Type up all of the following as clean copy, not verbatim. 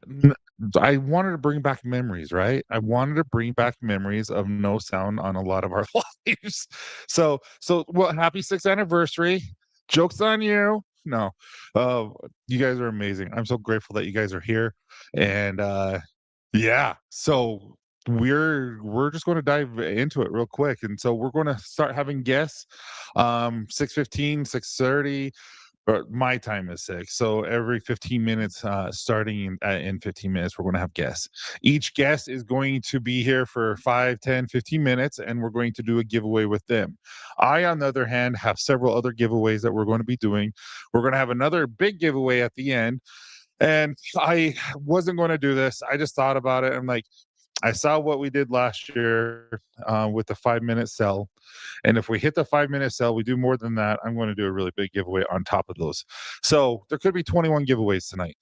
N I wanted to bring back memories, right? I wanted to bring back memories of no sound on a lot of our lives. Well, happy 6th anniversary. Joke's on you. No, uh, you guys are amazing. I'm so grateful that you guys are here, and, yeah, so we're just gonna dive into it real quick, and so we're gonna start having guests, 6:15, 6:30, or my time is 6. So every 15 minutes, starting in 15 minutes, we're going to have guests. Each guest is going to be here for 5, 10, 15 minutes, and we're going to do a giveaway with them. I, on the other hand, have several other giveaways that we're going to be doing. We're going to have another big giveaway at the end. And I wasn't going to do this. I just thought about it. I'm like, I saw what we did last year with the 5 minute sell. And if we hit the 5 minute sell, we do more than that, I'm going to do a really big giveaway on top of those. So there could be 21 giveaways tonight.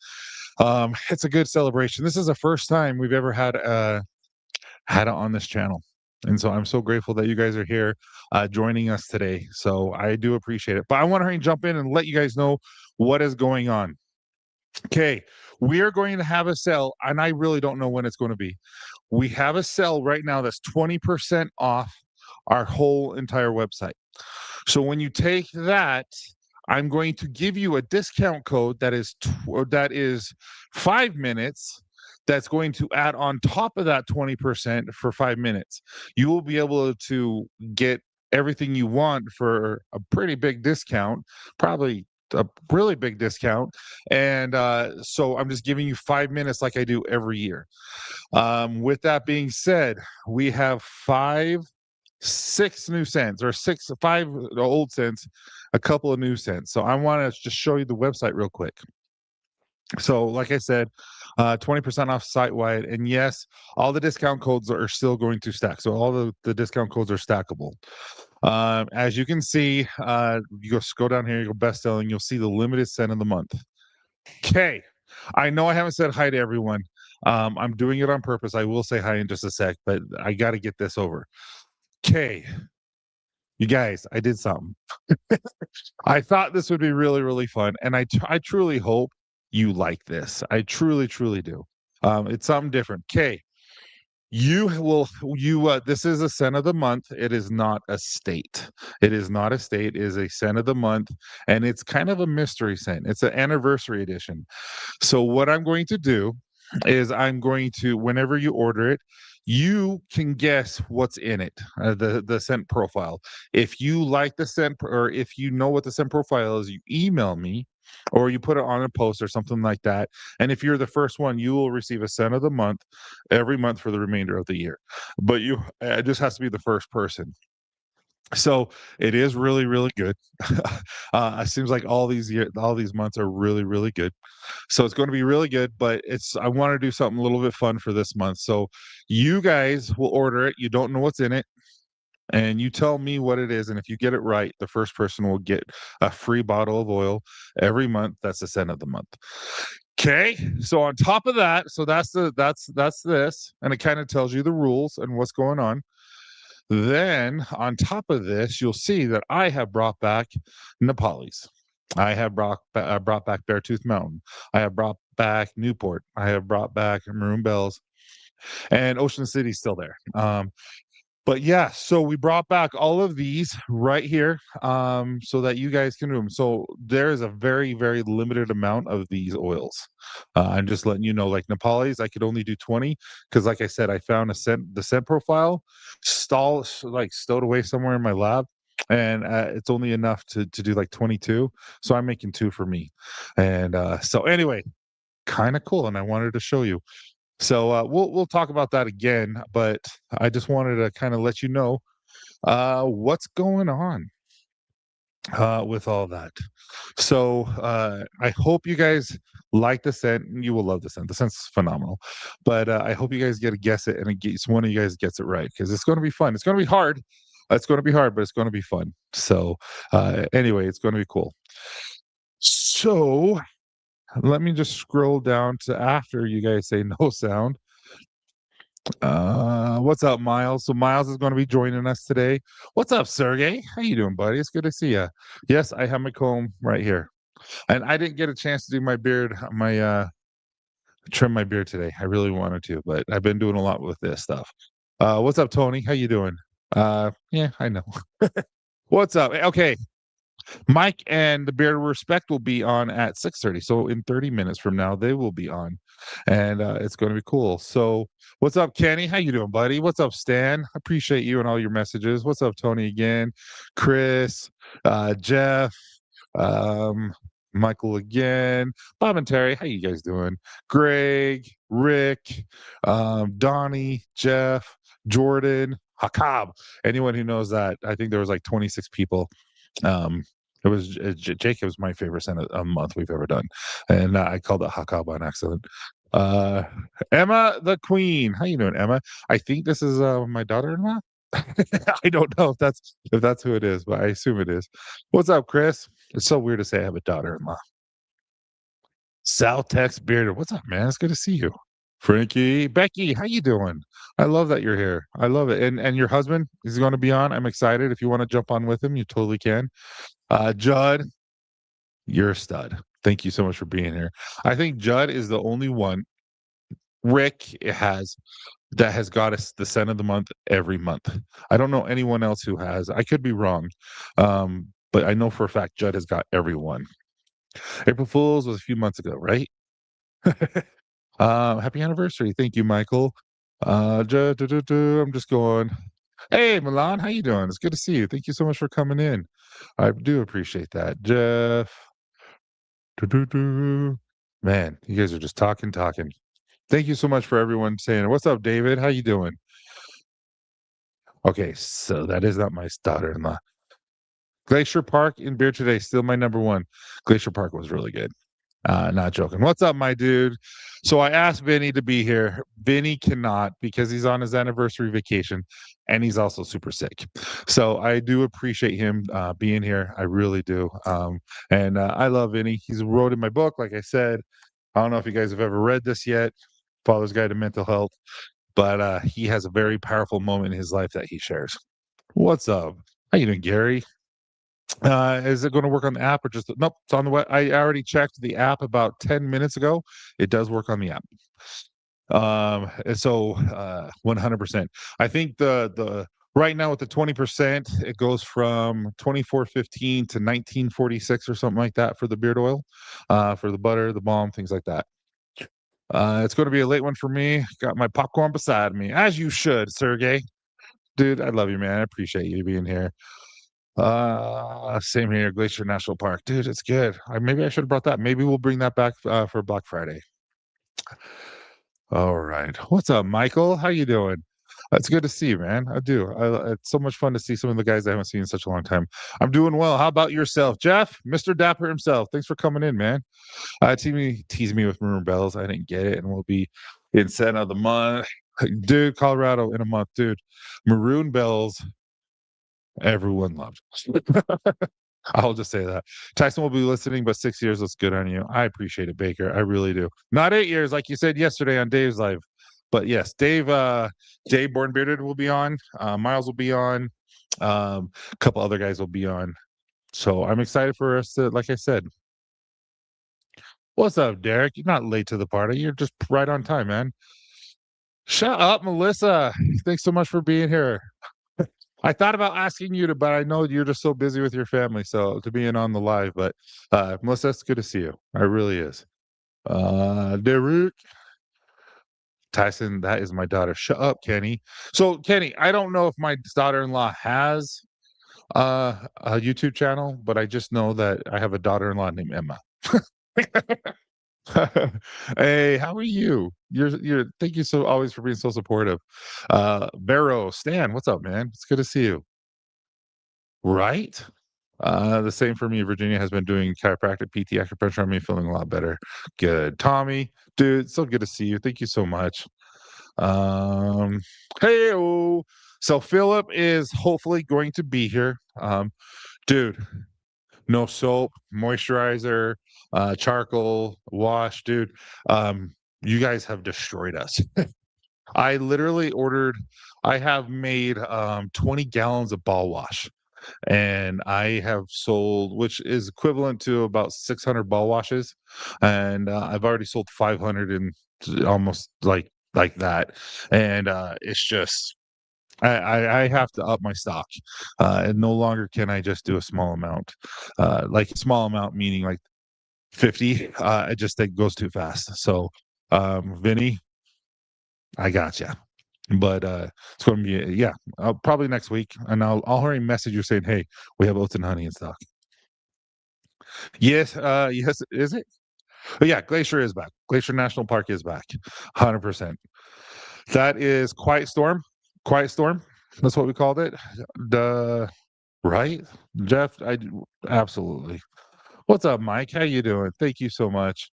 It's a good celebration. This is the first time we've ever had it on this channel. And so I'm so grateful that you guys are here joining us today. So I do appreciate it. But I want to jump in and let you guys know what is going on. Okay, we are going to have a sale, and I really don't know when it's going to be. We have a sale right now that's 20% off our whole entire website. So when you take that, I'm going to give you a discount code that is 5 minutes that's going to add on top of that 20% for 5 minutes. You will be able to get everything you want for a pretty big discount, probably a really big discount. And so I'm just giving you 5 minutes like I do every year. With that being said, we have 6 new cents, or 5 old cents, a couple of new cents. So I want to just show you the website real quick. So, like I said, 20% off site wide. And yes, all the discount codes are still going to stack. So all the discount codes are stackable. As you can see, you go down here, you go best selling, you'll see the limited cent of the month. Okay. I know I haven't said hi to everyone. I'm doing it on purpose. I will say hi in just a sec, but I got to get this over. Okay. You guys, I did something. I thought this would be really, really fun. And I truly hope you like this. I truly, truly do. It's something different. Okay. This is a cent of the month. It is not a state. It is not a state. It is a cent of the month. And it's kind of a mystery cent. It's an anniversary edition. So what I'm going to do is I'm going to, whenever you order it, you can guess what's in it, the scent profile. If you like the scent, or if you know what the scent profile is, you email me, or you put it on a post or something like that. And if you're the first one, you will receive a scent of the month every month for the remainder of the year. But it just has to be the first person. So it is really, really good. It seems like all these months are really, really good. So it's going to be really good, but I want to do something a little bit fun for this month. So you guys will order it. You don't know what's in it, and you tell me what it is. And if you get it right, the first person will get a free bottle of oil every month. That's the cent of the month. Okay. So on top of that, so that's this, and it kind of tells you the rules and what's going on. Then on top of this, you'll see that I have brought back Nepalese. I have brought back Beartooth Mountain. I have brought back Newport. I have brought back Maroon Bells, and Ocean City's still there. But yeah, so we brought back all of these right here, so that you guys can do them. So there is a very, very limited amount of these oils. I'm just letting you know, like Nepalese, I could only do 20 because, like I said, I found the scent profile stowed away somewhere in my lab, and it's only enough to do like 22. So I'm making 2 for me, and so anyway, kind of cool, and I wanted to show you. So we'll talk about that again, but I just wanted to kind of let you know what's going on with all that. So I hope you guys like the scent. You will love the scent. The scent's phenomenal. But I hope you guys get to guess it, and one of you guys gets it right, because it's going to be fun. It's going to be hard. It's going to be hard, but it's going to be fun. So anyway, it's going to be cool. So let me just scroll down to after you guys say no sound. What's up, Miles? So Miles is going to be joining us today. What's up, Sergey? How you doing, buddy? It's good to see you. Yes, I have my comb right here, and I didn't get a chance to do my beard, trim my beard today. I really wanted to, but I've been doing a lot with this stuff. What's up, Tony? How you doing? Yeah, I know. What's up? Okay, Mike and the Beard of Respect will be on at 6:30. So in 30 minutes from now, they will be on, and it's going to be cool. So what's up, Kenny? How you doing, buddy? What's up, Stan? Appreciate you and all your messages. What's up, Tony? Again, Chris, Jeff, um, Michael again, Bob and Terry. How you guys doing? Greg, Rick, Donnie, Jeff, Jordan, Hakab. Anyone who knows that, I think there was like 26 people. Um, it was Jacob's my favorite Senate a month we've ever done, and I called it Hakab on accident. Uh, Emma the Queen, how you doing, Emma? I think this is my daughter-in-law. I don't know if that's who it is, but I assume it is. What's up, Chris? It's so weird to say I have a daughter-in-law. Sal Tex Bearder, what's up, man? It's good to see you. Frankie, Becky, how you doing? I love that you're here. I love it. And your husband is going to be on. I'm excited. If you want to jump on with him, you totally can. Judd, you're a stud. Thank you so much for being here. I think Judd is the only one. Rick has that has got us the scent of the month every month. I don't know anyone else who has. I could be wrong, but I know for a fact Judd has got everyone. April Fools was a few months ago, right? Happy anniversary. Thank you, Michael. I'm just going. Hey, Milan, how you doing? It's good to see you. Thank you so much for coming in. I do appreciate that. Jeff. Man, you guys are just talking. Thank you so much for everyone saying, what's up, David? How you doing? Okay, so that is not my daughter-in-law. Glacier Park in Beer Today, still my number one. Glacier Park was really good. Not joking. What's up, my dude? So I asked Vinny to be here. Vinny cannot because he's on his anniversary vacation and he's also super sick. So I do appreciate him being here. I really do. And I love Vinny. He's wrote in my book, like I said. I don't know if you guys have ever read this yet, Father's Guide to Mental Health, but he has a very powerful moment in his life that he shares. What's up? How you doing, Gary? Is it going to work on the app or just nope? It's on the web. I already checked the app about 10 minutes ago. It does work on the app. And so 100%. I think the right now with the 20%, it goes from 24.15 to 19.46 or something like that for the beard oil, for the butter, the balm, things like that. It's going to be a late one for me. Got my popcorn beside me, as you should, Sergey. Dude, I love you, man. I appreciate you being here. Same here, Glacier National Park. Dude, it's good. Maybe I should have brought that. Maybe we'll bring that back for Black Friday. All right. What's up, Michael? How you doing? It's good to see you, man. I do. It's so much fun to see some of the guys I haven't seen in such a long time. I'm doing well. How about yourself, Jeff? Mr. Dapper himself. Thanks for coming in, man. Tease me with Maroon Bells. I didn't get it, and we'll be in Scent of the Month. Dude, Colorado in a month, dude. Maroon Bells, everyone loved. I'll just say that. Tyson will be listening, but 6 years looks good on you. I appreciate it, Baker. I really do. Not 8 years, like you said yesterday on Dave's live. But yes, Dave Born Bearded will be on. Miles will be on. A couple other guys will be on. So I'm excited for us to, like I said. What's up, Derek? You're not late to the party. You're just right on time, man. Shut up, Melissa. Thanks so much for being here. I thought about asking you to, but I know you're just so busy with your family, so to be in on the live. But Melissa, it's good to see you. It really is. Derek. Tyson, that is my daughter. Shut up, Kenny. So, Kenny, I don't know if my daughter-in-law has a YouTube channel, but I just know that I have a daughter-in-law named Emma. Hey, how are you? You're thank you so always for being so supportive. Vero, Stan, what's up, man? It's good to see you. Right? The same for me. Virginia has been doing chiropractic PT acupressure on me, feeling a lot better. Good. Tommy, dude, so good to see you. Thank you so much. Hey, so Philip is hopefully going to be here. Dude, no soap, moisturizer, charcoal, wash, dude. You guys have destroyed us. I literally ordered, I have made 20 gallons of ball wash. and I have sold, which is equivalent to about 600 ball washes, and I've already sold 500 and almost like that, and it's just I have to up my stock, and no longer can I just do a small amount, like a small amount meaning like 50. I just think it goes too fast. So, Vinny, I got you. But it's going to be yeah, probably next week, and I'll already message you saying, hey, we have oats and honey in stock. Yes, yes, is it? Oh, yeah, Glacier is back. Glacier National Park is back, 100%. That is Quiet Storm. Quiet Storm. That's what we called it. The right, Jeff. Absolutely. What's up, Mike? How you doing? Thank you so much.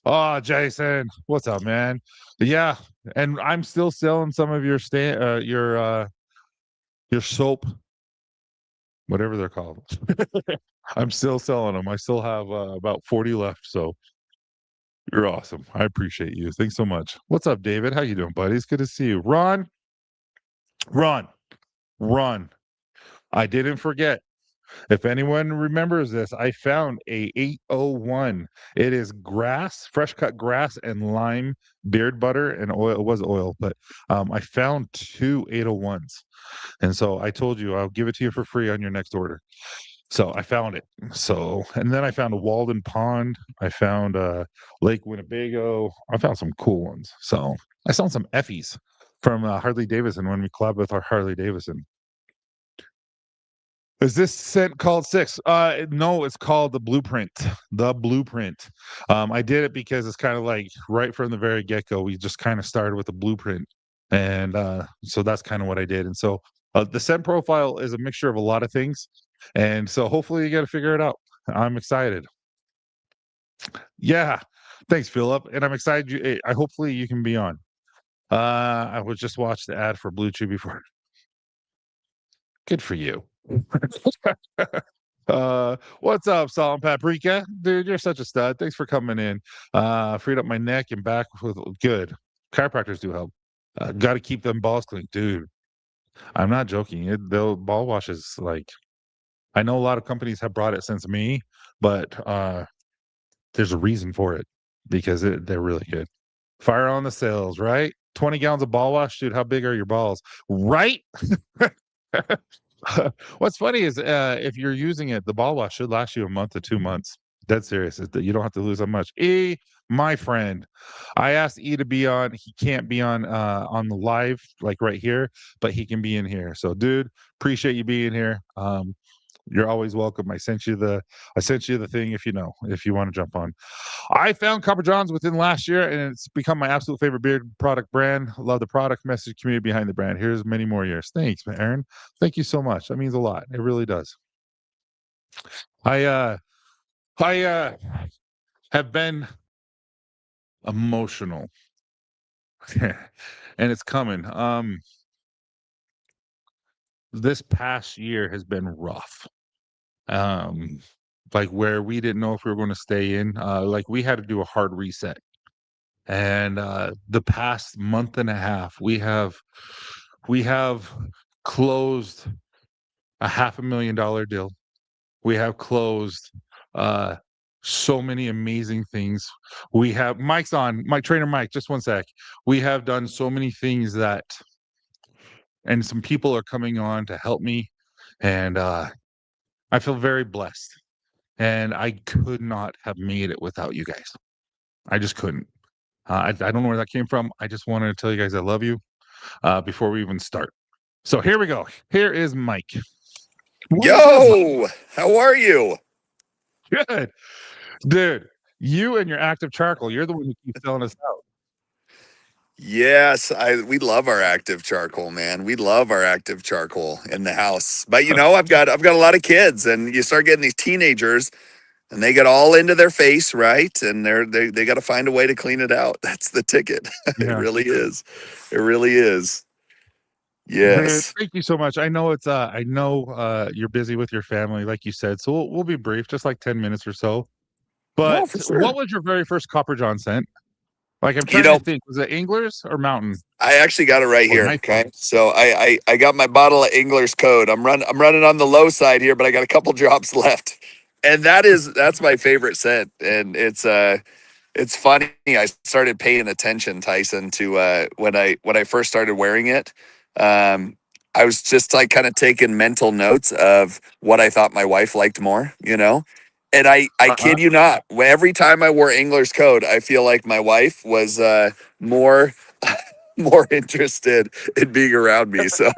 Oh, Jason, what's up, man? Yeah, and I'm still selling some of your soap, whatever they're called. I'm still selling them. I still have about 40 left, so you're awesome. I appreciate you. Thanks so much. What's up, David? How you doing, buddy? It's good to see you. Ron, Ron, Ron. I didn't forget. If anyone remembers this, I found a 801. It is grass, fresh cut grass and lime beard butter and oil. It was oil, but I found two 801s. And so I told you I'll give it to you for free on your next order. So I found it. So, and then I found a Walden Pond. I found Lake Winnebago. I found some cool ones. So I found some Effies from Harley Davidson when we collabed with our Harley Davidson. Is this scent called Six? No, it's called the Blueprint. The Blueprint. I did it because it's kind of like right from the very get-go, we just kind of started with the blueprint. And so that's kind of what I did. And so the scent profile is a mixture of a lot of things. And so hopefully you got to figure it out. I'm excited. Yeah. Thanks, Philip. And I'm excited I hopefully you can be on. I would just watch the ad for Blue Chew before. Good for you. What's up, Salt and Paprika? Dude, you're such a stud. Thanks for coming in. Freed up my neck and back with good. Chiropractors do help. Got to keep them balls clean, dude. I'm not joking. The ball washes, like, I know a lot of companies have brought it since me, but there's a reason for it because they're really good. Fire on the sales, right? 20 gallons of ball wash, dude. How big are your balls? Right? What's funny is if you're using it, the ball wash should last you a month to 2 months. Dead serious. You don't have to lose that much. E, my friend, I asked E to be on. He can't be on the live like right here, but he can be in here. So, dude, appreciate you being here. You're always welcome. I sent you the thing if you want to jump on. I found Copper Johns within last year, and it's become my absolute favorite beard product brand. Love the product, message, community behind the brand. Here's many more years. Thanks, Aaron. Thank you so much. That means a lot. It really does. I have been emotional, and it's coming. This past year has been rough. Um, like where we didn't know if we were going to stay in. Like we had to do a hard reset. And the past month and a half, we have closed a $500,000 deal. We have closed uh, so many amazing things. We have Mike's on, my trainer Mike, just one sec. We have done so many things and some people are coming on to help me. And I feel very blessed. And I could not have made it without you guys. I just couldn't. I don't know where that came from. I just wanted to tell you guys I love you before we even start. So here we go. Here is Mike. Yo, how are you? Good. Dude, you and your active charcoal, you're the one who keeps selling us out. Yes, we love our active charcoal, man. We love our active charcoal in the house. But I've got a lot of kids, and you start getting these teenagers, and they get all into their face, right? And they got to find a way to clean it out. That's the ticket. It Yeah. really is. It really is. Dude, Yes. thank you so much. I know you're busy with your family, like you said. So we'll be brief, just like 10 minutes or so. No, But for what sure. was your very first Copper John scent? Like I'm You trying to know, think, was it Anglers or Mountain I actually got it right or here. Night Club? Okay, so I got my bottle of Engler's Code. I'm running on the low side here, but I got a couple drops left, and that's my favorite scent, and it's funny. I started paying attention, Tyson, to when I first started wearing it. Um, I was just like kind of taking mental notes of what I thought my wife liked more, you know. And I Uh-huh. kid you not, every time I wore Engler's Code, I feel like my wife was more more interested in being around me. So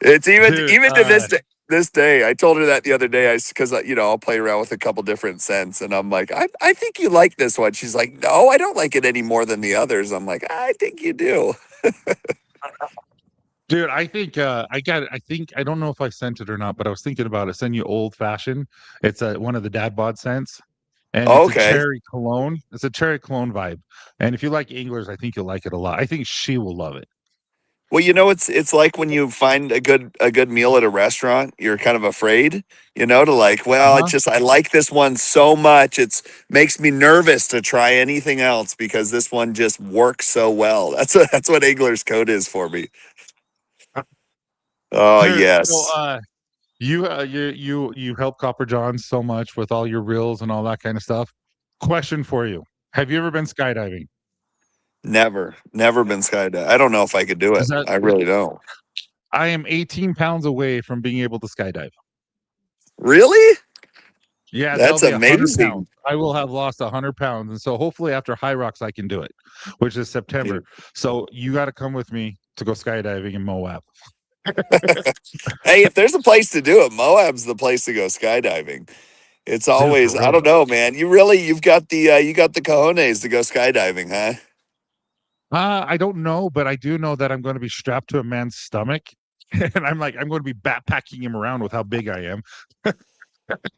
it's Dude, even to this day. I told her that the other day. I because you know I'll play around with a couple different scents, and I'm like, I think you like this one. She's like, no, I don't like it any more than the others. I'm like, I think you do. dude, I think I got it. I think I don't know if I sent it or not, but I was thinking about it. Send you Old Fashioned. It's one of the dad bod scents, and it's a Okay. cherry cologne. It's a cherry cologne vibe. And if you like Anglers, I think you'll like it a lot. I think she will love it. Well, you know, it's like when you find a good meal at a restaurant, you're kind of afraid, you know, to like, well, Uh-huh. it's just I like this one so much, it's makes me nervous to try anything else because this one just works so well. That's what Engler's Code is for me. Oh Dude, so yes. you help Copper John so much with all your reels and all that kind of stuff. Question for you. Have you ever been skydiving? Never been skydiving. I don't know if I could do Is it. that I really don't. I am 18 pounds away from being able to skydive. Really? Yeah, that'll That's be 100 amazing. pounds. I will have lost 100 pounds. And so hopefully after High Rocks, I can do it, which is September. Dude. So you got to come with me to go skydiving in Moab. Hey, if there's a place to do it, Moab's the place to go skydiving. It's Dude, for always I real. don't know, man. You got the cojones to go skydiving, huh? I don't know, but I do know that I'm going to be strapped to a man's stomach. And I'm like, I'm going to be backpacking him around with how big I am.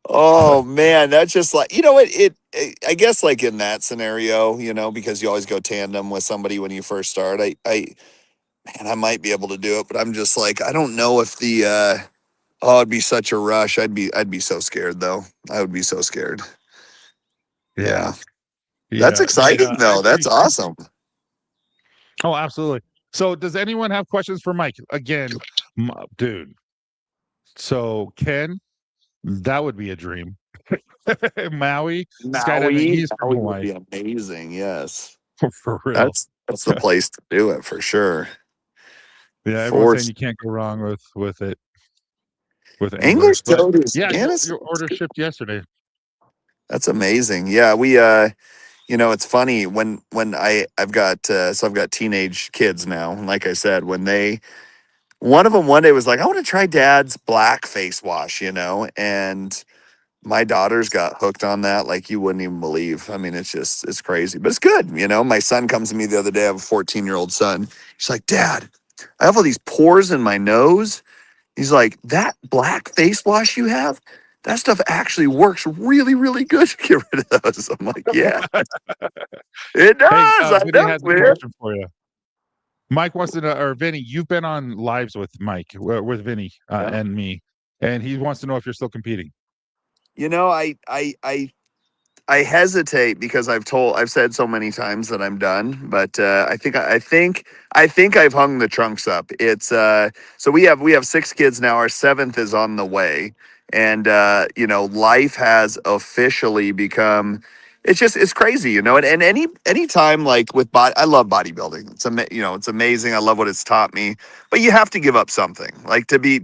Oh man, that's just like you know what I guess like in that scenario, you know, because you always go tandem with somebody when you first start. I man, I might be able to do it, but I'm just like I don't know if the oh, it'd be such a rush. I'd be so scared though. I would be so scared. Yeah. Yeah. That's Yeah. But exciting I though. That's appreciate. awesome. Oh, absolutely. So does anyone have questions for Mike? Again, dude. So Ken, that would be a dream. Maui skydiving. He's from Maui would Hawaii. be amazing. Yes. For real. That's the place to do it for sure. Yeah, everyone's For saying you can't go wrong with it with English anglers. But toad is yeah, man, your order shipped yesterday. that's amazing. Yeah, we you know, it's funny when I've got so I've got teenage kids now. And like I said, when they one of them one day was like, I want to try dad's black face wash, you know, and my daughter's got hooked on that like you wouldn't even believe. I mean, it's just it's crazy, but it's good. You know, my son comes to me the other day. I have a 14-year-old son. He's like, Dad, I have all these pores in my nose. He's like, that black face wash you have, that stuff actually works really, really good to get rid of those. I'm like, yeah, it Hey, does. I Vinny know, has a man. question for you. Mike wants to know, or Vinny, you've been on lives with Mike, with Vinny Yeah. and me, and he wants to know if you're still competing. You know, I hesitate because I've said so many times that I'm done, but I think I've hung the trunks up. It's so we have six kids now. Our seventh is on the way, and you know life has officially become. It's just it's crazy, you know. And any time like with body, I love bodybuilding. You know it's amazing. I love what it's taught me, but you have to give up something. Like to be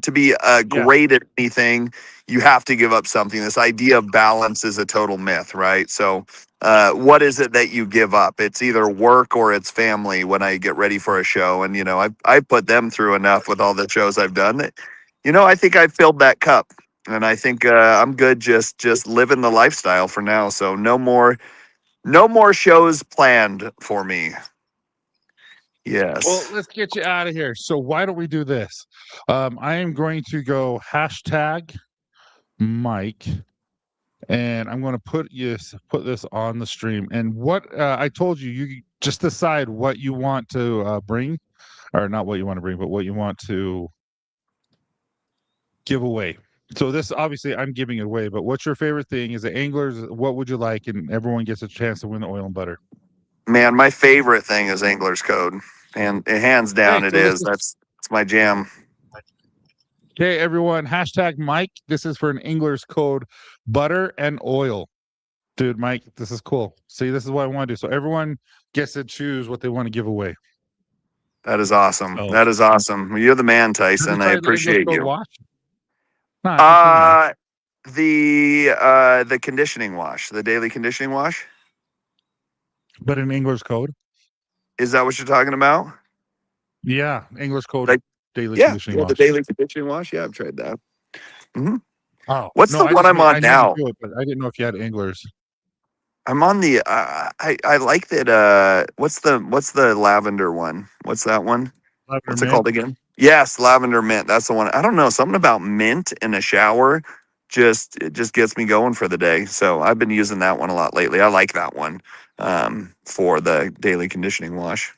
Yeah, great at anything you have to give up something. This idea of balance is a total myth, right? So, what is it that you give up? It's either work or it's family when I get ready for a show. And, you know, I've put them through enough with all the shows I've done that, you know, I think I've filled that cup. And I think I'm good just living the lifestyle for now. So no more shows planned for me. well, Yes. let's get you out of here. So why don't we do this? I am going to go hashtag Mike, and I'm going to put this on the stream. And what I told you, you just decide what you want to bring, or not what you want to bring, but what you want to give away. So this obviously I'm giving it away, but what's your favorite thing? Is it anglers? What would you like? And everyone gets a chance to win the oil and butter. Man, my favorite thing is Angler's Code, and hands Okay, down, it so this is. is That's my jam. okay, everyone. Hashtag Mike. This is for an English code butter and oil. Dude, Mike, this is cool. See, this is what I want to do. So everyone gets to choose what they want to give away. That is awesome. So That is awesome. You're the man, have you Tyson. I tried the English appreciate code you. wash? No, just for me. Uh the conditioning wash, the daily conditioning wash. But an English code? Is that what you're talking about? Yeah, English code Like, daily yeah, conditioning yeah, the wash. daily conditioning wash. Yeah, I've tried that. hmm Oh, What's no, the I one just I'm mean on I know you now? do it, but I didn't know if you had anglers. I'm on the. I like that. What's the lavender one? What's that one? Lavender What's it mint. called again? Yes, lavender mint. That's the one. I don't know. Something about mint in a shower just gets me going for the day. So I've been using that one a lot lately. I like that one for the daily conditioning wash.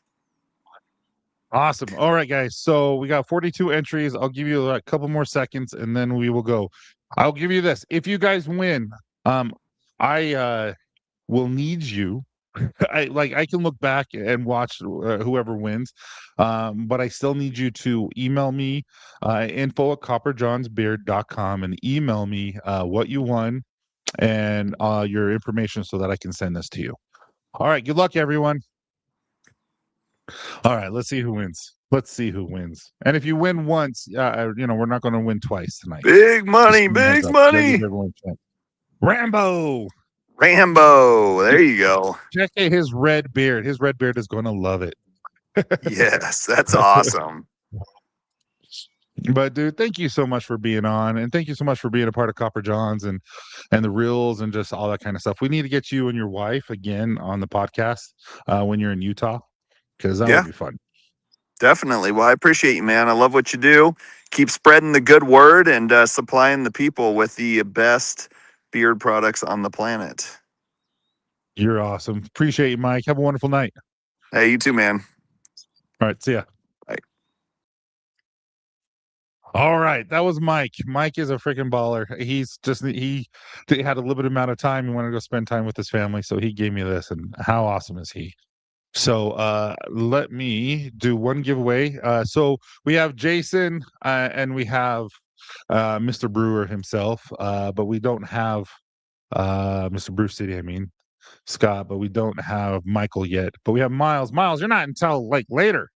Awesome. All right, guys. So we got 42 entries. I'll give you a couple more seconds and then we will go. I'll give you this. If you guys win, I will need you. I can look back and watch whoever wins, but I still need you to email me info@copperjohnsbeard.com and email me what you won and your information so that I can send this to you. All right, good luck, everyone. All right, let's see who wins. Let's see who wins. And if you win once, we're not going to win twice tonight. Big Just money, give me a heads big up. Gotta give money. everyone a chance. Rambo. Rambo. There you go. Check out his red beard. His red beard is going to love it. Yes, that's awesome. But dude, thank you so much for being on, and thank you so much for being a part of Copper Johns and the reels and just all that kind of stuff. We need to get you and your wife again on the podcast when you're in Utah because that would Yeah, be fun. definitely. Well, I appreciate you, man. I love what you do. Keep spreading the good word and supplying the people with the best beard products on the planet. You're awesome. Appreciate you, Mike. Have a wonderful night. Hey, you too, man. All right, see ya. Bye. All right, that was Mike. Mike is a freaking baller. He had a limited amount of time. He wanted to go spend time with his family, so he gave me this. And how awesome is he? So let me do one giveaway. So we have Jason and we have Mr. Brewer himself, but we don't have Mr. Bruce City. I mean Scott, but we don't have Michael yet. But we have Miles. Miles, you're not until like later.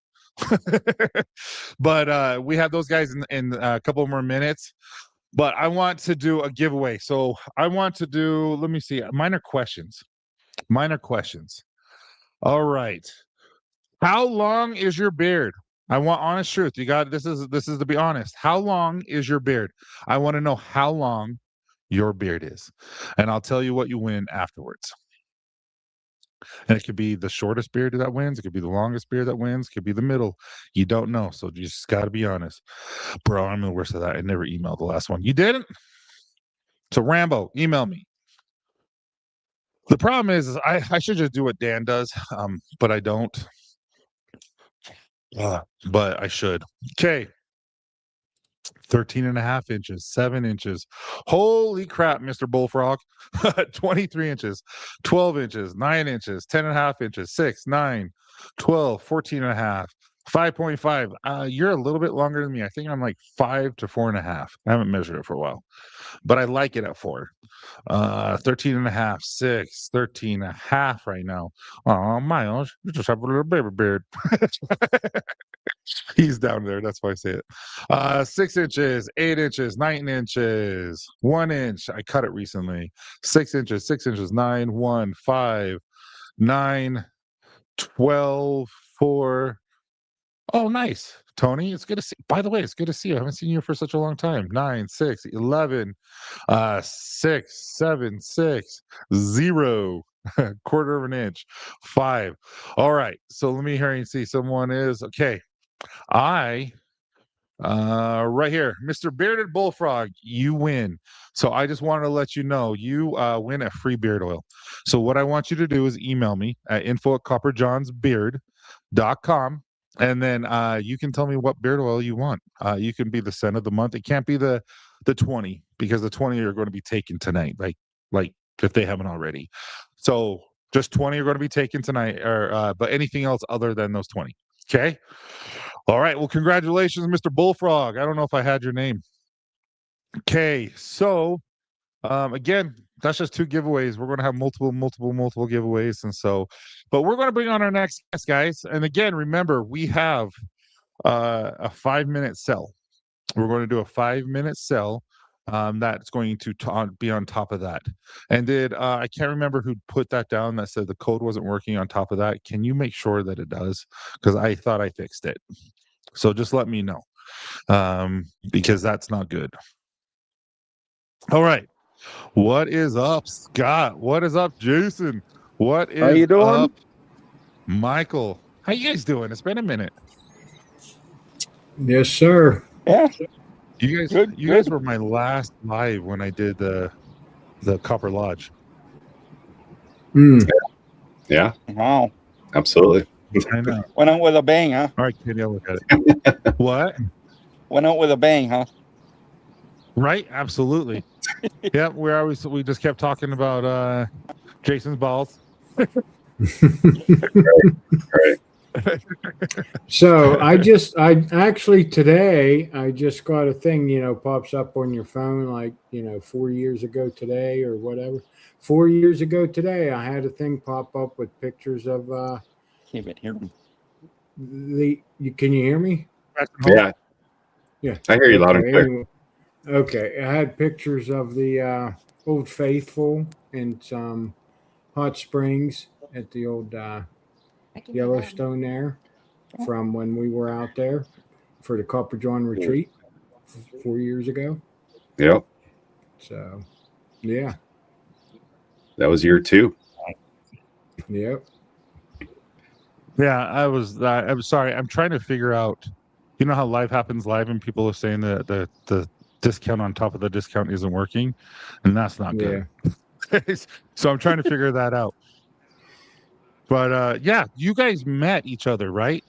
But we have those guys in a couple more minutes. But I want to do a giveaway. So I want to do, let me see, minor questions. Minor questions. All right. How long is your beard? I want honest truth. You got this is to be honest. How long is your beard? I want to know how long your beard is. And I'll tell you what you win afterwards. And it could be the shortest beard that wins. It could be the longest beard that wins. It could be the middle. You don't know. So you just got to be honest. Bro, I'm the worst at that. I never emailed the last one. You didn't? So Rambo, email me. The problem is I should just do what Dan does, but I don't. But I should. Okay. 13 and a half inches, 7 inches. Holy crap, Mr. Bullfrog. 23 inches, 12 inches, 9 inches, 10 and a half inches, 6, 9, 12, 14 and a half, 5.5. You're a little bit longer than me. I think I'm like 5 to 4.5. I haven't measured it for a while, but I like it at 4. 13 and a half, 6, 13 and a half right now. Oh, Miles, you just have a little baby beard. He's down there. That's why I say it. 6 inches, 8 inches, 9 inches, 1 inch. I cut it recently. 6 inches, 6 inches, 9, 1, 5, 9, 12, 4. Oh, nice. Tony, it's good to see. By the way, it's good to see you. I haven't seen you for such a long time. 9, 6, 11, 6, 7, 6, 0, quarter of an inch, 5. All right. So let me hear and see. Someone is okay. I right here, Mr. Bearded Bullfrog, you win. So I just wanted to let you know you win a free beard oil. So what I want you to do is email me at info@copperjohnsbeard.com and then you can tell me what beard oil you want. You can be the scent of the month. It can't be the 20 because the 20 are going to be taken tonight, like if they haven't already. So Just 20 are going to be taken tonight, or but anything else other than those 20. Okay. All right. Well, congratulations, Mr. Bullfrog. I don't know if I had your name. Okay. So, again, that's just 2 giveaways. We're going to have multiple giveaways, and so, but we're going to bring on our next guest, guys. And again, remember, we have a 5-minute sell. We're going to do a 5-minute sell. That's going to be on top of that. And I can't remember who put that down that said the code wasn't working on top of that. Can you make sure that it does? Because I thought I fixed it. So just let me know, because that's not good. All right. What is up, Scott? What is up, Jason? What How is you doing? up, Michael? How you guys doing? It's been a minute. Yes, sir. Yeah. You guys were my last live when I did the Copper Lodge. Yeah, Wow. absolutely. I know. Went out with a bang, huh? All right, Katie, I'll look at it. What? Went out with a bang, huh? Right? Absolutely. Yeah, we just kept talking about Jason's balls. Right. So I actually today I just got a thing, pops up on your phone like, 4 years ago today or whatever. 4 years ago today, I had a thing pop up with pictures of Can't even hear him. can you hear me? Yeah, Yeah. I hear you loud and Okay, clear. anyway. Okay, I had pictures of the Old Faithful and some hot springs at the old Yellowstone there from when we were out there for the Copper John retreat 4 years ago. Yep, So, yeah, that was year 2. yep. Yeah, I'm sorry. I'm trying to figure out. You know how live happens live, and people are saying that the discount on top of the discount isn't working, and that's not good. So I'm trying to figure that out. But yeah, you guys met each other, right?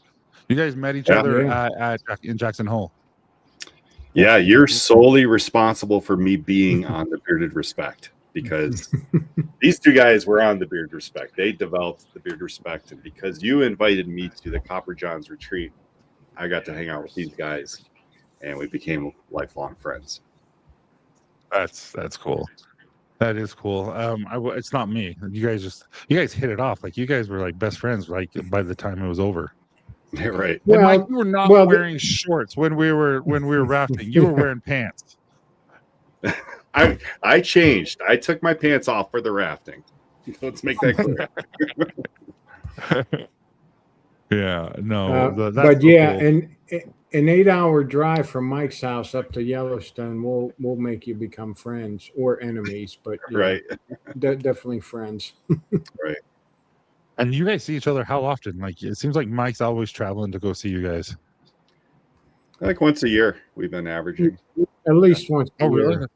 You guys met each Yeah. other Yeah. in Jackson Hole. Yeah, you're solely responsible for me being on the Bearded Respect because these 2 guys were on the Bearded Respect. They developed the Bearded Respect, and because you invited me to the Copper John's retreat, I got to hang out with these guys, and we became lifelong friends. That's cool. That is cool. It's not me. You guys hit it off. Like you guys were like best friends. Like by the time it was over. Right. And Mike, Well, you were not well, wearing shorts when we were rafting. You were wearing pants. I changed. I took my pants off for the rafting. Let's make that clear. Yeah, no, that's but so yeah, cool. and an 8-hour drive from Mike's house up to Yellowstone will make you become friends or enemies, but yeah, Right. definitely friends. Right. And you guys see each other how often? Like it seems like Mike's always traveling to go see you guys. Like once a year, we've been averaging. At least once a Oh, really? year.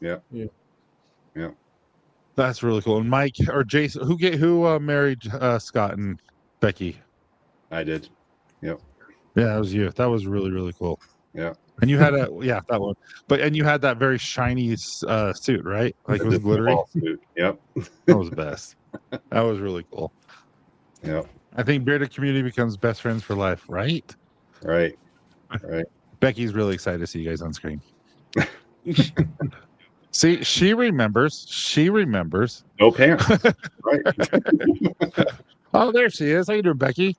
Yeah. Yeah. Yeah. That's really cool. And Mike or Jason, who married Scott and Becky? I did. Yep. Yeah, that was you. That was really, really cool. Yeah. And you had that one. And you had that very shiny suit, right? Like it was The glittery. ball suit. Yep. That was the best. That was really cool. Yep. I think bearded community becomes best friends for life, right? Right. Right. Becky's really excited to see you guys on screen. See, she remembers. No pants. Right. Oh, there she is. How you doing, Becky?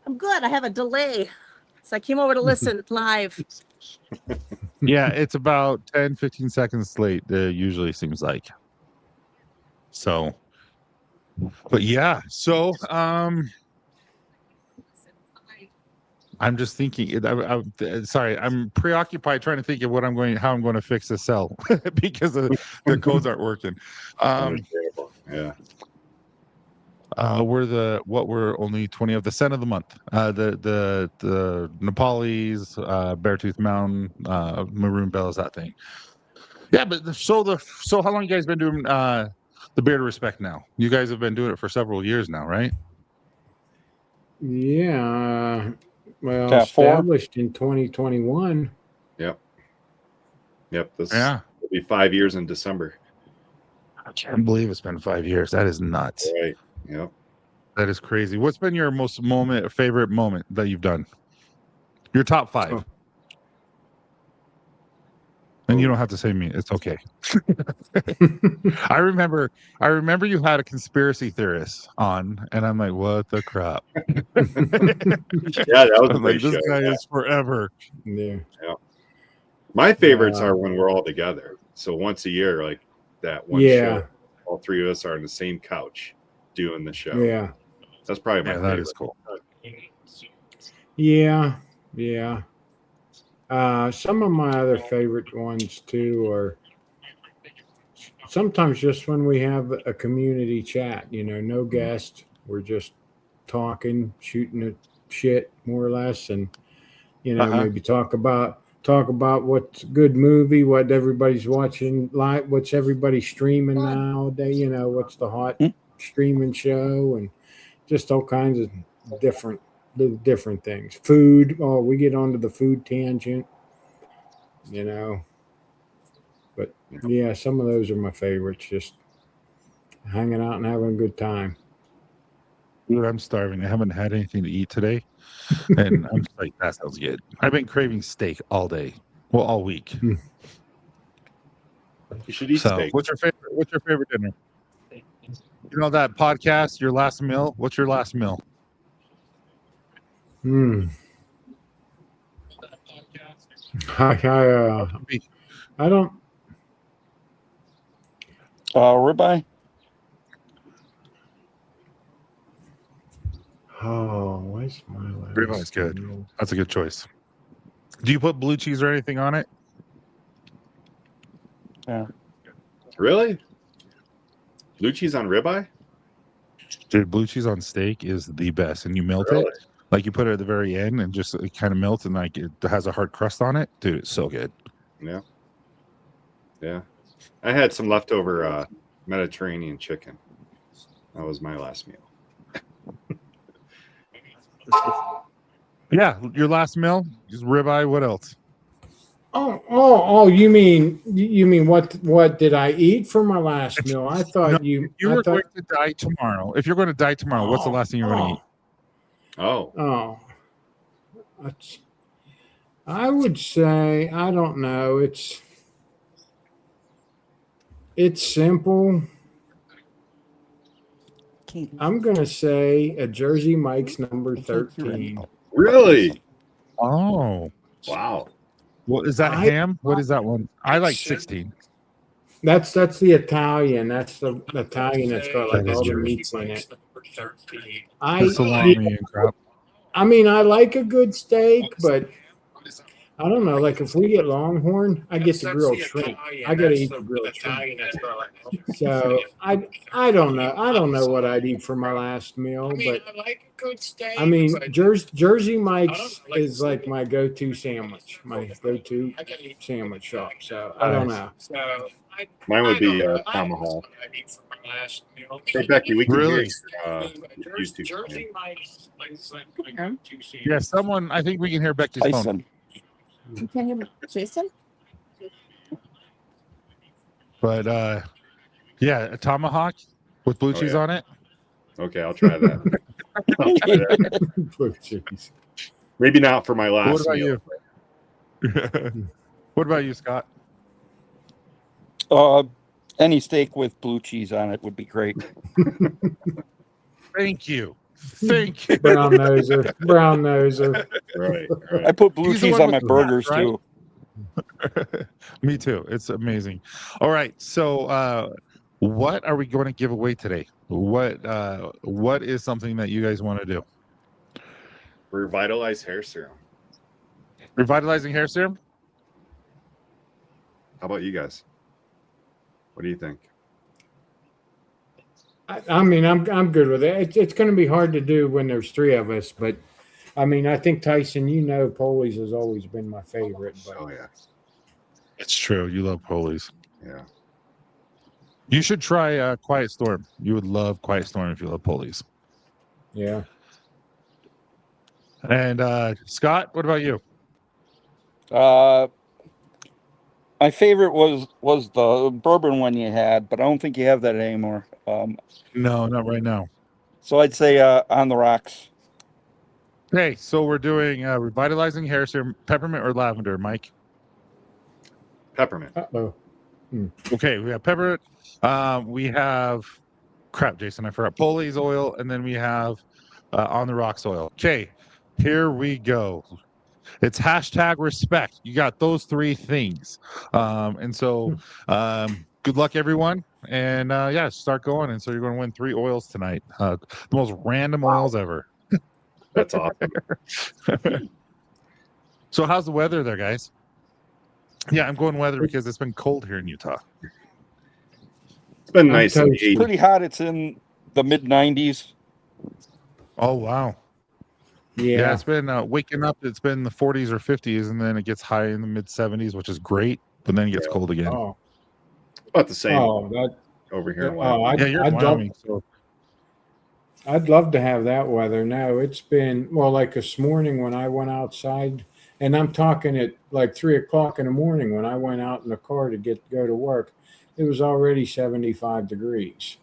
I'm good. I have a delay. So I came over to listen live. Yeah, it's about 10, 15 seconds late. Usually seems like. So, but yeah. So, I'm just thinking. Sorry, I'm preoccupied trying to think of how I'm going to fix the cell because the codes aren't working. Understandable. Yeah. We're only 20 of the cent of the month. The Nepalese, Beartooth Mountain, Maroon Bells, that thing. Yeah, but so how long you guys been doing the Bearded Respect now? You guys have been doing it for several years now, right? Yeah. Well, Yeah, 4. established in 2021. Yep. This Yeah. will be 5 years in December. I can't believe it's been 5 years. That is nuts. Right. Yep. That is crazy. What's been your favorite moment that you've done? Your top 5. Oh. And you don't have to say me. It's okay. I remember you had a conspiracy theorist on, and I'm like, what the crap? Yeah, that was a I'm like, great this show. guy Yeah. is forever. Yeah. My favorites are when we're all together. So once a year, like that one Yeah. show, all three of us are on the same couch doing the show. Yeah. That's probably my Yeah, favorite. that is cool. Yeah. Yeah. Some of my other favorite ones too are sometimes just when we have a community chat, no guest, we're just talking, shooting the shit more or less, and maybe talk about what's a good movie, what everybody's watching, like what's everybody streaming nowadays, what's the hot streaming show, and just all kinds of different things. Food. Oh, we get onto the food tangent, But yeah, some of those are my favorites. Just hanging out and having a good time. Dude, I'm starving. I haven't had anything to eat today. And I'm just like, that sounds good. I've been craving steak all day. Well, all week. You should eat steak. What's your favorite dinner? You know that podcast, Your Last Meal? What's your last meal? I don't. Ribeye. Oh, what's my last? Ribeye's good. meal? That's a good choice. Do you put blue cheese or anything on it? Yeah. Really? Blue cheese on ribeye? Dude, blue cheese on steak is the best. And you melt Really? it. Like you put it at the very end and just it kind of melts and like it has a hard crust on it. Dude, it's so good. Yeah. Yeah. I had some leftover Mediterranean chicken. That was my last meal. Yeah, your last meal is ribeye. What else? Oh! You mean what did I eat for my last meal? I thought No, you. If you I were thought, going to die tomorrow, if you're going to die tomorrow, what's the last thing you're going to eat? Oh. I would say I don't know. It's simple. I'm gonna say a Jersey Mike's number 13. Really? Oh, Wow. well, is that ham? What is that one? I like 16. That's the Italian. That's the Italian that's got like That is all the yours. meats in it. The salami and crap. I mean, I like a good steak, but I don't know. Like if we get Longhorn, I get the grilled shrimp. I gotta eat the grilled shrimp. So I don't know. I don't know what I'd eat for my last meal, but I mean, Jersey Mike's is like my go-to sandwich, my go-to sandwich shop. So I don't know. Mine would be tomahawk. Hey, Becky, we can Really? hear YouTube. channel. Yeah, someone. I think we can hear Becky's phone. Tyson. Can you, Jason? But yeah, a tomahawk with blue Oh, cheese yeah. on it. Okay, I'll try that. I'll try that. Blue cheese. Maybe not for my last What about meal. you? What about you, Scott? Any steak with blue cheese on it would be great. Thank you. Thank you. Brown noser. Right, I right. put blue He's the cheese one on my with the burgers hat, right? too. Me too. It's amazing. All right. So what are we going to give away today? What is something that you guys want to do? Revitalized hair serum. Revitalizing hair serum? How about you guys? What do you think? I mean, I'm good with it. It's going to be hard to do when there's three of us, but I mean, I think Tyson, Polies has always been my favorite. But Oh yeah, It's true. You love Polies. yeah. You should try Quiet Storm. You would love Quiet Storm if you love Polies. yeah, And Scott, what about you? My favorite was the bourbon one you had, but I don't think you have that anymore. No, not right now. So I'd say on the rocks. Okay, so we're doing revitalizing hair serum, peppermint or lavender, Mike. Peppermint. Uh-oh. Okay, we have peppermint. We have crap, Jason. I forgot Poli's oil, and then we have on the rocks oil. Okay, here we go. It's hashtag respect. You got those three things, and so good luck, everyone. And yeah, start going. And so you're going to win 3 oils tonight. The most random oils ever. That's awesome. So how's the weather there, guys? Yeah, I'm going weather because it's been cold here in Utah. It's been I'm nice and toasty. 80. Pretty hot. It's in the mid 90s. Oh wow. Yeah, Yeah. it's been waking up. It's been the 40s or 50s, and then it gets high in the mid 70s, which is great. But then it gets Yeah. cold again. Oh. About the same Oh, that. over here in Oh, Wyoming. Yeah, you're in I'd love. Wyoming, so I'd love to have that weather. No, it's been well, like this morning when I went outside, and I'm talking at like 3 o'clock in the morning when I went out in the car to go to work, it was already 75 degrees.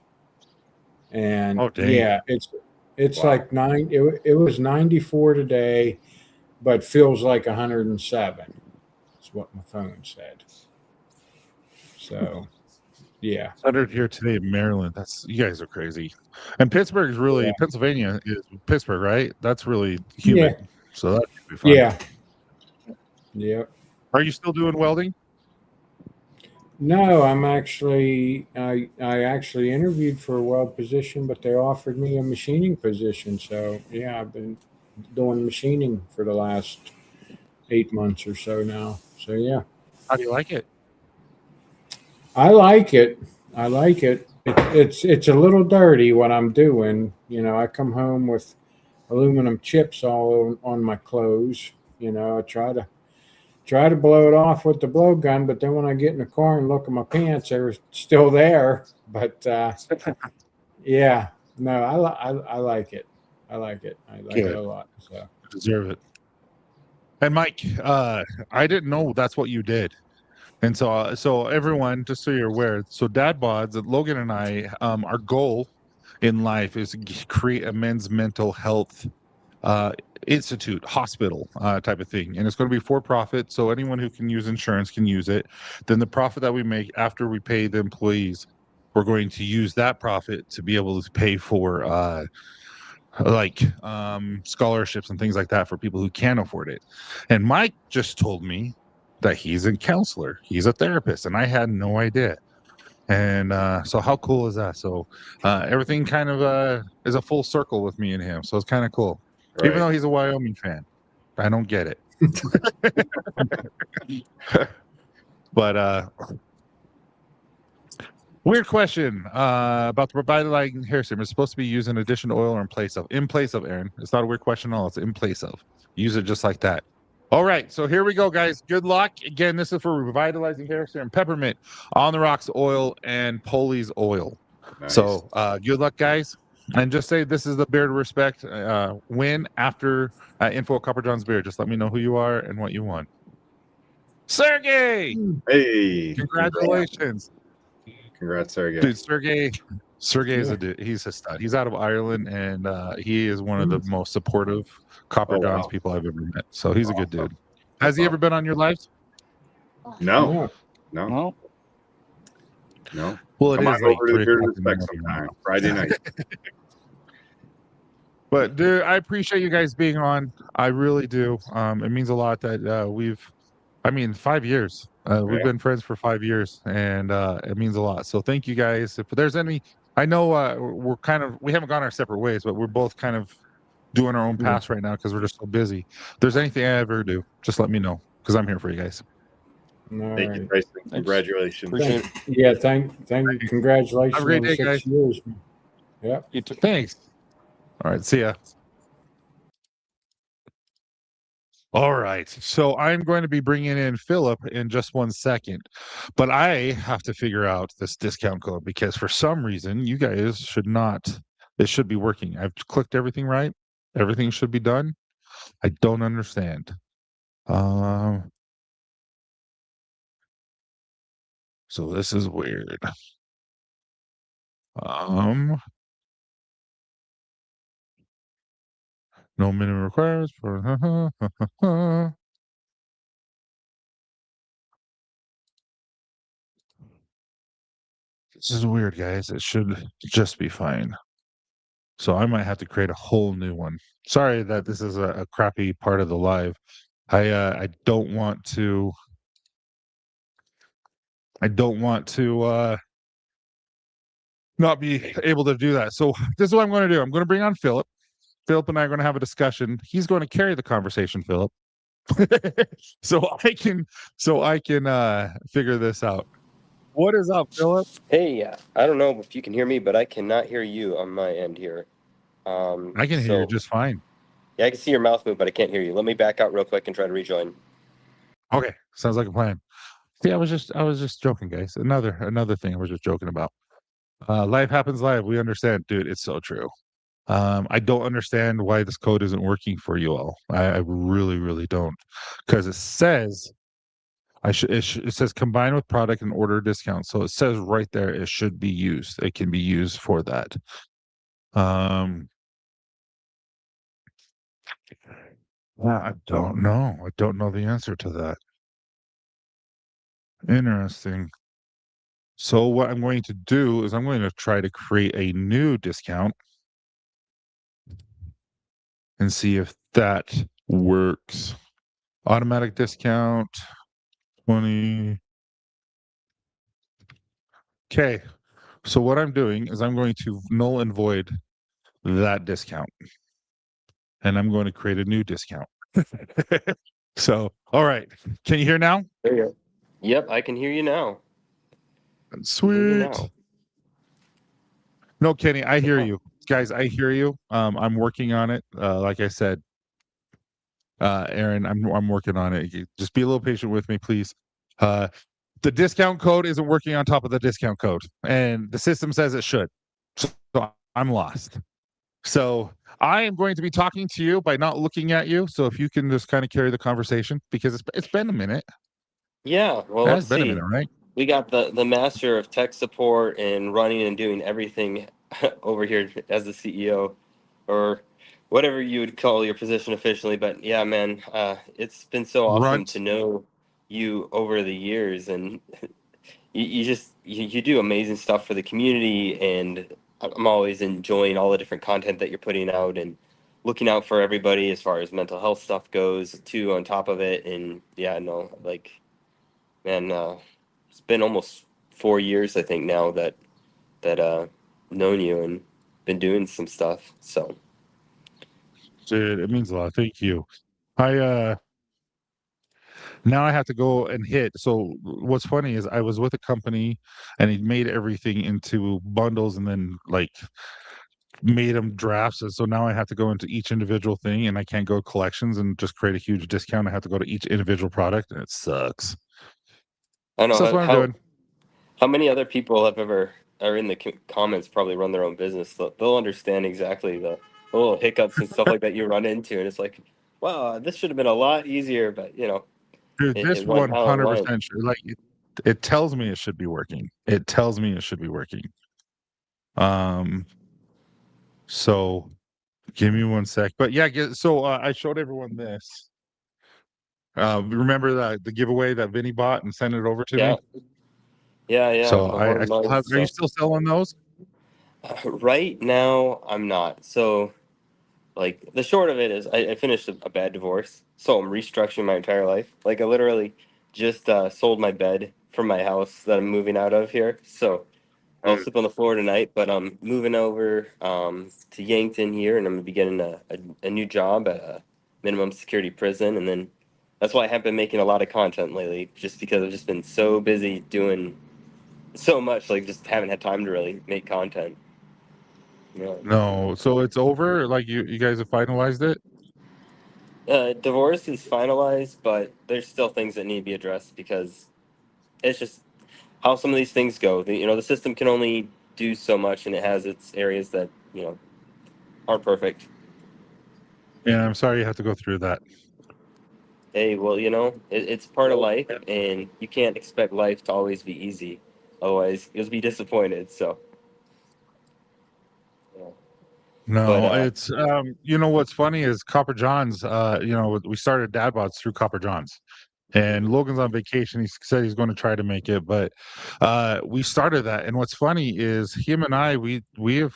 And oh dang. yeah, it's Wow. like it was 94 today, but feels like 107. That's what my phone said. So yeah. 100 here today in Maryland. That's you guys are crazy. And Pittsburgh is really Yeah. Pennsylvania is Pittsburgh, right? That's really Yeah. humid. So that should be fun. Yeah. Yep. Are you still doing welding? No, I actually interviewed for a weld position, but they offered me a machining position. So yeah, I've been doing machining for the last 8 months or so now. So yeah, How do you like it? I like it. I like it. It's a little dirty what I'm doing. You know, I come home with aluminum chips all on my clothes. You know, I try to blow it off with the blow gun, but then when I get in the car and look at my pants, they're still there. But yeah, no, I like it. I like it. I like it Good. a lot. So You deserve it. And Mike, I didn't know that's what you did. And so everyone, just so you're aware, so Dad Bods, Logan and I, our goal in life is to create a men's mental health uh, institute, hospital type of thing. And it's going to be for profit. So anyone who can use insurance can use it. Then the profit that we make after we pay the employees, we're going to use that profit to be able to pay for like scholarships and things like that for people who can't afford it. And Mike just told me that he's a counselor, he's a therapist, and I had no idea. And so how cool is that? So everything kind of is a full circle with me and him. So it's kind of cool. Even Right. though he's a Wyoming fan. I don't get it. But weird question about the revitalizing hair serum. It's supposed to be used in addition to oil or in place of. In place of, Aaron. It's not a weird question at all. It's in place of. Use it just like that. All right, so here we go, guys. Good luck. Again, this is for revitalizing hair serum, peppermint, on the rocks oil, and Poli's oil. Nice. So good luck, guys. And just say this is the beard of respect. Win after info at Copper John's beer. Just let me know who you are and what you want. Sergey, Hey, congratulations. congrats, Sergey. Dude, Sergey is he's a stud. He's out of Ireland, and he is one of the most supportive Copper Oh, John's wow. people I've ever met. So he's a good Awesome. dude. Has he ever been on your lives? No, yeah. no, No, no. Well, it Come is on like over to the 3 Beard o'clock in the Respect morning. sometime. Friday night. But dude, I appreciate you guys being on. I really do. It means a lot that I mean, 5 years. We've Yeah. been friends for 5 years, and it means a lot. So thank you guys. If there's any, I know we haven't gone our separate ways, but we're both kind of doing our own Yeah. paths right now because we're just so busy. If there's anything I ever do, just let me know because I'm here for you guys. All Thank you, right. Tyson. Congratulations. appreciate it. Yeah, thank you. Congratulations Have a great on day, 6 guys. years. Yep. You too. Thanks. All right, see ya. All right. So I'm going to be bringing in Philip in just 1 second, but I have to figure out this discount code because for some reason you guys should not. It should be working. I've clicked everything right. Everything should be done. I don't understand. Um, So this is weird. No minimum requirements for this is weird, guys. It should just be fine. So I might have to create a whole new one. Sorry that this is a crappy part of the live. I don't want to not be able to do that. So this is what I'm going to do. I'm going to bring on Philip. Philip and I are going to have a discussion. He's going to carry the conversation, Philip. so I can figure this out. What is up, Philip? Hey, I don't know if you can hear me, but I cannot hear you on my end here. I can hear you just fine. Yeah, I can see your mouth move, but I can't hear you. Let me back out real quick and try to rejoin. Okay, sounds like a plan. See, I was just joking, guys. Another thing I was just joking about. Life happens live. We understand, dude. It's so true. I don't understand why this code isn't working for you all. I really, really don't, because it says it says combine with product and order discount. So it says right there it should be used. It can be used for that. I don't know. I don't know the answer to that. Interesting. So what I'm going to do is I'm going to try to create a new discount and see if that works. Automatic discount 20. Okay. So what I'm doing is I'm going to null and void that discount. And I'm going to create a new discount. So, all right. Can you hear now? There you go. Yep, I can hear you now. Sweet. No, Kenny, I hear you. Guys, I hear you. I'm working on it. Like I said, Aaron, I'm working on it. Just be a little patient with me, please. The discount code isn't working on top of the discount code, and the system says it should. So I'm lost. So I am going to be talking to you by not looking at you. So if you can just kind of carry the conversation, because it's been a minute. Yeah, well, It let's has been a see. minute, right? We got the master of tech support and running and doing everything over here as the CEO, or whatever you would call your position officially. But yeah, man, it's been so awesome Runt. to know you over the years, and you do amazing stuff for the community, and I'm always enjoying all the different content that you're putting out and looking out for everybody as far as mental health stuff goes too on top of it. And yeah, no, like, man, it's been almost 4 years I think now that known you and been doing some stuff. So Dude, it means a lot. Thank you. I now I have to go and hit. So what's funny is I was with a company and he made everything into bundles and then like made them drafts. And so now I have to go into each individual thing and I can't go collections and just create a huge discount. I have to go to each individual product and it sucks. I don't So that's know what I'm doing. how many other people have ever are in the comments probably run their own business. They'll understand exactly the little hiccups and stuff like that you run into, and it's like, wow, this should have been a lot easier, but Dude, it this went how it went. 100% should, like it tells me it should be working. It tells me it should be working. So give me one sec. But yeah, so I showed everyone this. Remember the giveaway that Vinny bought and sent it over to Yeah, me? yeah. So The I horn still lines have, are you stuff. still selling those? Right now, I'm not. So, like, the short of it is, I finished a bad divorce, so I'm restructuring my entire life. Like, I literally just sold my bed from my house that I'm moving out of here. So I'll Mm. sleep on the floor tonight, but I'm moving over to Yankton here, and I'm gonna be getting a new job at a minimum security prison, and then that's why I haven't been making a lot of content lately, just because I've just been so busy doing so much, like just haven't had time to really make content. Yeah. No, so it's over. Like you guys have finalized it. Divorce is finalized, but there's still things that need to be addressed because it's just how some of these things go. The system can only do so much, and it has its areas that aren't perfect. And I'm sorry you have to go through that. Hey, well, it's part of life, and you can't expect life to always be easy. Otherwise, you'll be disappointed. So, yeah. But No, it's what's funny is Copper John's. We started Dad Bods through Copper John's, and Logan's on vacation. He said he's going to try to make it, but we started that. And what's funny is him and I, we have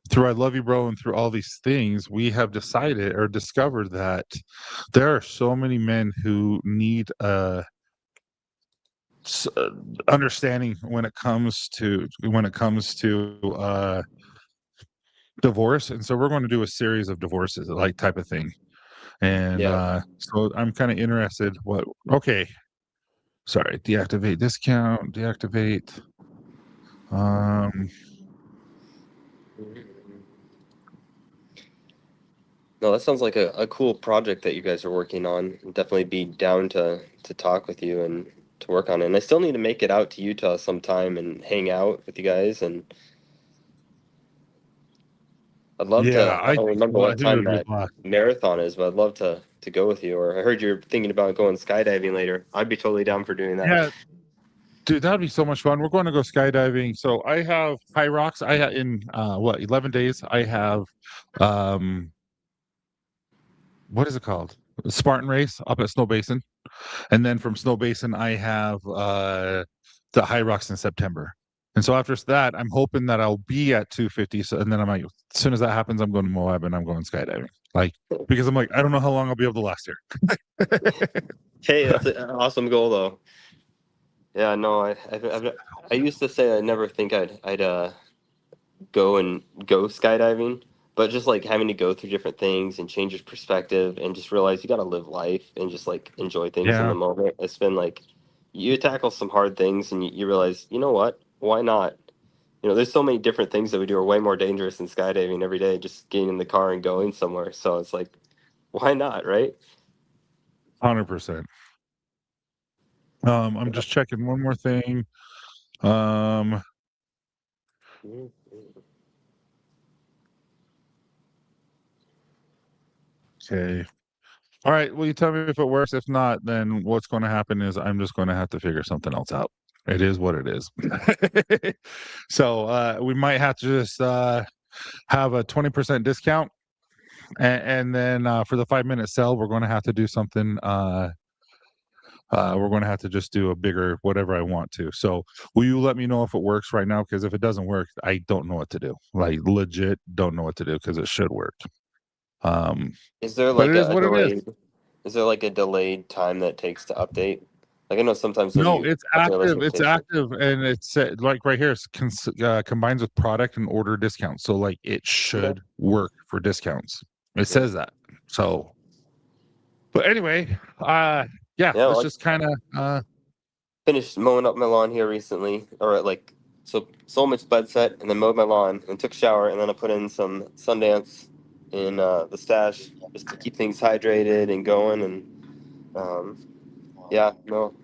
through I Love You Bro and through all these things, we have decided or discovered that there are so many men who need understanding when it comes to divorce, and so we're going to do a series of divorces, like type of thing. And yeah. so I'm kind of interested. What? Okay, sorry. Deactivate discount. Deactivate. Um. No, that sounds like a cool project that you guys are working on. I'd definitely be down to talk with you and to work on it. And I still need to make it out to Utah sometime and hang out with you guys. And I'd love Yeah, to. I I don't think remember so. I what think it time would be a that blast. marathon is, but I'd love to go with you. Or I heard you're thinking about going skydiving later. I'd be totally down for doing that. Yeah, dude, that'd be so much fun. We're going to go skydiving. So I have high rocks. I have in 11 days. I have um what is it called? Spartan race up at Snow Basin. And then from Snow Basin, I have the High Rocks in September. And so after that, I'm hoping that I'll be at 250. So, and then I'm like, as soon as that happens, I'm going to Moab and I'm going skydiving. Like, because I'm like, I don't know how long I'll be able to last here. Hey, that's an awesome goal, though. Yeah, no, I used to say I never think I'd go skydiving, but just like having to go through different things and change your perspective and just realize you got to live life and just like enjoy things in Yeah, the moment. It's been like you tackle some hard things and you realize, you know what? Why not? There's so many different things that we do are way more dangerous than skydiving every day, just getting in the car and going somewhere. So it's like, why not, right? 100%. I'm just checking one more thing. Um, okay. All right. Well, you tell me if it works. If not, then what's going to happen is I'm just going to have to figure something else out. It is what it is. So we might have to just have a 20% discount. And then for the 5 minute sell, we're going to have to do something. We're going to have to just do a bigger whatever I want to. So will you let me know if it works right now? Because if it doesn't work, I don't know what to do. Like legit, don't know what to do because it should work. Um, Is there but like it is a what it is. delayed? Is there like a delayed time that takes to update? Like I know sometimes when No, you it's update a active. listing, it It's takes like, active, and it's like right here. It's combines with product and order discounts. So like it okay, should work for discounts. It yeah, says that. So, but anyway, yeah, yeah. let's Like just kind of finished mowing up my lawn here recently, or like so sold my bed set and then mowed my lawn and took a shower and then I put in some Sundance in the stash just to keep things hydrated and going and yeah, no,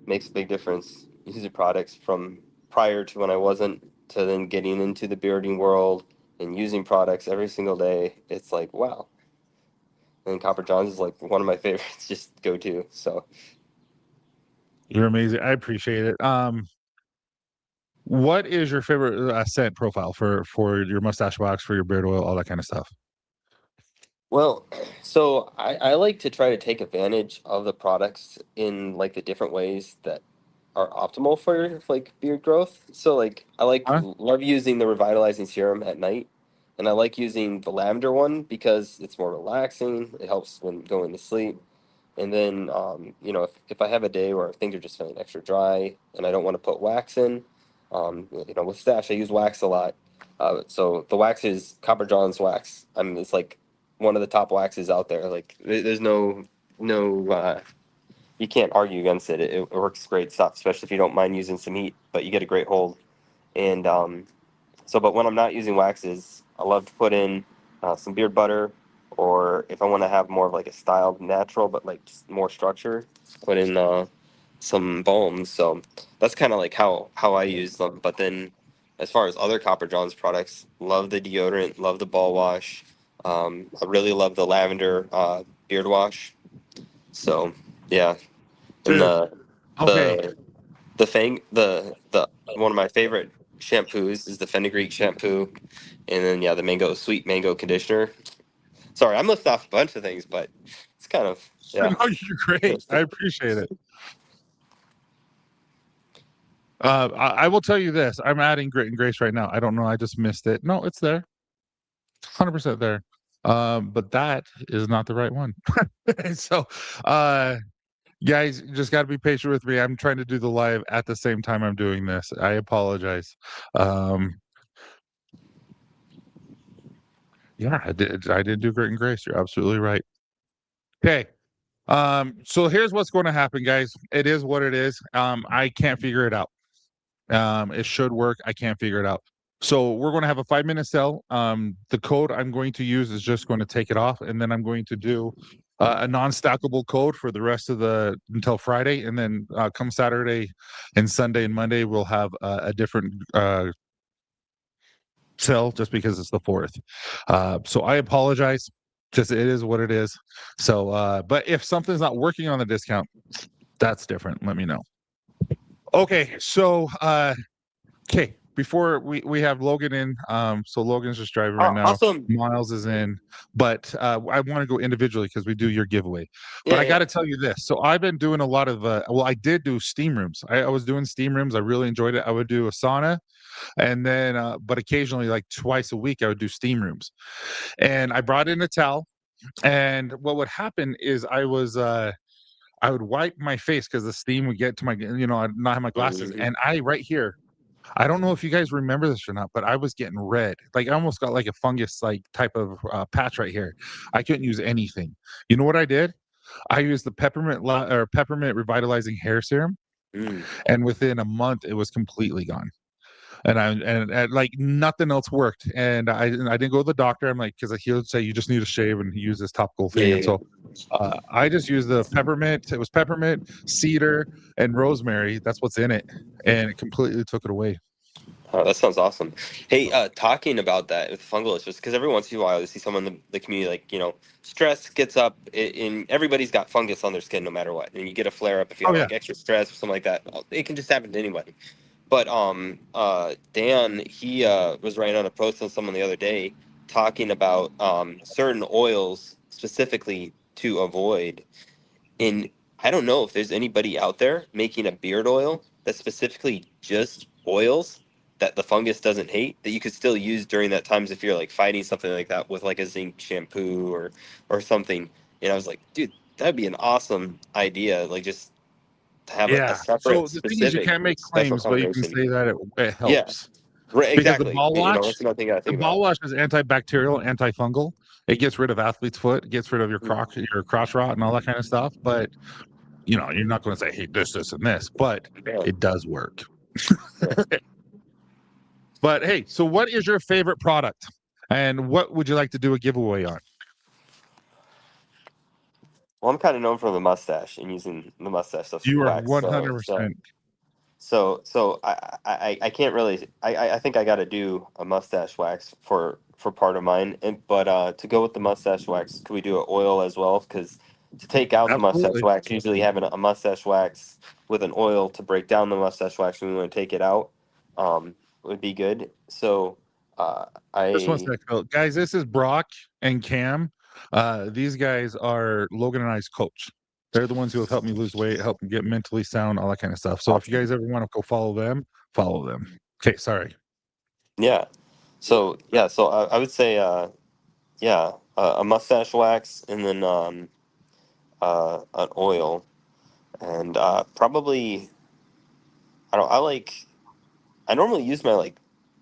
makes a big difference. Using products from prior to when I wasn't to then getting into the bearding world and using products every single day. It's like wow. And Copper John's is like one of my favorites, just go to. So you're amazing. I appreciate it. What is your favorite scent profile for your mustache wax, for your beard oil, all that kind of stuff? well, so I like to try to take advantage of the products in like the different ways that are optimal for like beard growth. So like I like Huh? love using the revitalizing serum at night, and I like using the lavender one because it's more relaxing. It helps when going to sleep. And then, if I have a day where things are just feeling extra dry and I don't want to put wax in, with Stash, I use wax a lot. So the wax is Copper John's wax. I mean, it's like one of the top waxes out there. Like, there's no, you can't argue against it. It works great stuff, especially if you don't mind using some heat, but you get a great hold. And but when I'm not using waxes, I love to put in some beard butter, or if I want to have more of like a styled natural, but like just more structure, put in some balms. So that's kind of like how I use them. But then, as far as other Copper John's products, love the deodorant, love the ball wash. I really love the lavender beard wash. So yeah, and Dude, okay. the one of my favorite shampoos is the fenugreek shampoo, and then yeah, the sweet mango conditioner. Sorry, I'm listing off a bunch of things, but it's kind of yeah. No, you're great. I appreciate it. I will tell you this. I'm adding Grit and Grace right now. I don't know. I just missed it. No, it's there. 100% there. But that is not the right one. So, guys, you just got to be patient with me. I'm trying to do the live at the same time I'm doing this. I apologize. Yeah, I did do Grit and Grace. You're absolutely right. Okay. So here's what's going to happen, guys. It is what it is. I can't figure it out. It should work. I can't figure it out. So we're going to have a 5-minute sell. The code I'm going to use is just going to take it off, and then I'm going to do a non-stackable code for the rest of the until Friday, and then come Saturday and Sunday and Monday we'll have a different sell just because it's the 4th. So I apologize. Just it is what it is. So, but if something's not working on the discount, that's different. Let me know. Okay, so okay, before we have Logan in, so Logan's just driving right now. Awesome. Miles is in, but I want to go individually because we do your giveaway. Yeah, But I got to tell you this. So I've been doing a lot of well, I did do steam rooms. I was doing steam rooms. I really enjoyed it. I would do a sauna, and then but occasionally, like twice a week, I would do steam rooms. And I brought in a towel, and what would happen is I would wipe my face because the steam would get to my, I'd not have my glasses, Mhm. and right here, I don't know if you guys remember this or not, but I was getting red. Like I almost got like a fungus like type of patch right here. I couldn't use anything. You know what I did? I used the peppermint revitalizing hair serum, Mm. and within a month it was completely gone. And like nothing else worked. And I didn't go to the doctor. I'm like, because he would say you just need to shave and use this topical thing. And Yeah. so I just used the peppermint. It was peppermint, cedar, and rosemary. That's what's in it, and it completely took it away. Oh, that sounds awesome. Hey, talking about that with fungal issues, because every once in a while you see someone in the community, like, stress gets up, and everybody's got fungus on their skin no matter what. And you get a flare up if you Oh have yeah, like extra stress or something like that. It can just happen to anybody. But Dan, he was writing on a post on someone the other day talking about certain oils specifically to avoid. And I don't know if there's anybody out there making a beard oil that's specifically just oils that the fungus doesn't hate that you could still use during that times if you're like fighting something like that with like a zinc shampoo or something. And I was like, dude, that'd be an awesome idea. Like just to have a yeah. separate So the thing is, you specific can't make special claims, but you can combination. say that it Yeah, helps right. because the Exactly. ball wash, That's another thing I gotta the think ball about. wash is antibacterial, antifungal. It gets rid of athlete's foot, it gets rid of your crotch rot and all that kind of stuff. But you're not going to say, hey, this, and this, but Yeah. it does work. Yeah. But hey, so what is your favorite product? And what would you like to do a giveaway on? Well, I'm kind of known for the mustache and using the mustache stuff You are wax. So 100%. I can't really I think I got to do a mustache wax for part of mine. But to go with the mustache wax, could we do an oil as well? Because to take out the mustache Absolutely. wax, usually having a mustache wax with an oil to break down the mustache wax when we want to take it out, would be good. So Just one I sec, Phil. Guys, this is Brock and Cam. These guys are Logan and I's coach. They're the ones who have helped me lose weight, helped me get mentally sound, all that kind of stuff. So if you awesome. guys ever want to go follow them, follow them. Okay, sorry. Yeah. So yeah, so I would say yeah, a mustache wax and then an oil and probably I don't I like I normally use my like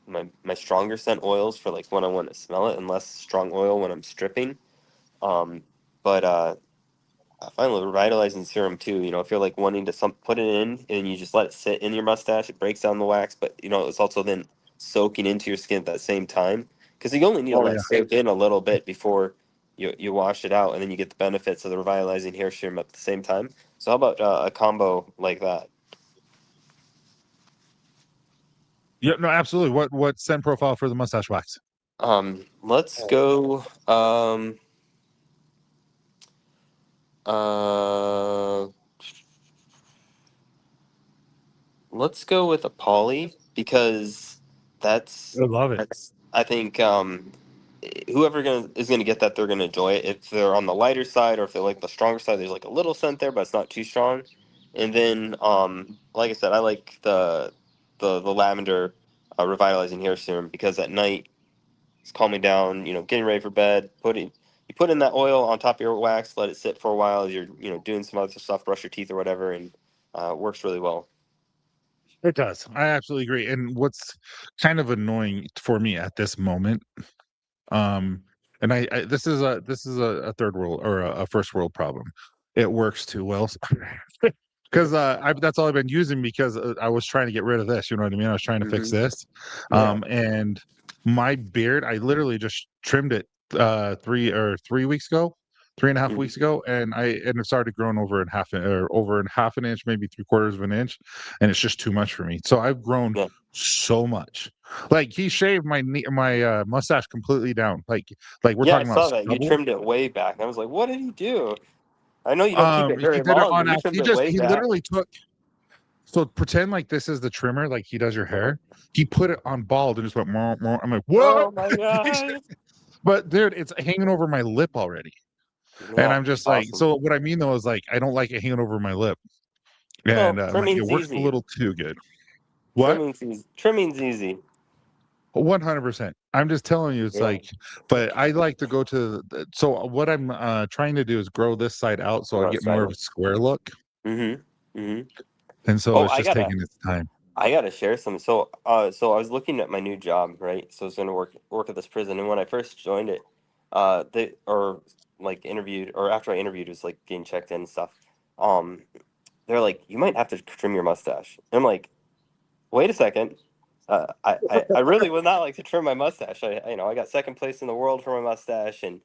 my stronger scent oils for like when I want to smell it and less strong oil when I'm stripping. But I find the revitalizing serum too. If you're like wanting to put it in and you just let it sit in your mustache, it breaks down the wax. But it's also then soaking into your skin at that same time because you only need to Oh let yeah. it soak in a little bit before you wash it out, and then you get the benefits of the revitalizing hair serum at the same time. So how about a combo like that? Yeah, no, absolutely. What scent profile for the mustache wax? Let's go. Let's go with a poly because I love it. that's I think whoever is gonna get that, they're gonna enjoy it. If they're on the lighter side or if they like the stronger side, there's like a little scent there, but it's not too strong. And then like I said, I like the lavender revitalizing hair serum because at night it's calming down, getting ready for bed, you put in that oil on top of your wax, let it sit for a while as you're, doing some other stuff, brush your teeth or whatever, and works really well. It does. I absolutely agree. And what's kind of annoying for me at this moment, um, and this is a third world or a first world problem. It works too well because that's all I've been using because I was trying to get rid of this. You know what I mean? I was trying to fix this, Yeah. and my beard, I literally just trimmed it 3 weeks ago. 3.5 weeks ago, and it started growing over half an inch, maybe 3/4 of an inch, and it's just too much for me. So I've grown Yeah. so much. Like he shaved my mustache completely down. Like we're Yeah, I talking about saw that. You stubble. trimmed it way back. And I was like, what did he do? I know you don't keep it He very did it long, but on you act. trimmed it way He back. literally took. So pretend like this is the trimmer, like he does your hair. He put it on bald and just went more, more. I'm like, what? Oh my god. But dude, it's hanging over my lip already. And Yeah, I'm just like, awesome. so what I mean though is like, I don't like it hanging over my lip. And Well, like it trimming's works a easy. little too good. What? Trimming's easy. Trimming's easy. 100%. I'm just telling you, it's Yeah. like, but I like to go to. So what I'm trying to do is grow this side out so I Gross, get more of right? a square look. Mm-hmm. Mm-hmm. And so Oh, it's just taking its time. I gotta share some. So I was looking at my new job, right? So I was gonna work at this prison, and when I first joined it, they or like interviewed, or after I interviewed, was like getting checked in and stuff. Um, they're like, you might have to trim your mustache. And I'm like, wait a second. I really would not like to trim my mustache. I got second place in the world for my mustache, and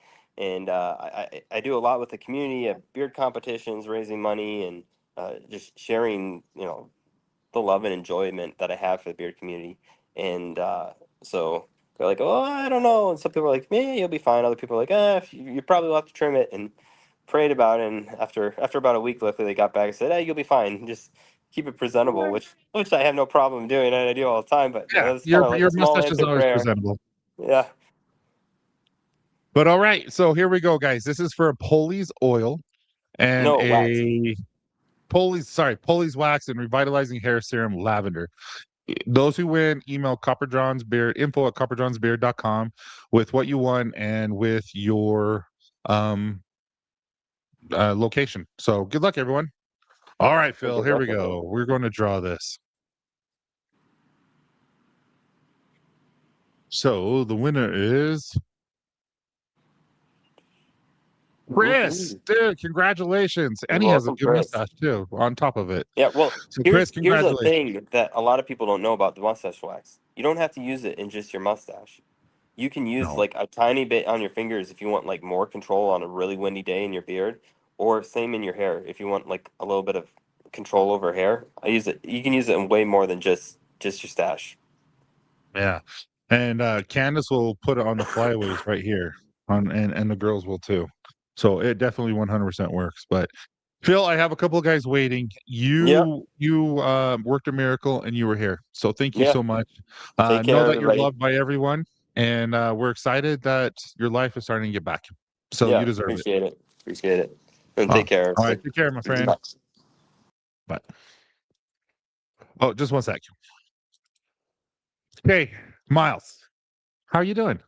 I do a lot with the community at beard competitions, raising money, and just sharing, the love and enjoyment that I have for the beard community. And so they're like, oh, I don't know. And some people are like, yeah, you'll be fine. Other people are like, you probably will have to trim it. And prayed about it. And after about a week, luckily they got back and said, hey, you'll be fine. Just keep it presentable, which I have no problem doing, and I do all the time. But Yeah, that's kind of like your a small mustache is answered always prayer. presentable. Yeah. But all right, so here we go, guys. This is for a Poli's oil and No, wax. a Poli's wax and revitalizing hair serum lavender. Those who win, email info@copperjohnsbeard.com with what you won and with your location. So good luck, everyone. All right, Phil, Good here luck we with it. go. We're going to draw this. So the winner is Chris. Woohoo. Dude, congratulations. You're And he has a welcome, good Chris. mustache too on top of it. Yeah, well, So Chris, here's a congratulations. thing that a lot of people don't know about the mustache wax. You don't have to use it in just your mustache. You can use No. like a tiny bit on your fingers if you want like more control on a really windy day in your beard, or same in your hair if you want like a little bit of control over hair. I use it. You can use it in way more than just your stash. Yeah. And Candace will put it on the flyaways right here. And the girls will too. So it definitely 100% works. But Phil, I have a couple of guys waiting. Yeah, You worked a miracle and you were here. So thank you yeah. so much. Take Know care, that you're everybody. loved by everyone. And we're excited that your life is starting to get back. So Yeah, you deserve it. appreciate it. Appreciate it. And All take care, right. everybody. Take care, my friend. Bye. Oh, just one sec. Okay, Miles. How are you doing?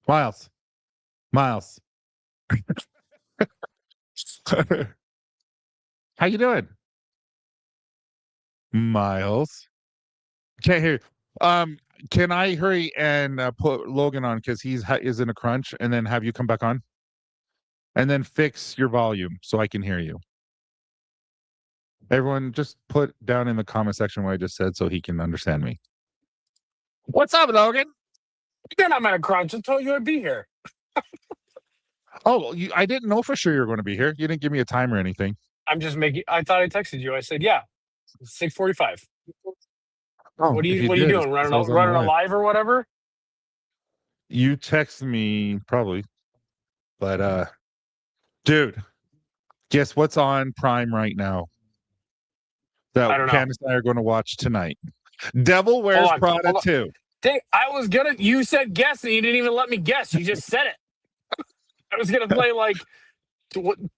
Miles. Miles. How you doing? Miles. Can't hear you. Can I hurry and put Logan on because is in a crunch, and then have you come back on, and then fix your volume so I can hear you. Everyone, just put down in the comment section what I just said so he can understand me. What's up, Logan? You're not my crunch. I told you I'd be here. Oh, I didn't know for sure you were going to be here. You didn't give me a time or anything. I'm just making. I thought I texted you. I said, yeah, 6:45. Oh, What are if you you What are you did, doing? I was on the Running a live. live or whatever? You text me probably, but Dude, guess what's on Prime right now that I don't know. Candace and I are going to watch tonight? Devil Hold Wears on. Prada Hold on. 2. I was gonna. You said guess, and you didn't even let me guess. You just said it. I was gonna play like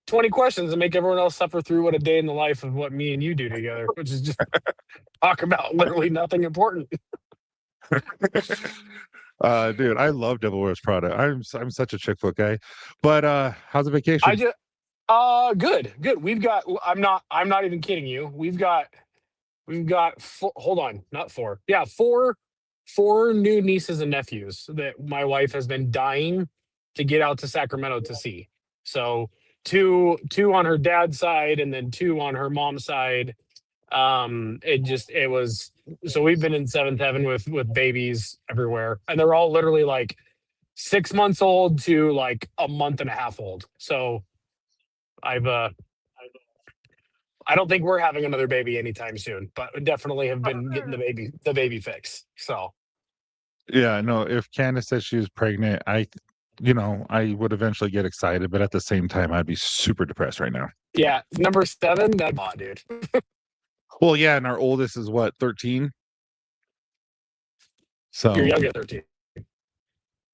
20 questions and make everyone else suffer through what a day in the life of what me and you do together, which is just talk about literally nothing important. Dude, I love Devil Wears Prada. I'm such a chick flick guy. But how's the vacation? I just good. I'm not even kidding you. We've got hold on, not four. Yeah, four new nieces and nephews that my wife has been dying to get out to Sacramento to see. So two on her dad's side and then two on her mom's side. It was so we've been in seventh heaven with babies everywhere, and they're all literally like 6 months old to like a month and a half old. So I've I don't think we're having another baby anytime soon, but we definitely have been getting the baby fix. So Yeah, no, if Candace said she was pregnant, I would eventually get excited, but at the same time, I'd be super depressed right now. yeah, number 7, that dude. Well, yeah, and our oldest is what, 13? So, You're younger 13.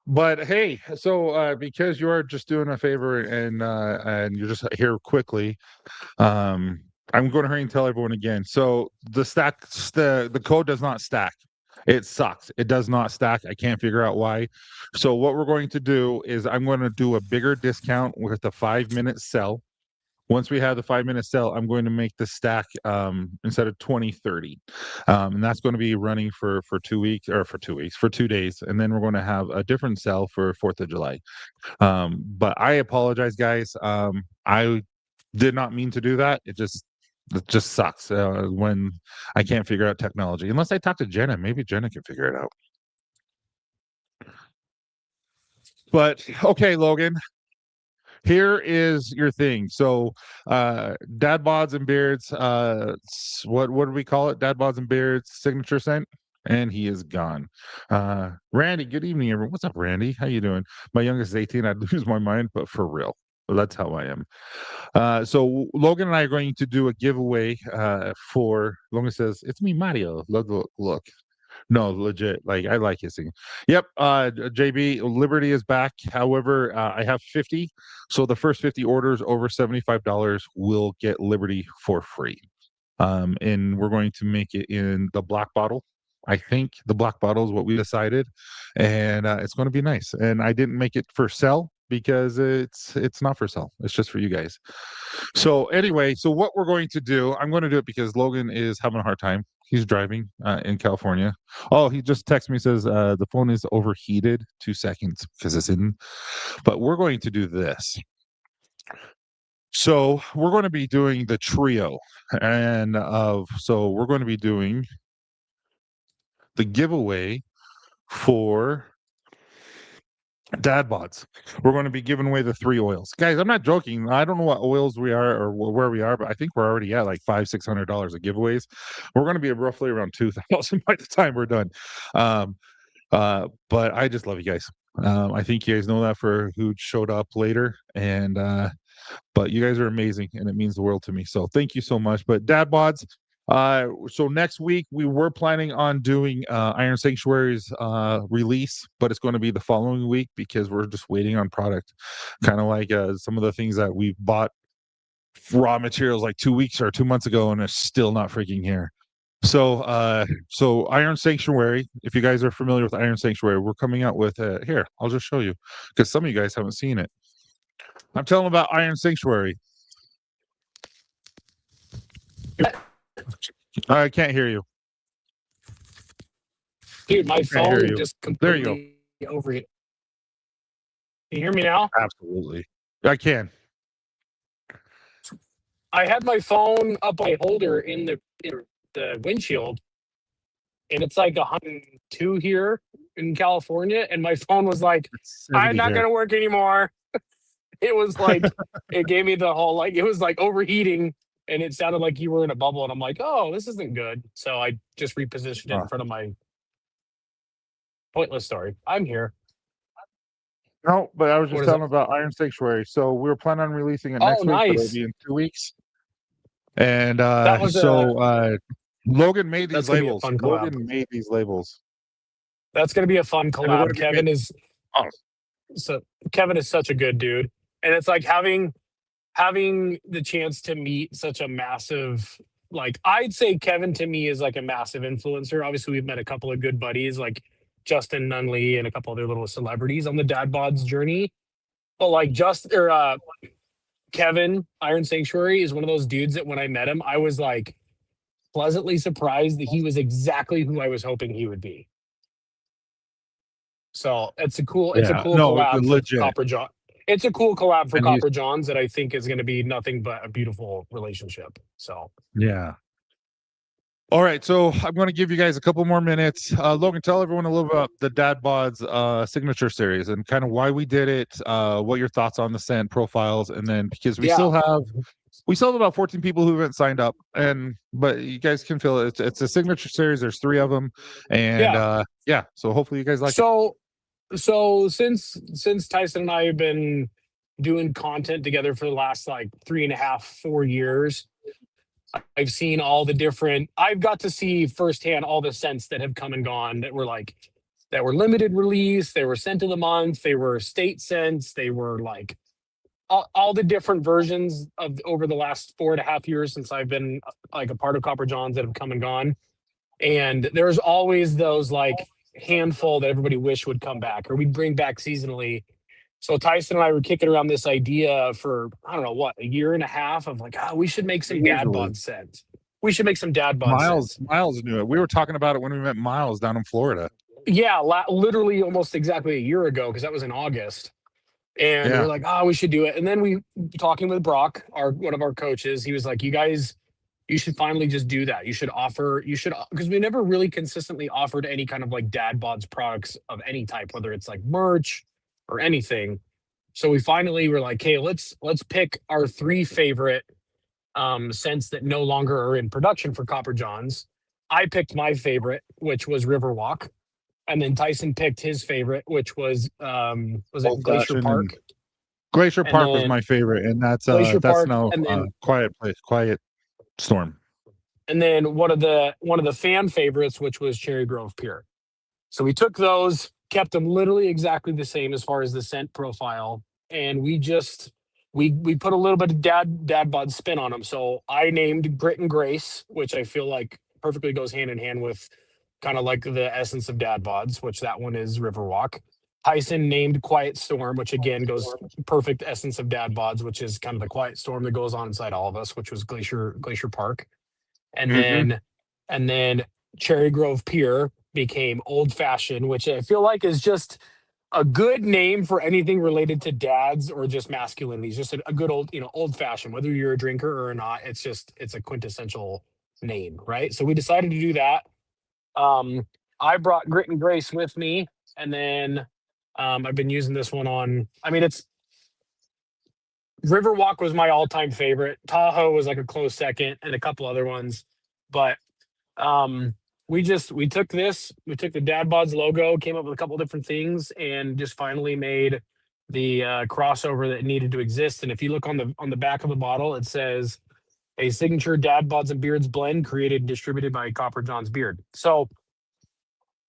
but hey, so because you are just doing a favor and you're just here quickly, I'm going to hurry and tell everyone again. So the code does not stack. It sucks. It does not stack. I can't figure out why. So what we're going to do is I'm going to do a bigger discount with the 5-minute sell. Once we have the 5-minute sell, I'm going to make the stack instead of 20, 30. And that's going to be running for 2 weeks or for 2 weeks, for 2 days. And then we're going to have a different sell for 4th of July. But I apologize, guys. I did not mean to do that. It just sucks when I can't figure out technology. Unless I talk to Jenna, maybe Jenna can figure it out. But okay, Logan, here is your thing. So, dad bods and beards. What do we call it? Dad bods and beards signature scent. And he is gone. Randy, good evening, everyone. What's up, Randy? How you doing? My youngest is 18. I'd lose my mind, but for real. Well, that's how I am. So Logan and I are going to do a giveaway for Logan says, it's me, Mario. Look. No, legit. Like I like his singing. Yep. JB, Liberty is back. However, I have 50. So the first 50 orders over $75 will get Liberty for free. And we're going to make it in the black bottle. I think the black bottle is what we decided, and it's going to be nice. And I didn't make it for sale because it's not for sale. It's just for you guys. So anyway, so what we're going to do, I'm going to do it because Logan is having a hard time. He's driving in California. Oh, he just texted me, says the phone is overheated. 2 seconds because it's in. But we're going to do this. So we're going to be doing the trio, and so we're going to be doing the giveaway for dad bods. We're going to be giving away the 3 oils, guys. I'm not joking. I don't know what oils we are or where we are, but I think we're already at like $500-600 of giveaways. We're going to be roughly around 2,000 by the time we're done. But I just love you guys. I think you guys know that for who showed up later, and but you guys are amazing and it means the world to me. So thank you so much. But dad bods, so next week we were planning on doing Iron Sanctuary's release, but it's going to be the following week because we're just waiting on product. Kind of like some of the things that we bought raw materials like 2 weeks or 2 months ago and it's still not freaking here. So Iron Sanctuary, if you guys are familiar with Iron Sanctuary, we're coming out with here, I'll just show you because some of you guys haven't seen it. I'm telling about Iron Sanctuary. I can't hear you. Dude, my Can't hear phone you. just There you go. completely overheated. Can you hear me now? Absolutely. I can. I had my phone up my holder in the windshield, and it's like 102 here in California, and my phone was like, It's I'm 70 not here. gonna work anymore. It was like it gave me the whole like it was like overheating, and it sounded like you were in a bubble, and I'm like, oh, this isn't good. So I just repositioned it in front of my pointless story. I'm here. No, but I was What just is it? telling about Iron Sanctuary. So we were planning on releasing it Oh, next week, but it'll nice. be in 2 weeks. And That was Logan made that's these gonna be a labels. fun collab. Logan made these labels. That's gonna be a fun And we're going collab. to be making, oh, So Kevin is such a good dude, and it's like having the chance to meet such a massive, like, I'd say Kevin to me is like a massive influencer. Obviously, we've met a couple of good buddies like Justin Nunley and a couple other little celebrities on the dad bods journey. But like Kevin Iron Sanctuary is one of those dudes that when I met him, I was like pleasantly surprised that he was exactly who I was hoping he would be. So it's a cool yeah, no, collab for legit. Copper John. It's a cool collab for And he's, Copper Johns that I think is going to be nothing but a beautiful relationship. So yeah. All right, so I'm going to give you guys a couple more minutes. Logan, tell everyone a little about the Dad Bods signature series and kind of why we did it, what your thoughts on the scent profiles, and then because we still have about 14 people who haven't signed up, but you guys can feel it. It's a signature series. There's 3 of them, and yeah. So hopefully you guys like it. So since Tyson and I have been doing content together for the last like 3.5, 4 years, I've seen all the different. I've got to see firsthand all the scents that have come and gone that were limited release. They were scent of the month. They were state scents. They were like all the different versions of over the last 4.5 years since I've been like a part of Copper Johns that have come and gone. And there's always those like handful that everybody wish would come back or we'd bring back seasonally. So Tyson and I were kicking around this idea for, I don't know what, a year and a half of like, we should make some dad bod scents. We should make some dad bod scents. Miles knew it. We were talking about it when we met Miles down in Florida. Yeah, literally almost exactly a year ago because that was in August. And we're like, we should do it. And then we talking with Brock, one of our coaches, he was like, you should finally just do that. You should because we never really consistently offered any kind of like dad bods products of any type, whether it's like merch or anything. So we finally were like, hey, let's pick our 3 favorite scents that no longer are in production for Copper Johns. I picked my favorite, which was Riverwalk. And then Tyson picked his favorite, which was it Glacier Park? Glacier Park was my favorite, and that's Park, now and then, Quiet Storm. And then one of the fan favorites, which was Cherry Grove Pure. So we took those, kept them literally exactly the same as far as the scent profile, and we put a little bit of dad bod spin on them. So I named Grit and Grace, which I feel like perfectly goes hand in hand with kind of like the essence of dad bods, which that one is Riverwalk. Tyson named Quiet Storm, which again goes perfect essence of dad bods, which is kind of the quiet storm that goes on inside all of us, which was Glacier Park. And then Cherry Grove Pure became Old Fashioned, which I feel like is just a good name for anything related to dads or just masculinity. It's just a good old fashioned, whether you're a drinker or not, it's a quintessential name, right? So we decided to do that. I brought Grit and Grace with me, and then I've been using this one on. I mean, it's Riverwalk was my all-time favorite. Tahoe was like a close second, and a couple other ones. But we took the Dad Bods logo, came up with a couple different things, and just finally made the crossover that needed to exist. And if you look on the back of the bottle, it says a signature Dad Bods and Beards blend created and distributed by Copper John's Beard. So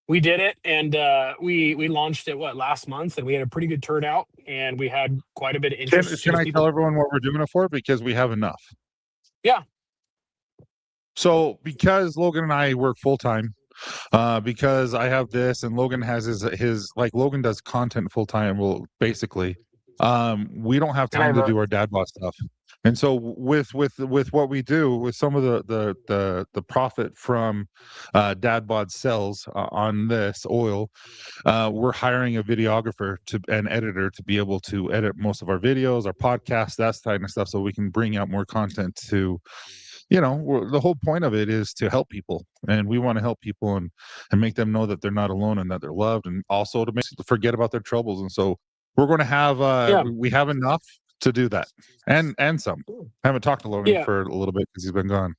we did it, and we launched it last month, and we had a pretty good turnout, and we had quite a bit of interest. Can I tell everyone what we're doing it for? Because we have enough. Yeah. So because Logan and I work full time, because I have this and Logan has his like Logan does content full time. Well, basically, we don't have time to do our dad bod stuff. And so with what we do with some of the profit from dad bod sales on this oil, we're hiring a videographer and editor to be able to edit most of our videos, our podcasts, that kind of stuff, so we can bring out more content to. The whole point of it is to help people, and we want to help people and make them know that they're not alone and that they're loved, and also to make them forget about their troubles. And so we're going to have we have enough to do that, and some. I haven't talked to Logan for a little bit because he's been gone.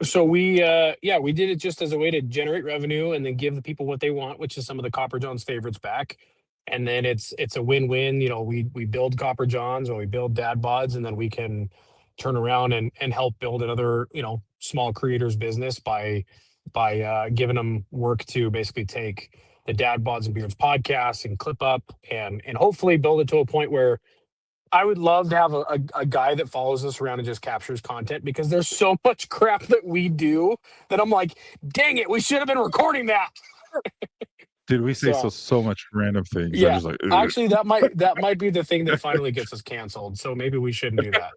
So we did it just as a way to generate revenue and then give the people what they want, which is some of the Copper Jones favorites back. and then it's a win-win. We build Copper Johns, or we build Dad Bods, and then we can turn around and help build another small creators business by giving them work to basically take the Dad Bods and Beards podcast and clip up and hopefully build it to a point where I would love to have a guy that follows us around and just captures content, because there's so much crap that we do that I'm like, dang it, we should have been recording that. Dude, we say so much random things. I'm Yeah, just like, ugh. actually, that might be the thing that finally gets us canceled. So maybe we shouldn't do that.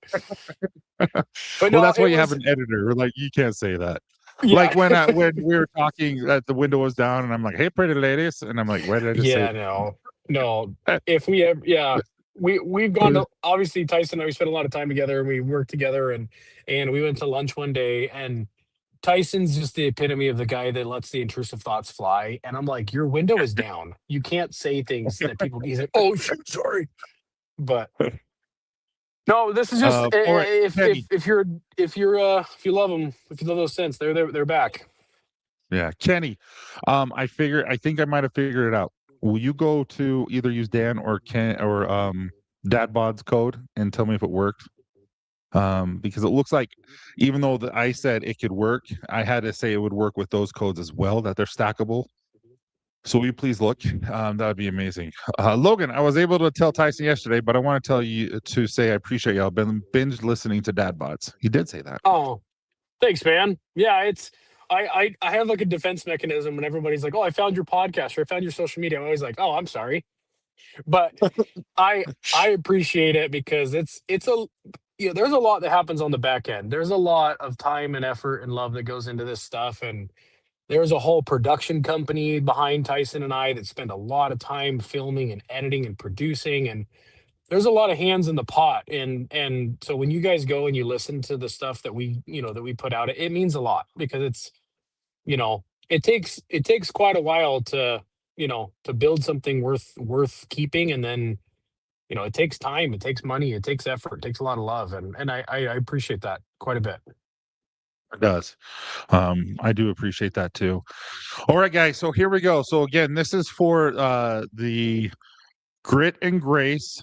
But Well, no, that's why it you have was, an editor. Like, you can't say that. yeah, Like when we were talking, the window was down, and I'm like, "Hey, pretty ladies," and I'm like, "Why did I just say yeah, no. If we have, yeah, we've gone to, obviously Tyson and I, we spent a lot of time together, and we worked together, and we went to lunch one day, and Tyson's just the epitome of the guy that lets the intrusive thoughts fly. And I'm like, your window is down. You can't say things that people. He's like, oh shoot, sorry, but no, this is just all right, Kenny. if you love them, if you love those scents, they're back. Yeah, Kenny. I think I might have figured it out. Will you go to either use Dan or Ken or Dad Bod's code and tell me if it worked? Because it looks like, even though I said it could work, I had to say it would work with those codes as well, that they're stackable. So will you please look? That would be amazing. Logan, I was able to tell Tyson yesterday, but I want to tell you to say I appreciate y'all been binge listening to Dad Bods. He did say that. Oh, thanks, man. Yeah, it's I have like a defense mechanism when everybody's like, oh, I found your podcast or I found your social media. I'm always like, oh, I'm sorry, but I appreciate it, because it's a there's a lot that happens on the back end. There's a lot of time and effort and love that goes into this stuff, and there's a whole production company behind Tyson and I that spend a lot of time filming and editing and producing, and there's a lot of hands in the pot. And so when you guys go and you listen to the stuff that we put out, it means a lot, because it's it takes quite a while to build something worth keeping, and then it takes time, it takes money, it takes effort, it takes a lot of love, and I appreciate that quite a bit. It does. I do appreciate that too. All right, guys. So here we go. So again, this is for the Grit and Grace,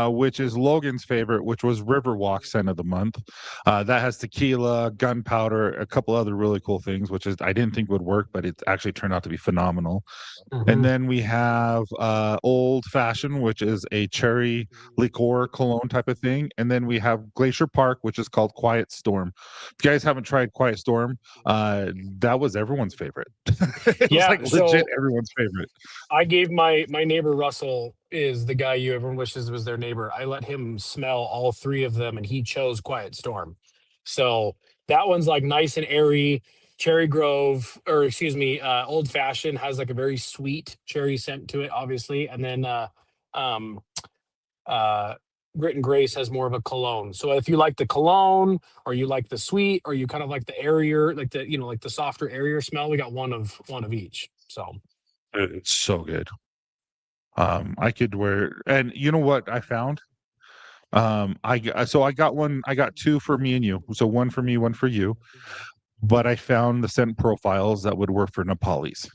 which is Logan's favorite, which was Riverwalk scent of the month. That has tequila, gunpowder, a couple other really cool things, which is I didn't think would work, but it actually turned out to be phenomenal. And then we have Old Fashioned, which is a cherry liqueur cologne type of thing. And then we have Glacier Park, which is called Quiet Storm. If you guys haven't tried Quiet Storm, that was everyone's favorite. It was Yeah, like so legit everyone's favorite. I gave my neighbor Russell, is the guy everyone wishes was their neighbor. I let him smell all three of them, and he chose Quiet Storm. So that one's like nice and airy. Cherry Grove, or excuse me, Old Fashioned has like a very sweet cherry scent to it, obviously, and then um, uh, Grit and Grace has more of a cologne. So if you like the cologne, or you like the sweet, or you kind of like the airier, like the softer, airier smell, we got one of each. So It's so good. I could wear, and you know what I found? I got two for me and you. So one for me, one for you. But I found the scent profiles that would work for Nepalese.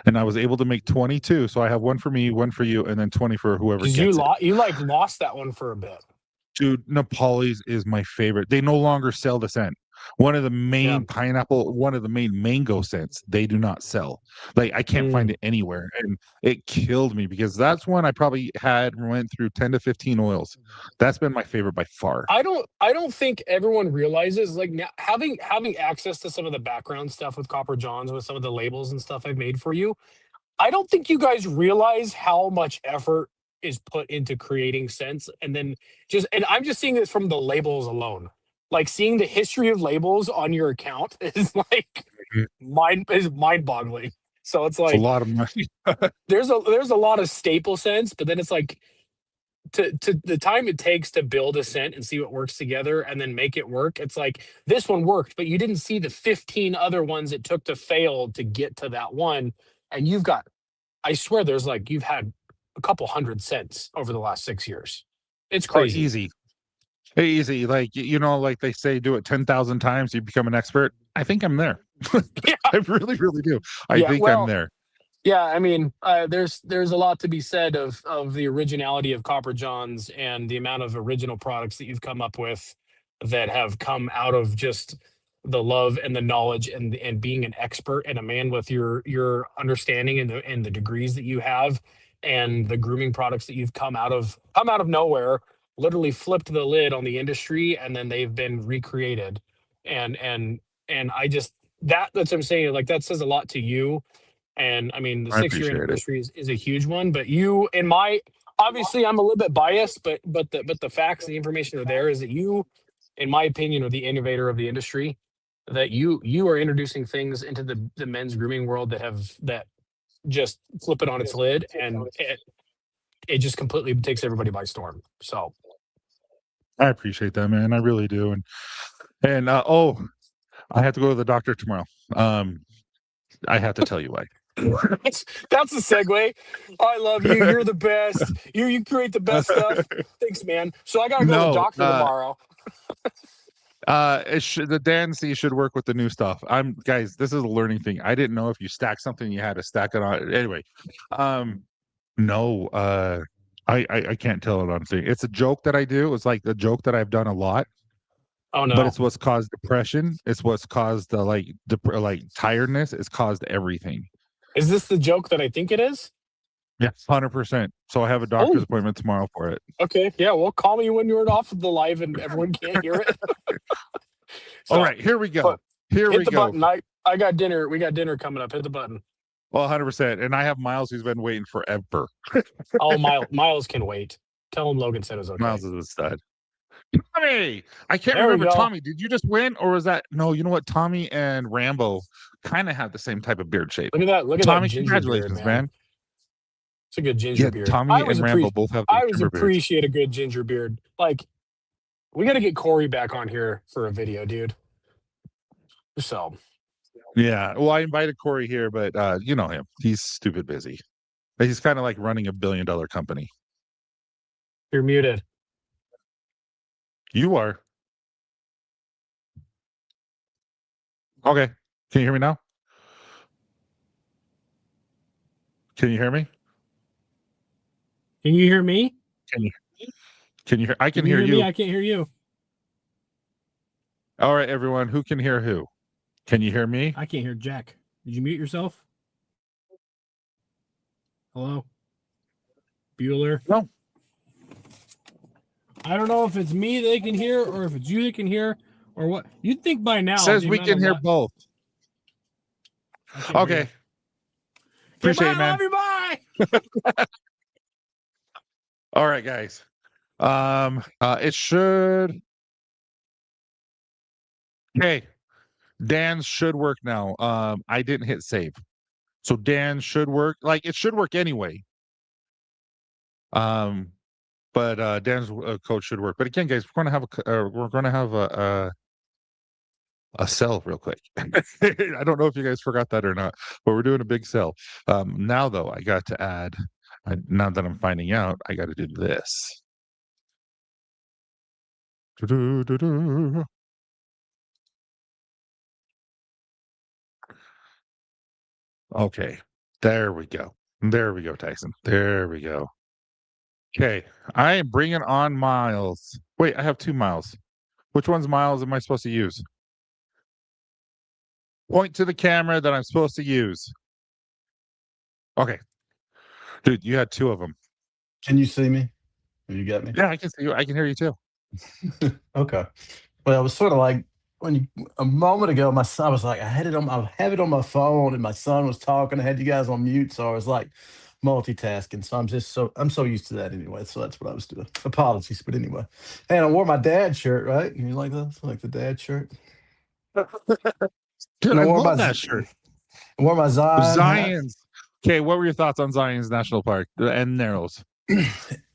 And I was able to make 22. So I have one for me, one for you, and then 20 for whoever because gets it. you like lost that one for a bit. Dude, Nepalese is my favorite. They no longer sell the scent. One of the main one of the main mango scents, they do not sell. Like, I can't find it anywhere. And it killed me, because that's one I probably went through 10 to 15 oils. That's been my favorite by far. I don't think everyone realizes, like, now having access to some of the background stuff with Copper Johns, with some of the labels and stuff I've made for you. I don't think you guys realize how much effort is put into creating scents, and then and I'm just seeing this from the labels alone. Like, seeing the history of labels on your account is like mind-boggling. So it's It's a like lot of money. there's a lot of staple scents, but then it's like, to the time it takes to build a scent and see what works together and then make it work. It's like, this one worked, but you didn't see the 15 other ones it took to fail to get to that one. And I swear you've had a couple hundred scents over the last 6 years. It's Oh, crazy. easy. Easy. Like, like they say, do it 10,000 times, you become an expert. I think I'm there. Yeah. I really, really do. I Yeah, think I'm well, there. Yeah, I mean, there's a lot to be said of the originality of Copper Johns and the amount of original products that you've come up with that have come out of just the love and the knowledge and being an expert and a man with your understanding and the degrees that you have and the grooming products that you've come out of nowhere, literally flipped the lid on the industry and then they've been recreated. And and and I just that's what I'm saying. Like that says a lot to you, and I mean, the I 6 year appreciate it. anniversary is a huge one. But you, in my, obviously, I'm a little bit biased, but the facts, the information are there. Is that you, in my opinion, are the innovator of the industry. That you are introducing things into the men's grooming world that just flip it on its lid, and it just completely takes everybody by storm. So I appreciate that, man. I really do. And oh, I have to go to the doctor tomorrow. I have to tell you why. that's a segue. I love you. You're the best. You create the best stuff. Thanks, man. So I gotta go to the No, doctor tomorrow. the Dan C should work with the new stuff. Guys, this is a learning thing. I didn't know if you stack something, you had to stack it on. Anyway, no, I can't tell it on thing. It's a joke that I do. It's like a joke that I've done a lot, Oh but no. it's what's caused depression. It's what's caused the like tiredness. It's caused everything. Is this the joke that I think it is? Yes, 100%. So I have a doctor's appointment tomorrow for it. Okay. Yeah. Well, call me when you're off of the live and everyone can't hear it. All right, here we go. But Here hit we the go. button. I got dinner. We got dinner coming up. Hit the button. Well, 100%. And I have Miles who's been waiting forever. Oh, Miles can wait. Tell him Logan said it was okay. Miles is a stud. Tommy, I can't There we remember. go. Tommy, did you just win, or was that no? You know what? Tommy and Rambo kind of have the same type of beard shape. Look at that. Look at Tommy, that ginger beard, congratulations, man. man. It's a good ginger Yeah, beard. Tommy and Rambo both have I the always ginger beards. appreciate a good ginger beard. Like, we got to get Corey back on here for a video, dude. So Yeah. Well, I invited Corey here, but you know him. He's stupid busy. He's kind of like running $1 billion company. you're muted. You are. Okay. Can you hear me now? Can you hear me? Can you hear me? Can you hear? I can you hear hear you. me? I can't hear you. All right, everyone. Who can hear who? Can you hear me? I can't hear Jack. Did you mute yourself? Hello? Bueller? No. I don't know if it's me they can hear or if it's you they can hear or what. You'd think by now. Says the we amount can of hear li- both. I can't hear Okay. you. Appreciate Okay, it, bye, man. love you, bye. All right, guys. It should. Okay. Dan's should work now. I didn't hit save. So Dan should work. Like it should work anyway. But Dan's code should work. But again, guys, we're going to have a sell real quick. I don't know if you guys forgot that or not, but we're doing a big sell. Now though, I got to add. Now that I'm finding out, I got to do this. Do-do-do-do. Okay, there we go. There we go, Tyson. There we go. Okay, I am bringing on Miles. Wait, I have 2 Miles. Which one's Miles am I supposed to use? Point to the camera that I'm supposed to use. Okay. Dude, you had 2 of them. Can you see me? You got me? Yeah, I can see you. I can hear you too. Okay. Well, it was sort of like when you, a moment ago, my son was like, I have it on my phone, and my son was talking. I had you guys on mute, so I was like multitasking. So I'm so used to that anyway. So that's what I was doing. Apologies, but anyway. And I wore my dad shirt, right? You like that? Like the dad shirt. Dude, And I wore love my that shirt. I wore my Zion hat. Zion's. Okay, what were your thoughts on Zion's National Park and Narrows?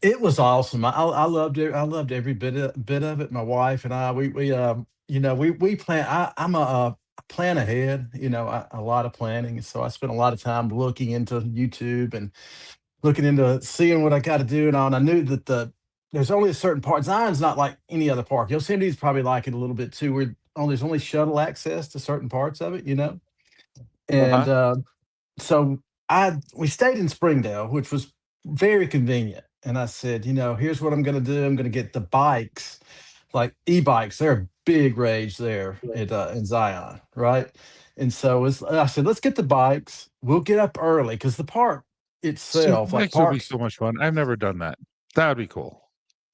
It was awesome. I loved it. I loved every bit of it. My wife and I, we plan. I'm a plan ahead. A lot of planning. So I spent a lot of time looking into YouTube and looking into seeing what I got to do. And I knew that there's only a certain part. Zion's not like any other park. Yosemite's probably like it a little bit too. There's only shuttle access to certain parts of it. And so we stayed in Springdale, which was very convenient. And I said, here's what I'm going to do. I'm going to get the bikes, like e-bikes. They're a big rage there in Zion, right? And so I said, let's get the bikes. We'll get up early because the park Dude, itself, like bikes would be parks. so much fun. I've never done that. That would be cool.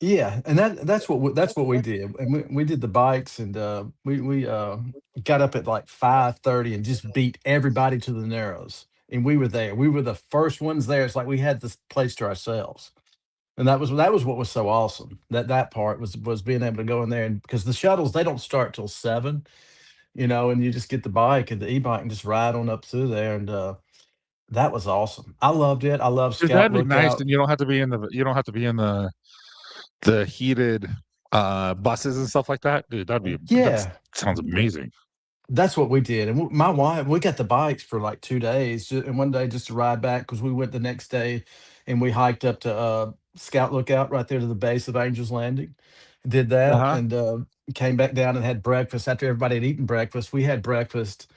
Yeah, and that's what we did, and we did the bikes, and we got up at like 5:30 and just beat everybody to the Narrows, and we were there. We were the first ones there. It's like we had this place to ourselves, and that was what was so awesome. That part was being able to go in there, and because the shuttles they don't start till 7, and you just get the bike and the e-bike and just ride on up through there, and that was awesome. I loved it. I love Dude, Scout that'd be nice, Lookout. and you don't have to be in the heated buses and stuff like that. Dude, that Yeah, sounds amazing. that's what we did, and my wife, we got the bikes for like 2 days, and one day just to ride back because we went the next day, and we hiked up to Scout Lookout right there to the base of Angels Landing, did that, Uh-huh. and came back down and had breakfast after everybody had eaten breakfast. We had breakfast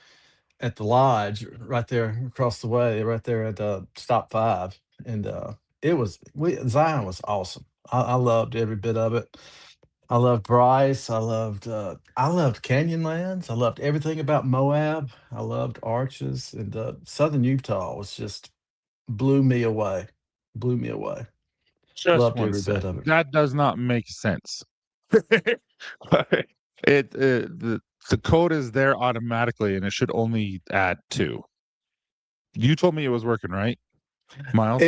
at the lodge right there across the way, right there at Stop Five, and Zion was awesome. I loved every bit of it. I loved Bryce. I loved Canyonlands. I loved everything about Moab. I loved Arches, and Southern Utah was just blew me away. Blew me away. Just Loved one every bit sec. of it. That does not make sense. The code is there automatically, and it should only add 2. You told me it was working, right, Miles?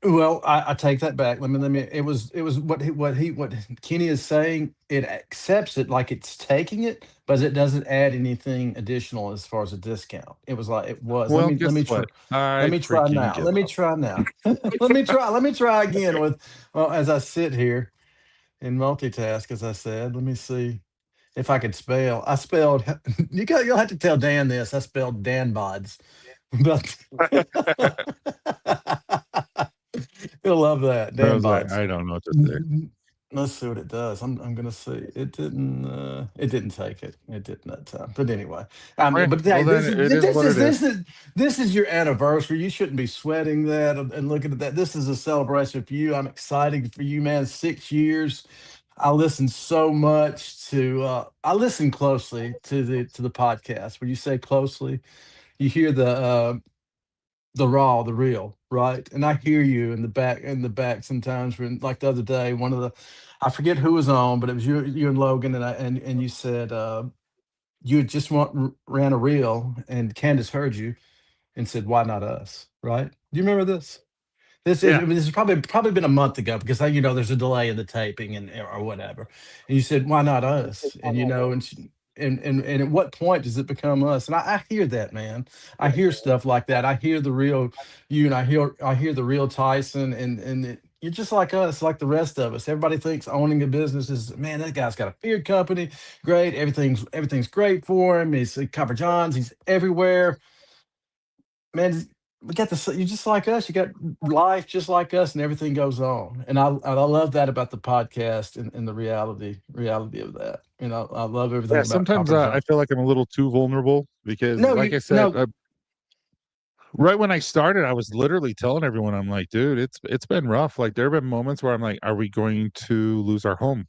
Well, I take that back. Let me. It was what Kenny is saying. It accepts it like it's taking it, but it doesn't add anything additional as far as a discount. It was like it was. Let Well, me let guess me try. what? Let I me try freaking now. give Let me up. try now. Let me try again with. Well, as I sit here and multitask, as I said, let me see if I could spell. I spelled. You'll have to tell Dan this. I spelled Dan bods, but. You'll love that. I Dan was like, bods. I don't know what to say. Let's see what it does. I'm gonna see. It didn't take it. It didn't that time. But anyway. Okay, But well hey, then it is what it is. this is your anniversary. You shouldn't be sweating that and looking at that. This is a celebration for you. I'm excited for you, man. 6 years. I listen so much to I listen closely to the podcast. When you say closely, you hear the raw, the real, right? And I hear you in the back sometimes when like the other day, I forget who was on, but it was you and Logan and you said you had just ran a reel and Candace heard you and said, why not us? Right? Do you remember this? Yeah. This is probably been a month ago because there's a delay in the taping and or whatever. And you said, "Why not us?" And and at what point does it become us? And I hear that, man. I hear stuff like that. I hear the real you, and I hear the real Tyson, you're just like us, like the rest of us. Everybody thinks owning a business is, man, that guy's got a beard company, great. Everything's great for him. He's Cover Johns. He's everywhere, man. We got this. You're just like us. You got life just like us, and everything goes on. And I love that about the podcast and the reality of that. I love Yeah, everything about sometimes Copper I John. feel like I'm a little too vulnerable because, No, like you I said, no right when I started, I was literally telling everyone, I'm like, dude, it's been rough. Like there have been moments where I'm like, are we going to lose our home?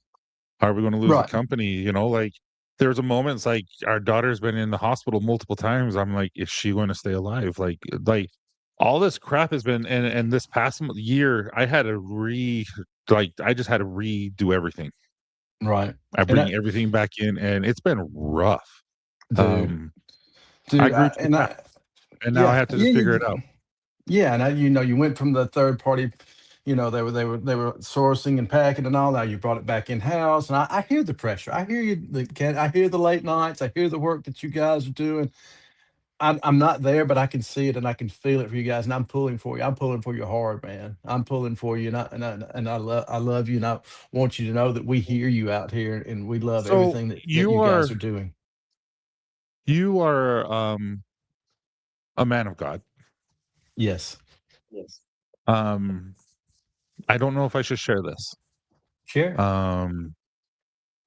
Are we going to lose the right, company? Like there's a moment, it's like our daughter's been in the hospital multiple times. I'm like, is she going to stay alive? Like all this crap has been, and this past year, I had to I just had to redo everything. right, I and bring everything back in, and it's been rough. dude, Um, I dude, grew too fast, and now I yeah, have to yeah, just figure it out. yeah, and you went from the third party. They were sourcing and packing and all that. You brought it back in house, and I hear the pressure. I hear you. I hear the late nights. I hear the work that you guys are doing. I'm not there, but I can see it and I can feel it for you guys, and I'm pulling for you. I'm pulling for you hard, man. I'm pulling for you, and I love you, and I want you to know that we hear you out here, and we love So everything that you guys are doing. you are a man of God. Yes, Um, I don't know if I should share this. sure. Um,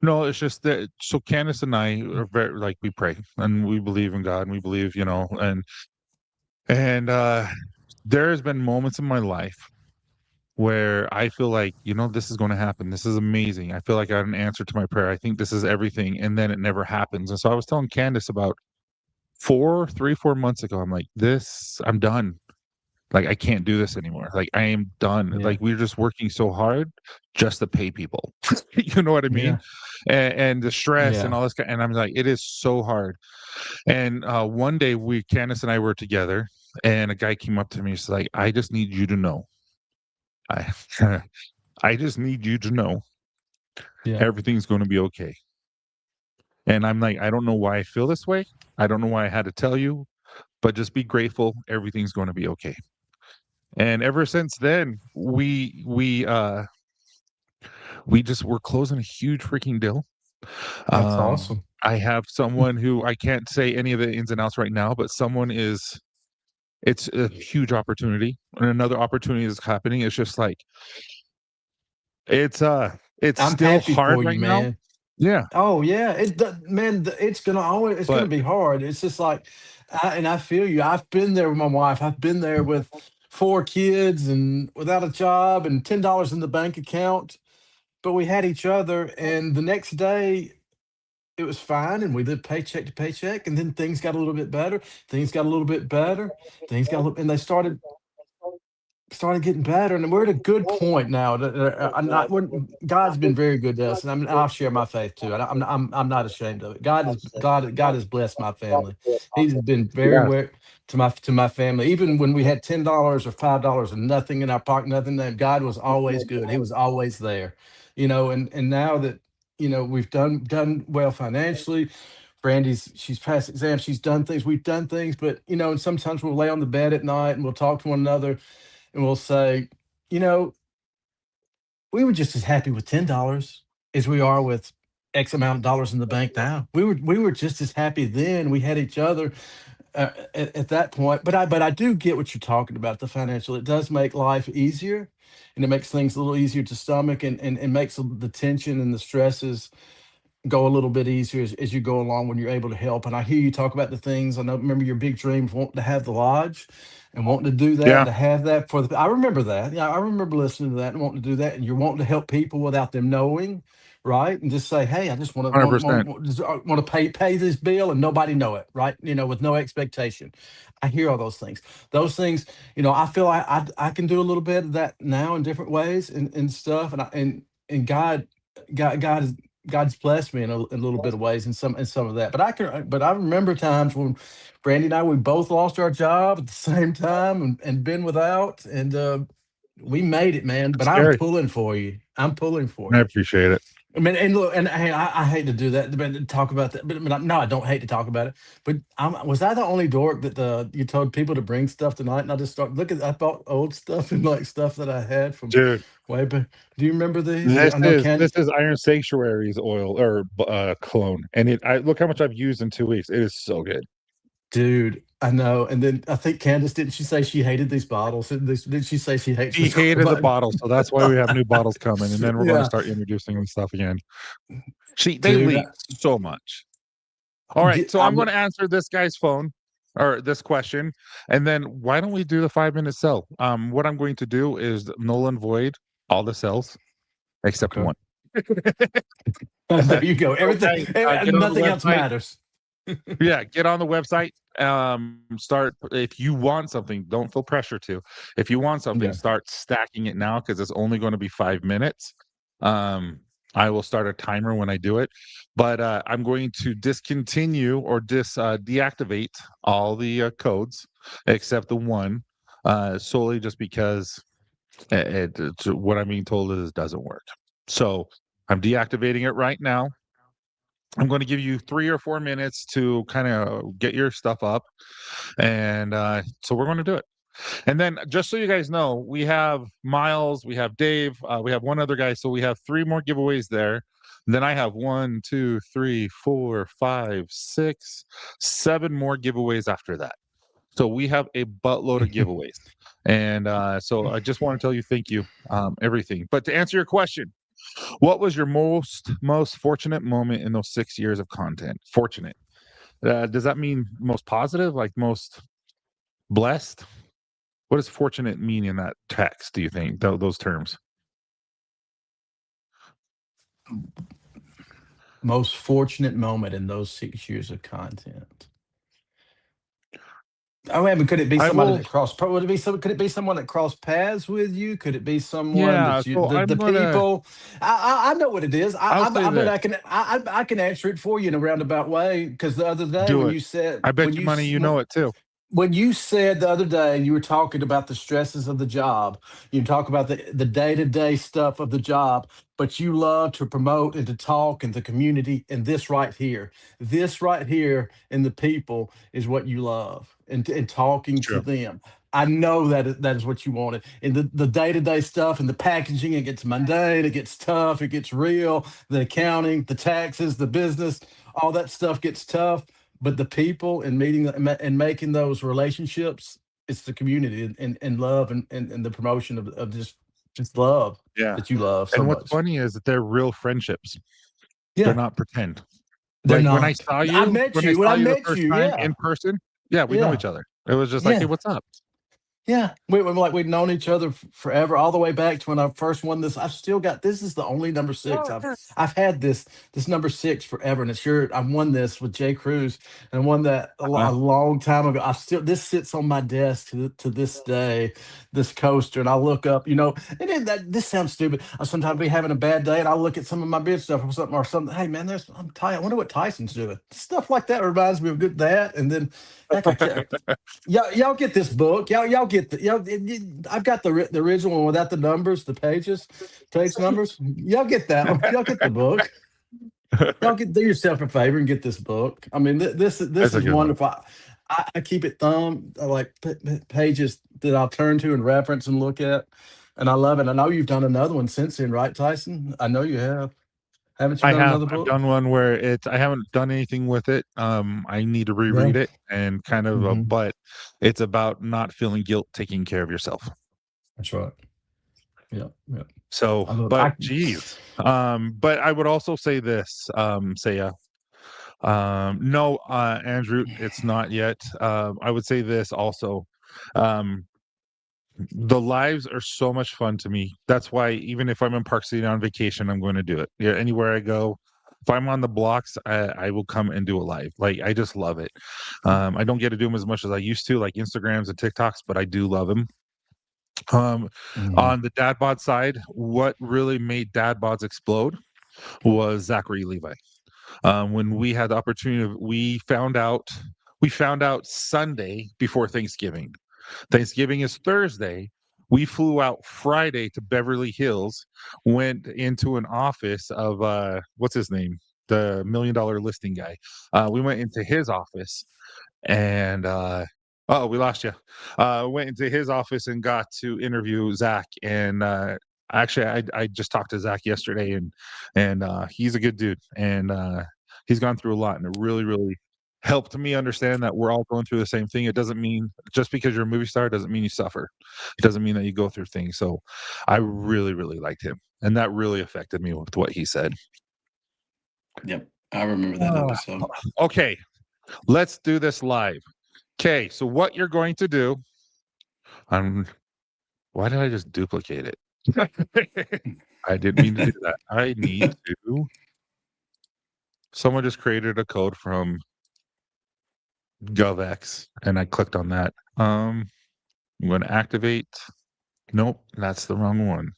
no, it's just that so Candace and I are very like we pray and we believe in God and we believe, and there's been moments in my life where I feel like, this is going to happen. This is amazing. I feel like I got an answer to my prayer. I think this is everything. And then it never happens. And so I was telling Candace about 4 months ago, I'm like, I'm done. Like, I can't do this anymore. Like, I am done. Yeah. Like, we're just working so hard just to pay people. You know what I mean? Yeah. And the stress and Yeah. all this. And I'm like, it is so hard. And one day Candace and I were together, and a guy came up to me. He's like, I just need you to know. I, I just need you to know Yeah. everything's going to be okay. And I'm like, I don't know why I feel this way. I don't know why I had to tell you, but just be grateful. Everything's going to be okay. And ever since then, we just we're closing a huge freaking deal. That's awesome. I have someone who I can't say any of the ins and outs right now, but it's a huge opportunity, and another opportunity is happening. It's just like it's I'm still happy hard for you, right now. man. Yeah, Oh yeah, man, it's gonna but be hard. It's just like, I feel you. I've been there with my wife. I've been there with 4 kids and without a job and $10 in the bank account. But we had each other, and the next day it was fine, and we lived paycheck to paycheck. And then things got a little bit better. Things got a little bit better. Things got, and they started getting better, and we're at a good point now. I'm not. God's been very good to us, and I'll share my faith too. I'm not ashamed of it. God has blessed my family. He's been very yeah, well to my family. Even when we had $10 or $5 and nothing in our pocket, nothing, that God was always good. He was always there, And now that we've done well financially. She's passed exams. She's done things. We've done things, but and sometimes we'll lay on the bed at night and we'll talk to one another and we'll say, you know, we were just as happy with $10 as we are with X amount of dollars in the bank now. We were just as happy then. We had each other at that point. But I do get what you're talking about. The financial, it does make life easier, and it makes things a little easier to stomach, and makes the tension and the stresses go a little bit easier as you go along when you're able to help. And I hear you talk about the things. I know, remember your big dreams, wanting to have the lodge and wanting to do that and yeah, to have that for the. I remember that. Yeah, I remember listening to that and wanting to do that. And you're wanting to help people without them knowing, right? And just say, hey, I just want to 100%. want to pay this bill and nobody know it, right? With no expectation. I hear all those things. Those things, I feel I can do a little bit of that now in different ways and stuff. And God is God's blessed me in a little bit of ways in some of that. But I remember times when Brandy and I, we both lost our job at the same time and been without, and we made it, man. But It's I'm scary. pulling for you. I'm pulling for I you. appreciate it. I mean, and look, and hey, I hate to do that, but talk about that. But no, I don't hate to talk about it. But was I the only dork that you told people to bring stuff tonight? And I just start looking. I bought old stuff and like stuff that I had from Dude, way back. Do you remember these? this I know is Ken. this is Iron Sanctuary's oil or cologne, and I look how much I've used in 2 weeks. It is so good. Dude, I know. And then I think Candace, didn't she say she hated these bottles? Did she say she hates He this? hated the bottles, so that's why we have new bottles coming, and then we're going to Yeah, start introducing them stuff again. They dude. leak so much. All right, so I'm I'm going to answer this guy's phone or this question, and then why don't we do the 5 minute sell? What I'm going to do is null and void all the cells except okay. one. There you go. So Everything, guys, get on the nothing else website. matters. Yeah, get on the website. Start if you want something. Don't feel pressure to. If you want something, Yeah. start stacking it now because it's only going to be 5 minutes. Um, I will start a timer when I do it, but I'm going to discontinue or deactivate all the codes except the one, solely just because what I'm being told is it doesn't work. So I'm deactivating it right now. I'm going to give you 3 or 4 minutes to kind of get your stuff up. And so we're going to do it. And then just so you guys know, we have Miles, we have Dave, we have one other guy. So we have 3 more giveaways there. Then I have 1, 2, 3, 4, 5, 6, 7 more giveaways after that. So we have a buttload of giveaways. And so I just want to tell you thank you, everything. But to answer your question, what was your most fortunate moment in those 6 years of content? Fortunate. Does that mean most positive, like most blessed? What does fortunate mean in that text, do you think, those terms? Most fortunate moment in those 6 years of content. Oh, I mean, could it be I somebody will that crossed? Would it be some? Could it be someone that crossed paths with you? Could it be someone Yeah, that you so the people? I know what it is. I'll say I bet this. I can answer it for you in a roundabout way. Because the other day Do when it. you said I bet you money you know it too. when you said the other day you were talking about the stresses of the job, you talk about the day-to-day stuff of the job, but you love to promote and to talk in the community, and this right here in the people is what you love, and talking to True. them. I know that is what you wanted. And the day-to-day stuff and the packaging, it gets mundane, it gets tough, it gets real. The accounting, the taxes, the business, all that stuff gets tough, but the people and meeting and making those relationships, it's the community and love and the promotion of just love Yeah. that you love so And what's much. funny is that they're real friendships. They're Yeah, not pretend. they're Like not. when I I saw you the met first you. time Yeah, in person, yeah, we know yeah, each other. It was just like, "Hey, yeah. what's up?" Yeah, we like we've known each other forever, all the way back to when I first won this. I've still got this is the only number six I've had this number six forever, and it's your I won this with Jay Cruz and won that Uh, a long time ago. I still this sits on my desk to this day, this coaster, and I look up, and then that this sounds stupid. I sometimes be having a bad day, and I look at some of my bid stuff or something. Hey man, I'm tired. I wonder what Tyson's doing. Stuff like that reminds me of good that, and then heck, I can't. Y'all get this book. Y'all get the. I've got the original one without the numbers, the page numbers. Y'all get that one. Y'all get the book. Y'all do yourself a favor and get this book. I mean, this That's a is good one. wonderful. I keep it thumbed. I like pages that I'll turn to and reference and look at, and I love it. I know you've done another one since then, right, Tyson? I know you have. Haven't you I done have. another I've book? done one where I haven't done anything with it. I need to Yeah. reread it and kind of, Hmm. but it's about not feeling guilt taking care of yourself. That's right. Yeah. Yeah. So, I love. but geez, but I would also say this, Saya. No, Andrew, it's not yet. I would say this also. Um, the lives are so much fun to me. That's why even if I'm in Park City on vacation, I'm going to do it. Yeah, anywhere I go, if I'm on the blocks, I will come and do a live. Like I just love it. I don't get to do them as much as I used to, like Instagrams and TikToks, but I do love them. Um, Mhm. on the dad bod side, what really made dad bods explode was Zachary Levi. When we had the opportunity, we found out Sunday before Thanksgiving. Thanksgiving is Thursday. We flew out Friday to Beverly Hills, went into an office of what's his name? The $1 million listing guy. We went into his office and oh, we lost you. Went into his office and got to interview Zach. And actually, I just talked to Zach yesterday, and he's a good dude, and he's gone through a lot, and it really, really helped me understand that we're all going through the same thing. It doesn't mean just because you're a movie star doesn't mean you suffer. It doesn't mean that you go through things. So I really, really liked him, and that really affected me with what he said. Yep. I remember that episode. Okay, let's do this live. Okay, so what you're going to do, why did I just duplicate it? I didn't mean to do that. I need to. Someone just created a code from GovX, and I clicked on that. I'm going to activate. Nope, that's the wrong one.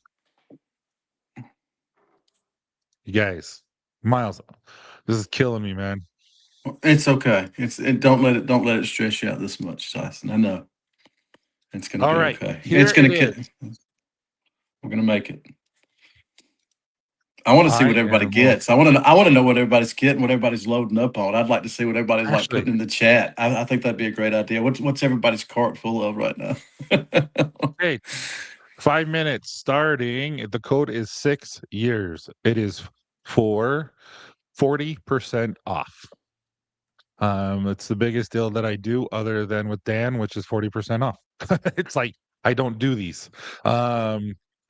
You guys, Miles, this is killing me, man. It's okay. Don't let it stress you out this much, Tyson. I know it's gonna All be right, okay. here It's it gonna is. get. We're gonna make it. I want to see I what everybody am. Well, gets. I want to know what everybody's getting, what everybody's loading up on. I'd like to see what everybody's like actually, putting in the chat. I think that'd be a great idea. What's everybody's cart full of right now? okay, 5 minutes starting. The code is 6 years. It is for 40% off. It's the biggest deal that I do other than with Dan, which is 40% off. It's like I don't do these.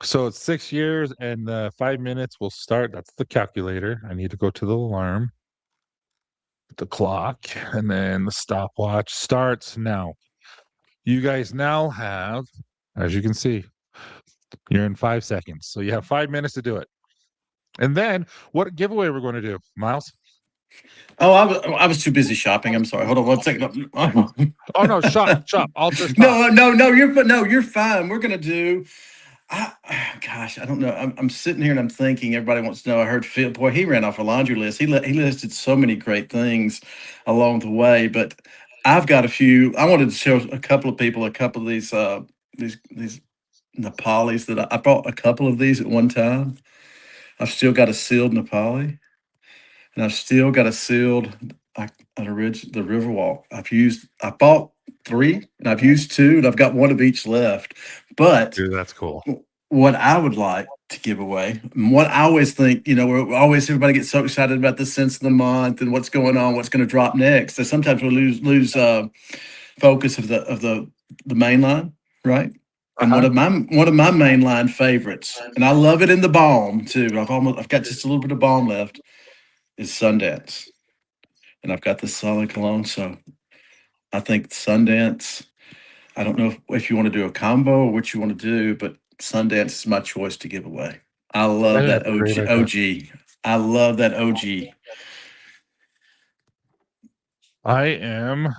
So it's 6 years and 5 minutes will start. That's the calculator. I need to go to the alarm, the clock, and then the stopwatch starts now. You guys now have, as you can see, you're in 5 seconds. So you have 5 minutes to do it. And then what giveaway we're going to do, Miles? Oh, I was too busy shopping. I'm sorry. Hold on 1 second. Oh no, shop. Alter stop. No, you're fine. We're gonna do. Gosh, I don't know. I'm sitting here and I'm thinking. Everybody wants to know. I heard Phil. Boy, he ran off a laundry list. He listed so many great things along the way. But I've got a few. I wanted to show a couple of people a couple of these Nepalis that I bought a couple of these at one time. I've still got a sealed Nepali, and I've still got a sealed the Riverwalk. I bought 3, and I've used 2, and I've got one of each left. But Dude, that's cool. what I would like to give away, and what I always think, we're always everybody gets so excited about the sense of the month and what's going on, what's going to drop next. So sometimes we lose focus of the main line, right? And one of my mainline favorites, and I love it in the balm too. I've got just a little bit of balm left. Is Sundance, and I've got the solid cologne. So I think Sundance. I don't know if you want to do a combo or what you want to do, but Sundance is my choice to give away. I love Yeah, that great OG. idea. I love that OG. I am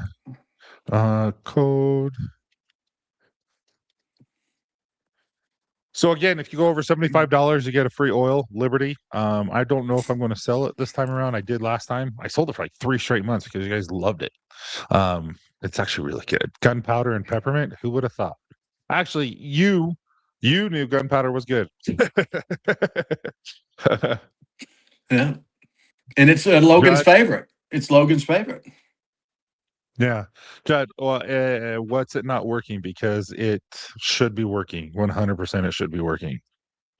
code. So again, if you go over $75, you get a free oil, Liberty. I don't know if I'm going to sell it this time around. I did last time. I sold it for like 3 straight months because you guys loved it. It's actually really good. Gunpowder and peppermint. Who would have thought? Actually, you knew gunpowder was good. Yeah, and it's Logan's Judd, favorite. It's Logan's favorite. yeah, Judd. Well, what's it not working? Because it should be working. 100%, it should be working.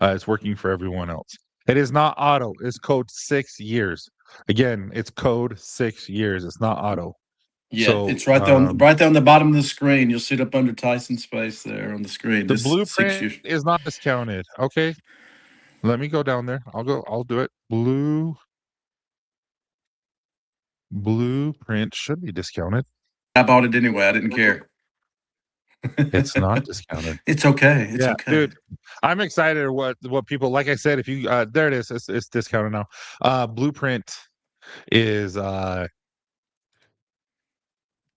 It's working for everyone else. It is not auto. It's code 6 years. Again, it's code 6 years. It's not auto. Yeah, So it's right there on the bottom of the screen. You'll see it up under Tyson's face there on the screen. the This 6 blueprint years. is not discounted. Okay, let me go down there. I'll do it. Blueprint should be discounted. I bought it anyway. I didn't care. It's not discounted. It's okay. It's Yeah, okay. dude. I'm excited what people, like I said, if you there it is. It's discounted now. Blueprint is I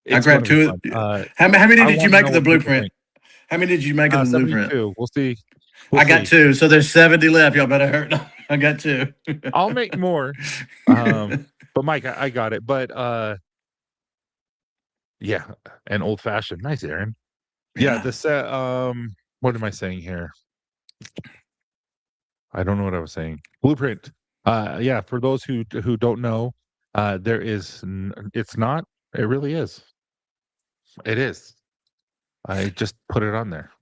it's gonna grabbed be 2. fun. How many I did you want to make know of the what people blueprint? think. How many did you make of the blueprint? 72. We'll see. I got 2, so there's 70 left. Y'all better hurt. I got 2. I'll make more. But Mike, I got it. But yeah, an old fashioned. Nice, Aaron. Yeah, the set. What am I saying here? I don't know what I was saying. Blueprint. Yeah, for those who don't know, there is. It's not. It really is. It is. I just put it on there.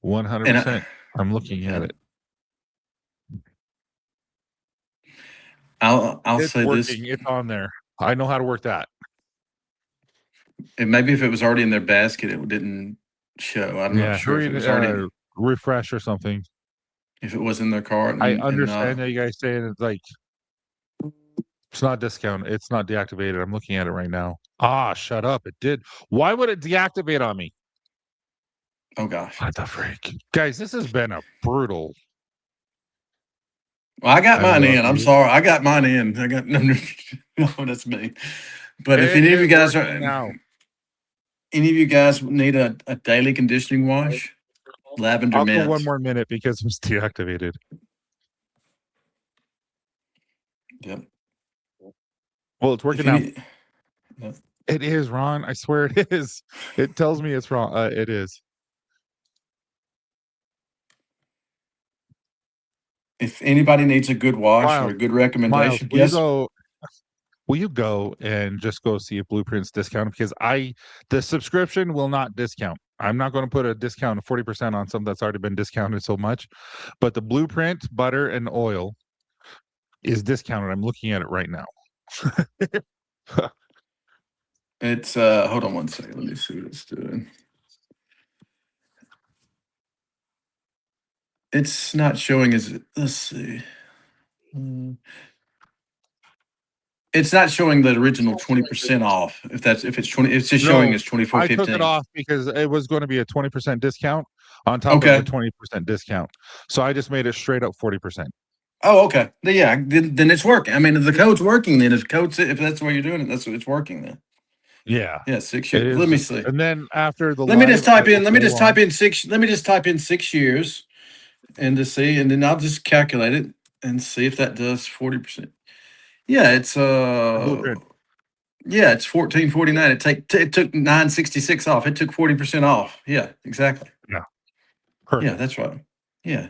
100%. I'm looking at it. I'll It's say this, working. It's on there. I know how to work that. and maybe if it was already in their basket, it didn't show. I'm not Yeah, sure if hurry it was already refresh or something. if it was in their cart. I And understand that you guys saying it's like it's not discounted. It's not deactivated. I'm looking at it right now. Ah, shut up. It did. Why would it deactivate on me? oh gosh, What the freak? Guys, this has been a brutal. well, I got I mine love in. I'm you. sorry, I got mine in. I got no, that's me. But if It any of you is guys working now. need a daily conditioning wash, lavender I'll go mint. 1 more minute because it's deactivated. Yep. Well, it's working If you now. need, yep. It is, Ron. I swear it is. It tells me it's wrong. It is. If anybody needs a good wash or Miles, a good Miles, recommendation, yes. will you go and just go see if Blueprint's discounted? Because the subscription will not discount. I'm not going to put a discount of 40% on something that's already been discounted so much. But the Blueprint butter and oil is discounted. I'm looking at it right now. It's hold on 1 second. Let me see what it's doing. It's not showing as let's see. It's not showing the original 20% off. If it's 20, it's just showing No, as I took it 24.15. off because it was going to be a 20% discount on top of the Okay. 20% discount. So I just made it straight up 40%. Oh, okay. Yeah, then it's working. I mean, the code's working. Then if that's the way you're doing it, it's working. Then Yeah, yeah, 6 it years. Let is. me see. And then after the Let me just live, I type will in. Let me go just type on. in 6. Let me just type in 6 years and to see, and then I'll just calculate it and see if that does 40%. Yeah, it's Blueprint. yeah, it's 14.49. It took 9.66 off. It took 40% off. Yeah, exactly. Yeah, Yeah, perfect. that's right. Yeah.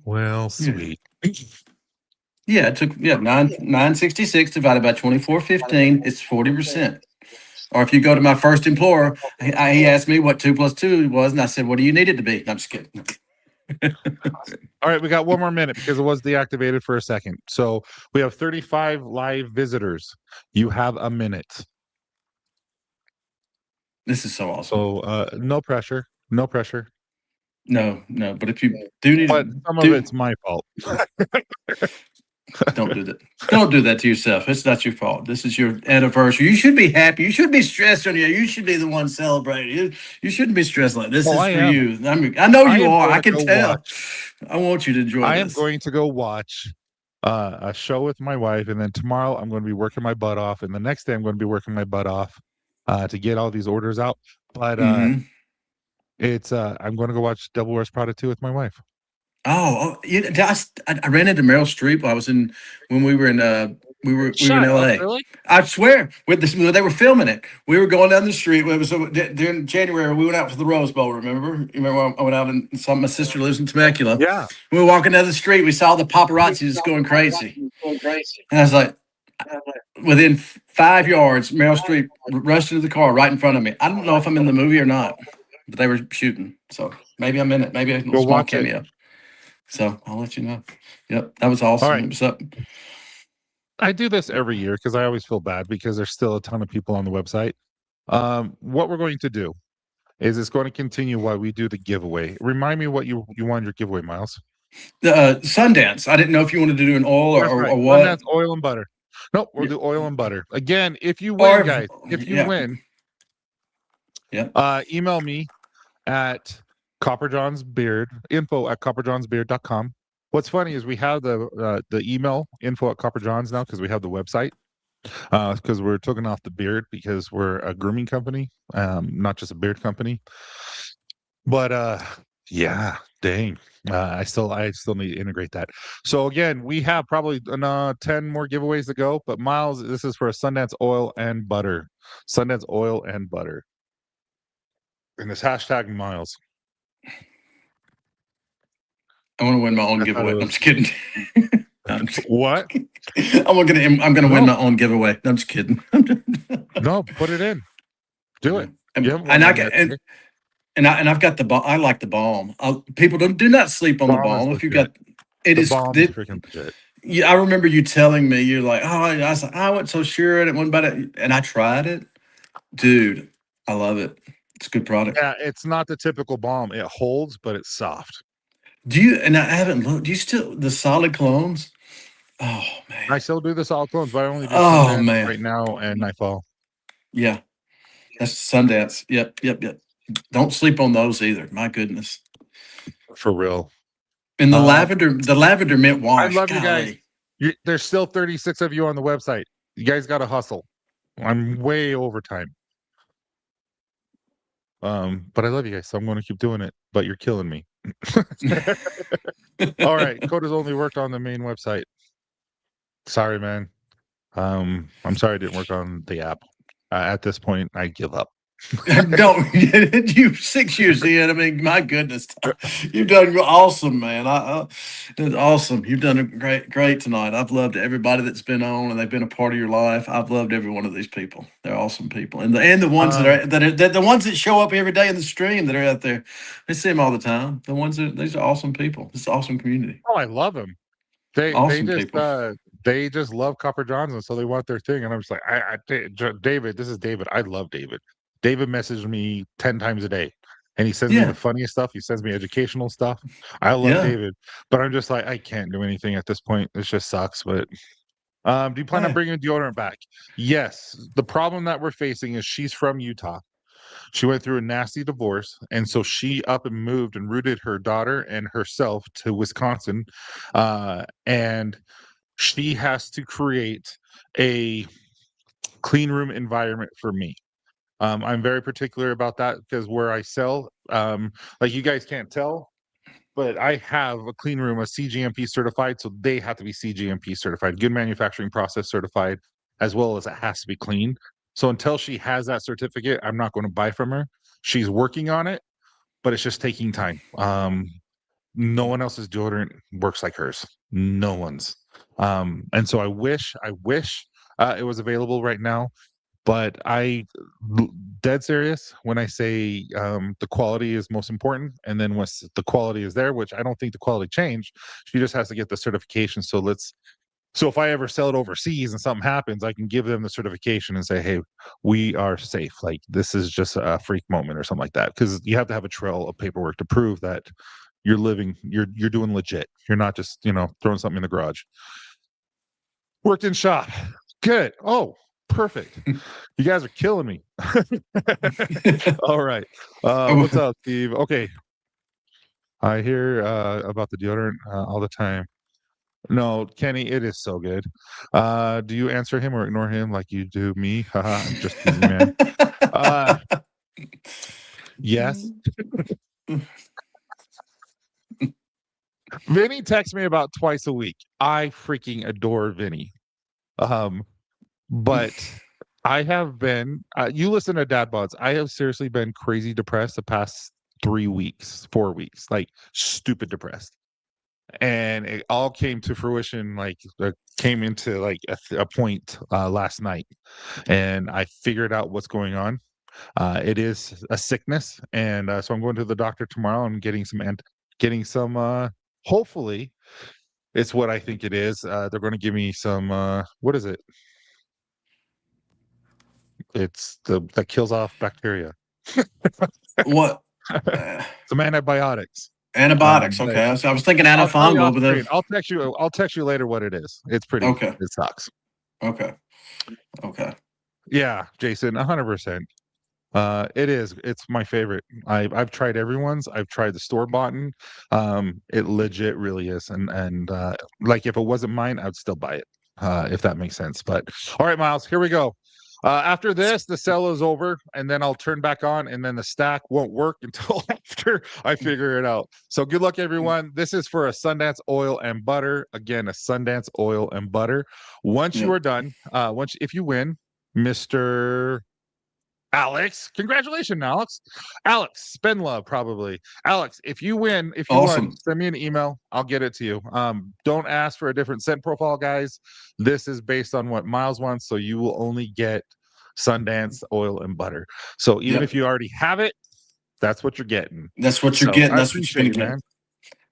Well, Yeah. sweet. Yeah, it took 9.66 divided by 24.15. It's 40%. Or if you go to my first employer, he asked me what 2 plus 2 was, and I said, "What do you need it to be?" I'm just kidding. All right, we got one more minute because it was deactivated for a second. So we have 35 live visitors. You have a minute. This is so awesome. So no pressure. No pressure. No, but if you do need But to some of it's my fault. don't do that. Don't do that to yourself. It's not your fault. This is your anniversary. You should be happy. You should be stressed on you. You should be the one celebrating. You shouldn't be stressed like this. Oh, Is I for am. you. I know I you am are. going I to can go tell. watch. I want you to enjoy I am this. going to go watch a show with my wife, and then tomorrow I'm going to be working my butt off, and the next day I'm going to be working my butt off to get all these orders out. But Mm-hmm. it's I'm going to go watch Devil Wears Prada 2 with my wife. I ran into Meryl Streep. When we were in Shut up, L.A. really? I swear, they were filming it. We were going down the street. It was during January. We went out for the Rose Bowl. Remember? You remember when I went out and saw my sister lives in Temecula. Yeah. We were walking down the street. We saw the paparazzi just going crazy, and I was like, within 5 yards, Meryl Streep rushed into the car right in front of me. I don't know if I'm in the movie or not, but they were shooting, so maybe I'm in it. Maybe a little Go small watch it. cameo. So I'll let you know. Yep, that was All awesome. right. It was up. I do this every year because I always feel bad because there's still a ton of people on the website. What we're going to do is it's going to continue while we do the giveaway. Remind me what you want your giveaway, Miles. Sundance. I didn't know if you wanted to do an oil That's right. or Sundance what. oil and butter. Nope, we'll Yeah. do oil and butter. Again, if you win, Or guys, if you yeah, win, yeah. email me at info@copperjohnsbeard.com. What's funny is we have the email info at copperjohns now because we have the website. Because we're taking off the beard because we're a grooming company, not just a beard company. But yeah, dang. I still need to integrate that. So again, we have probably 10 more giveaways to go. But Miles, this is for a Sundance oil and butter. Sundance oil and butter. And it's hashtag Miles. I want to win my own I thought giveaway. it I'm was just kidding. I'm what? gonna win No, my own giveaway. I'm just kidding. no, put it in. Do it. You haven't won And I one get yet. Today. and I've got the balm. I like the balm. People do not sleep on the Bomb is balm. If you legit. got it The is bomb is it, freaking legit. yeah, I remember you telling me you're like, oh, I was like, I wasn't so sure and it wasn't about it, and I tried it, dude. I love it. It's a good product. Yeah, it's not the typical bomb. It holds, but it's soft. Do you? And I haven't looked. Do you still the solid clones? Oh man. I still do the solid clones, but I only do Oh Sundance man. right now and Nightfall. Yeah, that's Sundance. Yep. Don't sleep on those either. My goodness. For real. And Uh, the lavender mint I wash. love you guys. Golly. There's still 36 of you on the website. You guys got to hustle. I'm way over time. But I love you guys, so I'm going to keep doing it. But you're killing me. All right, Coda's only worked on the main website. Sorry, man. I'm sorry I didn't work on the app. At this point, I give up. Don't you 6 years in? I mean, my goodness, you've done awesome, man. It's awesome. You've done a great tonight. I've loved everybody that's been on, and they've been a part of your life. I've loved every one of these people. They're awesome people, and the ones that the ones that show up every day in the stream that are out there. I see them all the time. These are awesome people. This is an awesome community. Oh, I love them. They Awesome people. they just love Copper Johns, and so they want their thing. And I'm just like, David, this is David. I love David. David messaged me 10 times a day. and he sends me the funniest stuff. He sends me educational stuff. I love David, but I'm just like, I can't do anything at this point. It just sucks. But do you plan on bringing deodorant back? Yes. The problem that we're facing is she's from Utah. She went through a nasty divorce, and so she up and moved and rooted her daughter and herself to Wisconsin, and she has to create a clean room environment for me. I'm very particular about that because where I sell, like you guys can't tell, but I have a clean room, a CGMP certified, so they have to be CGMP certified, good manufacturing process certified, as well as it has to be clean. So until she has that certificate, I'm not going to buy from her. She's working on it, but it's just taking time. No one else's deodorant works like hers. No one's. And so I wish it was available right now. But dead serious when I say the quality is most important, and then once the quality is there, which I don't think the quality changed, she just has to get the certification. So if I ever sell it overseas and something happens, I can give them the certification and say, hey, we are safe. Like this is just a freak moment or something like that, because you have to have a trail of paperwork to prove that you're doing legit. You're not just throwing something in the garage. Worked in shop. Good. Oh, perfect. You guys are killing me. All right. What's up, Steve? Okay. I hear about the deodorant all the time. No, Kenny, it is so good. Do you answer him or ignore him like you do me? Haha, I'm just teasing, man. Yes. Vinny texts me about twice a week. I freaking adore Vinny. But I have been, you listen to Dad Bods. I have seriously been crazy depressed the past 4 weeks, like stupid depressed. And it all came to fruition, like came into like a point last night. And I figured out what's going on. It is a sickness. And so I'm going to the doctor tomorrow and getting some, hopefully it's what I think it is. They're going to give me some, what is it? It's that kills off bacteria. What? Some antibiotics. Antibiotics. Okay, I was thinking I'll tell you antifungal, off but screen. then I'll text you later what it is. It's pretty. okay. It sucks. Okay. Yeah, Jason, 100%. It is. It's my favorite. I've tried everyone's. I've tried the store bought. It legit really is. And like if it wasn't mine, I'd still buy it. If that makes sense. But all right, Miles, here we go. After this, the sell is over, and then I'll turn back on, and then the stack won't work until after I figure it out. So good luck, everyone. This is for a Sundance oil and butter. Again, a Sundance oil and butter. Once you are done, if you win, Mr. Alex, congratulations, Alex. Alex, spend love, probably. Alex, if you win, if you won, send me an email. I'll get it to you. Don't ask for a different scent profile, guys. This is based on what Miles wants, so you will only get Sundance oil and butter. So even if you already have it, that's what you're getting. That's what you're getting. That's what you're going to get. Man.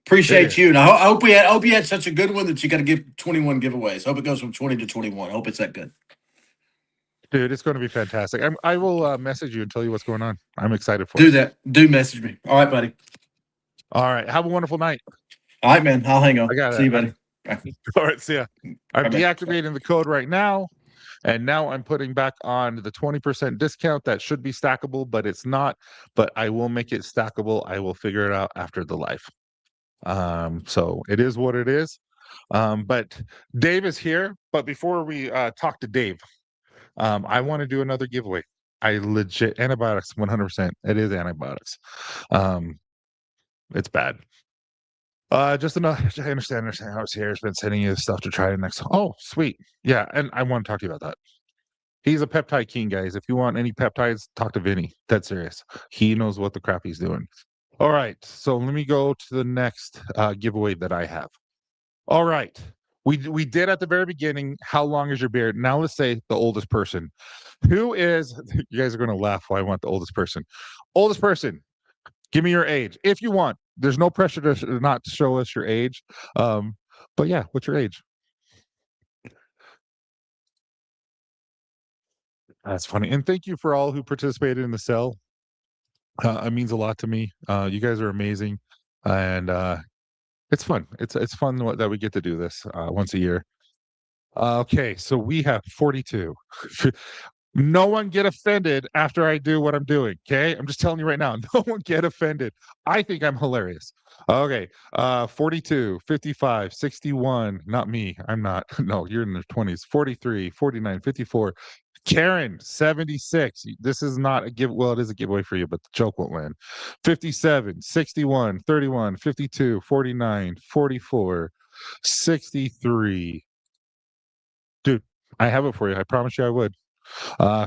Appreciate you. And I hope you had such a good one that you got to give 21 giveaways. Hope it goes from 20 to 21. Hope it's that good. Dude, it's going to be fantastic. I will message you and tell you what's going on. I'm excited for it. Do that. Do message me. All right, buddy. All right. Have a wonderful night. All right, man. I'll hang on. I got it. See you, buddy. Bye. All right. See ya. I'm deactivating the code right now. And now I'm putting back on the 20% discount. That should be stackable, but it's not. But I will make it stackable. I will figure it out after the live. So it is what it is. But Dave is here. But before we talk to Dave, I want to do another giveaway. I legit antibiotics 100%. It is antibiotics. It's bad. Just enough. I understand. House here has been sending you stuff to try next. Oh, sweet. Yeah, and I want to talk to you about that. He's a peptide king, guys. If you want any peptides, talk to Vinny. Dead serious. He knows what the crap he's doing. All right. So let me go to the next giveaway that I have. All right. We did at the very beginning, how long is your beard? Now let's say the oldest person. Who is, you guys are going to laugh why I want the oldest person. Oldest person, give me your age. If you want. There's no pressure to not show us your age. But yeah, what's your age? That's funny. And thank you for all who participated in the sale. It means a lot to me. You guys are amazing, and it's fun. It's fun that we get to do this once a year. Okay, so we have 42. No one get offended after I do what I'm doing. Okay, I'm just telling you right now. No one get offended. I think I'm hilarious. Okay, 42, 55, 61. Not me. I'm not. No, you're in the 20s. 43, 49, 54. Karen, 76. This is not a give. Well, it is a giveaway for you, but the joke won't land. 57, 61, 31, 52, 49, 44, 63. Dude, I have it for you. I promise you I would.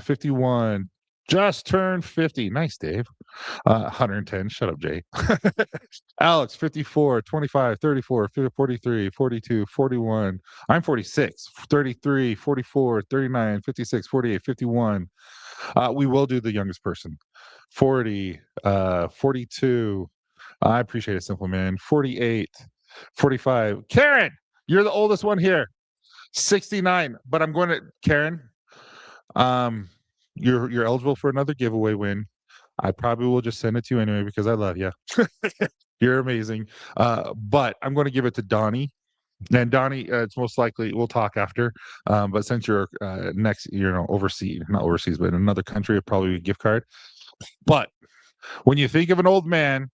51. Just turned 50. Nice, Dave. 110. Shut up, Jay. Alex, 54, 25, 34, 43, 42, 41. I'm 46, 33, 44, 39, 56, 48, 51. We will do the youngest person. 40, 42. I appreciate it, Simple Man. 48, 45. Karen, you're the oldest one here. 69. But I'm going to, Karen, you're eligible for another giveaway win. I probably will just send it to you anyway because I love you. You're amazing. But I'm going to give it to Donnie. And Donnie, it's most likely we'll talk after. But since you're next, overseas, not overseas, but in another country, it'll probably be a gift card. But when you think of an old man,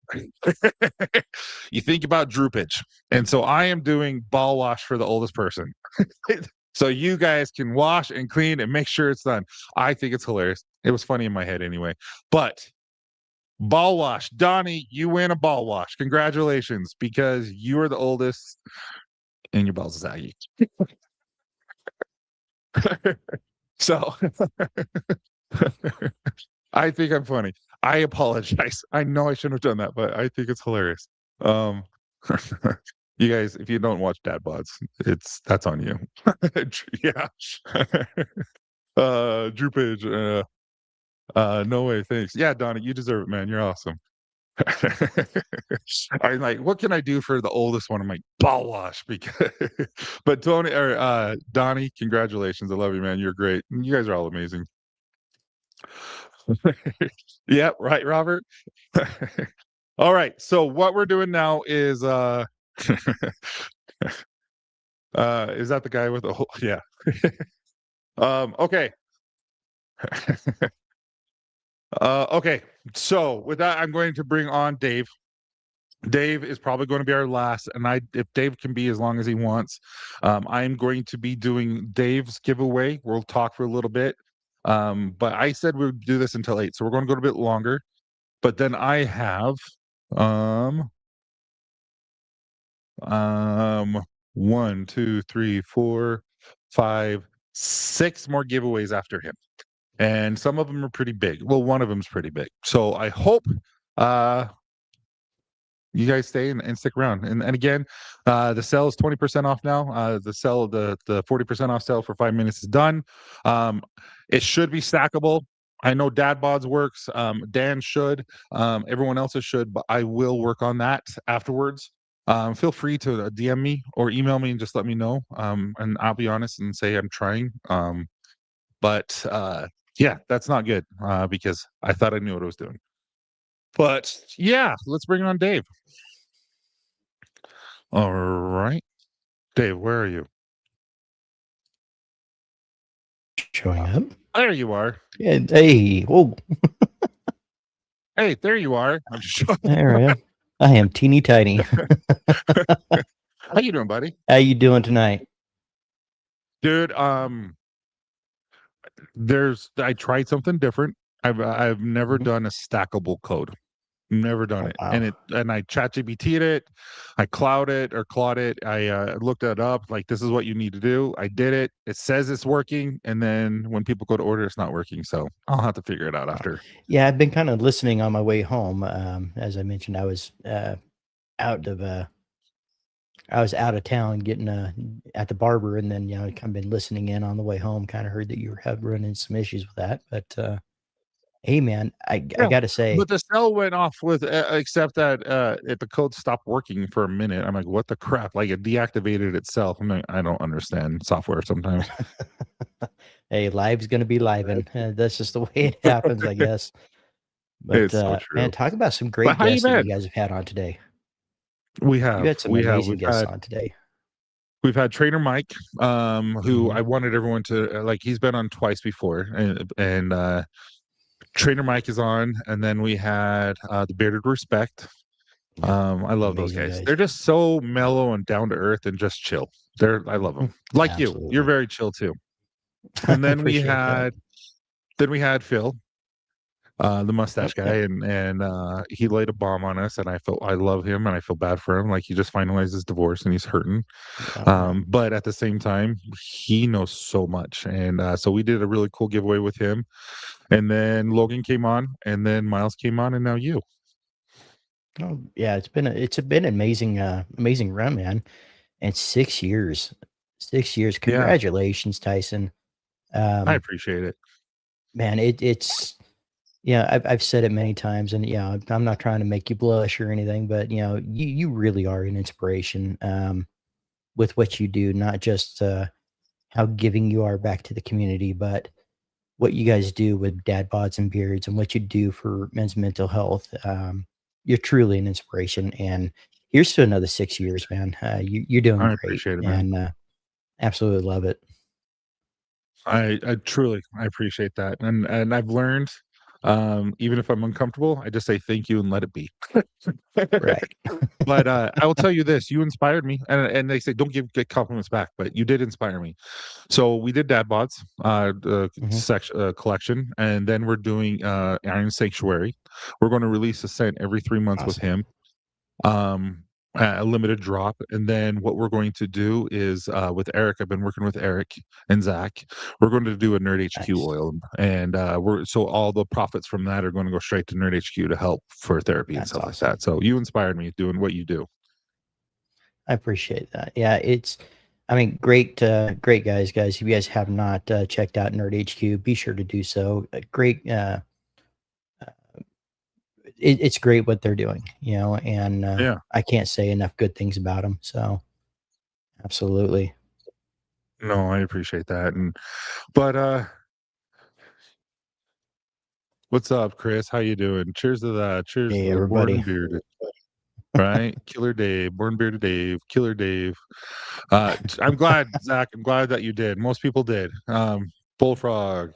you think about droopage. And so I am doing ball wash for the oldest person. So you guys can wash and clean and make sure it's done. I think it's hilarious. It was funny in my head anyway. But ball wash. Donnie, you win a ball wash. Congratulations, because you are the oldest and your balls is aggy. So I think I'm funny. I apologize. I know I shouldn't have done that, but I think it's hilarious. You guys, if you don't watch dad bods, that's on you. Yeah. Drew Page. No way, thanks. Yeah, Donnie, you deserve it, man. You're awesome. I'm like, what can I do for the oldest one? I'm like, ball wash, because but Tony or Donnie, congratulations. I love you, man. You're great. You guys are all amazing. Yeah, right, Robert. All right. So what we're doing now is is that the guy with the whole yeah. Okay. Okay. So with that, I'm going to bring on Dave. Dave is probably going to be our last, and if Dave can be as long as he wants, I'm going to be doing Dave's giveaway. We'll talk for a little bit. But I said we would do this until 8, so we're going to go a bit longer. But then I have 1, 2, 3, 4, 5, 6 more giveaways after him. And some of them are pretty big. Well, one of them's pretty big. So I hope you guys stay and stick around. And again, the sale is 20% off now. The 40% off sale for 5 minutes is done. It should be stackable. I know Dad Bods works. Dan should. Everyone else's should, but I will work on that afterwards. Feel free to DM me or email me and just let me know. And I'll be honest and say I'm trying. But yeah, that's not good because I thought I knew what I was doing. But yeah, let's bring on Dave. All right. Dave, where are you? Showing up. There you are. Yeah. Hey. Whoa. Hey, there you are. I'm just There I am. I am teeny tiny. How you doing, buddy? How you doing tonight? Dude, I tried something different. I've never done a stackable code. Never done it. Wow. And I ChatGPT'd it, I clawed it, I looked it up, like this is what you need to do. I did it. It says it's working, and then when people go to order, it's not working. So I'll have to figure it out after. Yeah, I've been kind of listening on my way home. As I mentioned, I was out of town getting at the barber, and then kind of been listening in on the way home. Kind of heard that you were running some issues with that, but hey, man, I got to say, but the cell went off with except that the code stopped working for a minute. I'm like, what the crap? Like it deactivated itself. I'm like, I don't understand software sometimes. hey, live's gonna be live, and that's just the way it happens, I guess. But It's so man, true. talk about some But great how you guests that you been? guys have had on today. We You have, had some we have, amazing guests on today. we've had Trainer Mike, who Mhm. I wanted everyone to like. He's been on twice before, and Trainer Mike is on, and then we had the Bearded Respect. Yep. I love those Amazing guys. guys. They're just so mellow and down to earth and just chill. I love them. Like you, Absolutely. you're very chill too. I And then appreciate that. we had Phil, the mustache Yep, guy, yep. and he laid a bomb on us, and I love him, and I feel bad for him. Like, he just finalized his divorce, and he's hurting. Yep, yep. But at the same time, he knows so much, and so we did a really cool giveaway with him. And then Logan came on, and then Miles came on, and now you. Oh yeah, it's been an amazing amazing run, man. And 6 years. 6 years. Yeah, Congratulations, Tyson. I appreciate it. Man, it's yeah, I've said it many times, and yeah, I'm not trying to make you blush or anything, but you know, you really are an inspiration with what you do, not just how giving you are back to the community, but what you guys do with dad bods and beards and what you do for men's mental health. You're truly an inspiration, and here's to another 6 years, man. You're doing I great, appreciate it, man. and absolutely love it. I truly I appreciate that, and I've learned, even if I'm uncomfortable, I just say thank you and let it be. Right. But I will tell you this: you inspired me, and they say don't get compliments back, but you did inspire me. So we did Dad Bods, the Mhm. collection, and then we're doing Iron Sanctuary. We're going to release a scent every 3 months with Awesome. him. A limited drop, and then what we're going to do is with Eric. I've been working with Eric and Zach. We're going to do a Nerd HQ Nice. oil, and we're so all the profits from that are going to go straight to Nerd HQ to help for therapy and That's stuff like awesome. that. So you inspired me doing what you do. I appreciate that. Yeah, I mean, great guys. If you guys have not checked out Nerd HQ, be sure to do so. Great. It's great what they're doing, you know, and Yeah. I can't say enough good things about them. So, absolutely. No, I appreciate that. But what's up, Chris? How you doing? Cheers to that. Cheers Hey, to the Born everybody. and Bearded. Right? Killer Dave, Born Bearded Dave, Killer Dave. I'm glad, Zach. I'm glad that you did. Most people did. Bullfrog,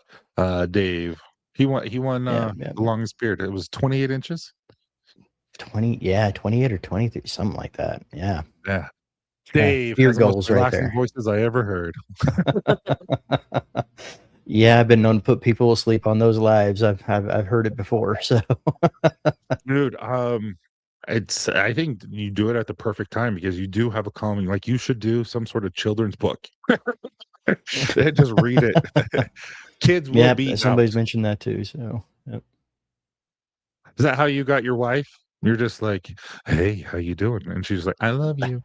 Dave. He won Yeah, the longest beard. It was 28 inches. 28 or 23, something like that. Yeah. Yeah. Dave Beer has the most goals right relaxing there. voices I ever heard. Yeah, I've been known to put people to sleep on those lives. I've heard it before. So, Dude, I think you do it at the perfect time because you do have a calming. Like, you should do some sort of children's book. Just read it. Kids will yep, be out. somebody's mentioned that too. So, yep. Is that how you got your wife? You're just like, hey, how you doing? And she's like, I love you.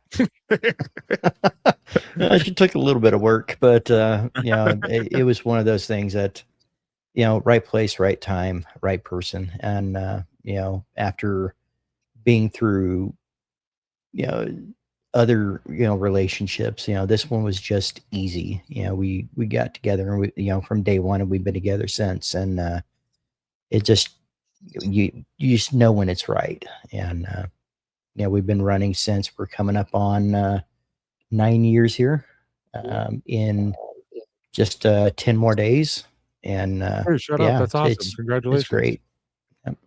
She took a little bit of work, but you know, it was one of those things that, you know, right place, right time, right person, and you know, after being through, you know, other, you know, relationships, you know, this one was just easy. You know, we got together, and we, you know, from day one, and we've been together since, and it just you just know when it's right, and you know, we've been running since we're coming up on 9 years here, in just 10 more days, and Hey, shut up. yeah, That's awesome. it's Congratulations. great. Yep.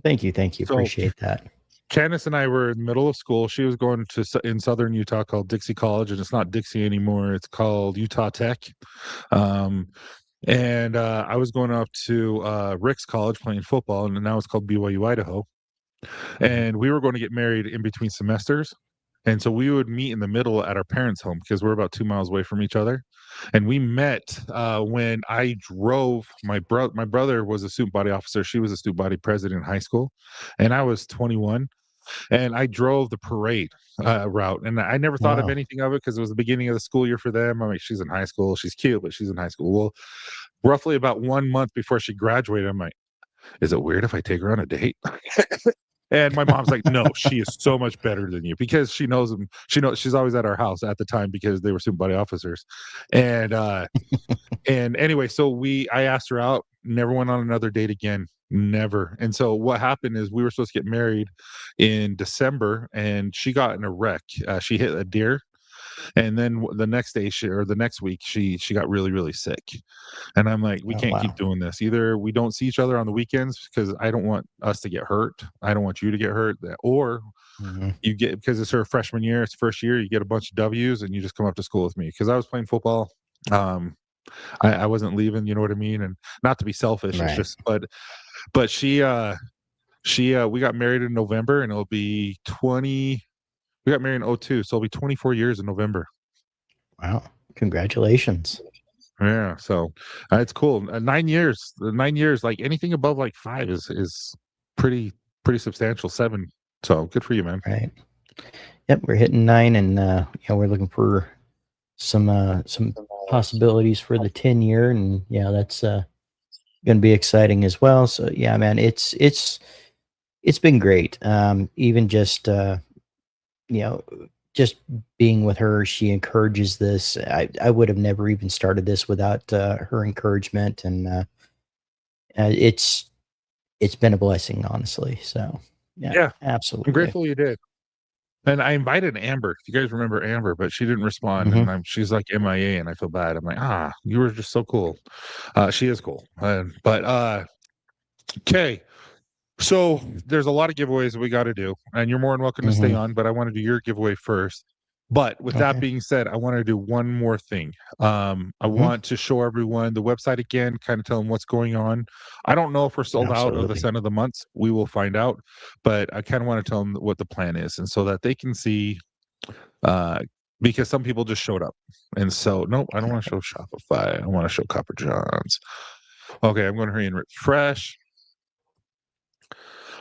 Thank you, So, appreciate that. Candace and I were in the middle of school. She was going to in southern Utah called Dixie College, and it's not Dixie anymore. It's called Utah Tech. And I was going up to Rick's College playing football, and now it's called BYU Idaho. And we were going to get married in between semesters. And so we would meet in the middle at our parents' home because we're about 2 miles away from each other. And we met when I drove my brother was a student body officer. She was a student body president in high school, and I was 21. And I drove the parade route, and I never thought of Wow. anything of it because it was the beginning of the school year for them. I'm like, she's in high school, she's cute, but she's in high school. Well, roughly about 1 month before she graduated, I'm like, is it weird if I take her on a date? And my mom's like, no, she is so much better than you because she knows him. She knows she's always at our house at the time because they were student body officers. And anyway, so I asked her out, never went on another date again. Never. And so what happened is we were supposed to get married in December and she got in a wreck. She hit a deer. And then the next day the next week, she got really, really sick. And I'm like, we Oh, can't keep wow. doing this. Either we don't see each other on the weekends because I don't want us to get hurt. I don't want you to get hurt. Or Mhm. you get, because it's her freshman year, it's first year, you get a bunch of W's and you just come up to school with me. Because I was playing football. I wasn't leaving, you know what I mean? And not to be selfish, it's Right. just, but she we got married in November and it'll be 20, we got married in 02, so it'll be 24 years in November. Wow. Congratulations. Yeah, so it's cool. 9 years, like anything above like 5 is pretty substantial. 7, so good for you, man. Right. Yep, we're hitting 9, and we're looking for some possibilities for the 10-year, and that's going to be exciting as well. So yeah, man, it's been great. Even just just being with her, she encourages this. I would have never even started this without her encouragement, and it's been a blessing, honestly. So Yeah, absolutely. I'm grateful you did. And I invited Amber. If you guys remember Amber, but she didn't respond, Mhm. and she's like MIA, and I feel bad. I'm like, you were just so cool. She is cool, but okay. So there's a lot of giveaways that we got to do, and you're more than welcome to stay Mhm. on. But I want to do your giveaway first. But with that Okay. being said, I want to do one more thing. I Mhm. want to show everyone the website again, kind of tell them what's going on. I don't know if we're sold out of the Absolutely. scent of the months. We will find out. But I kind of want to tell them what the plan is, and so that they can see. Because some people just showed up, and so nope, I don't want to show Shopify. I want to show Copper Johns. Okay, I'm going to hurry and refresh.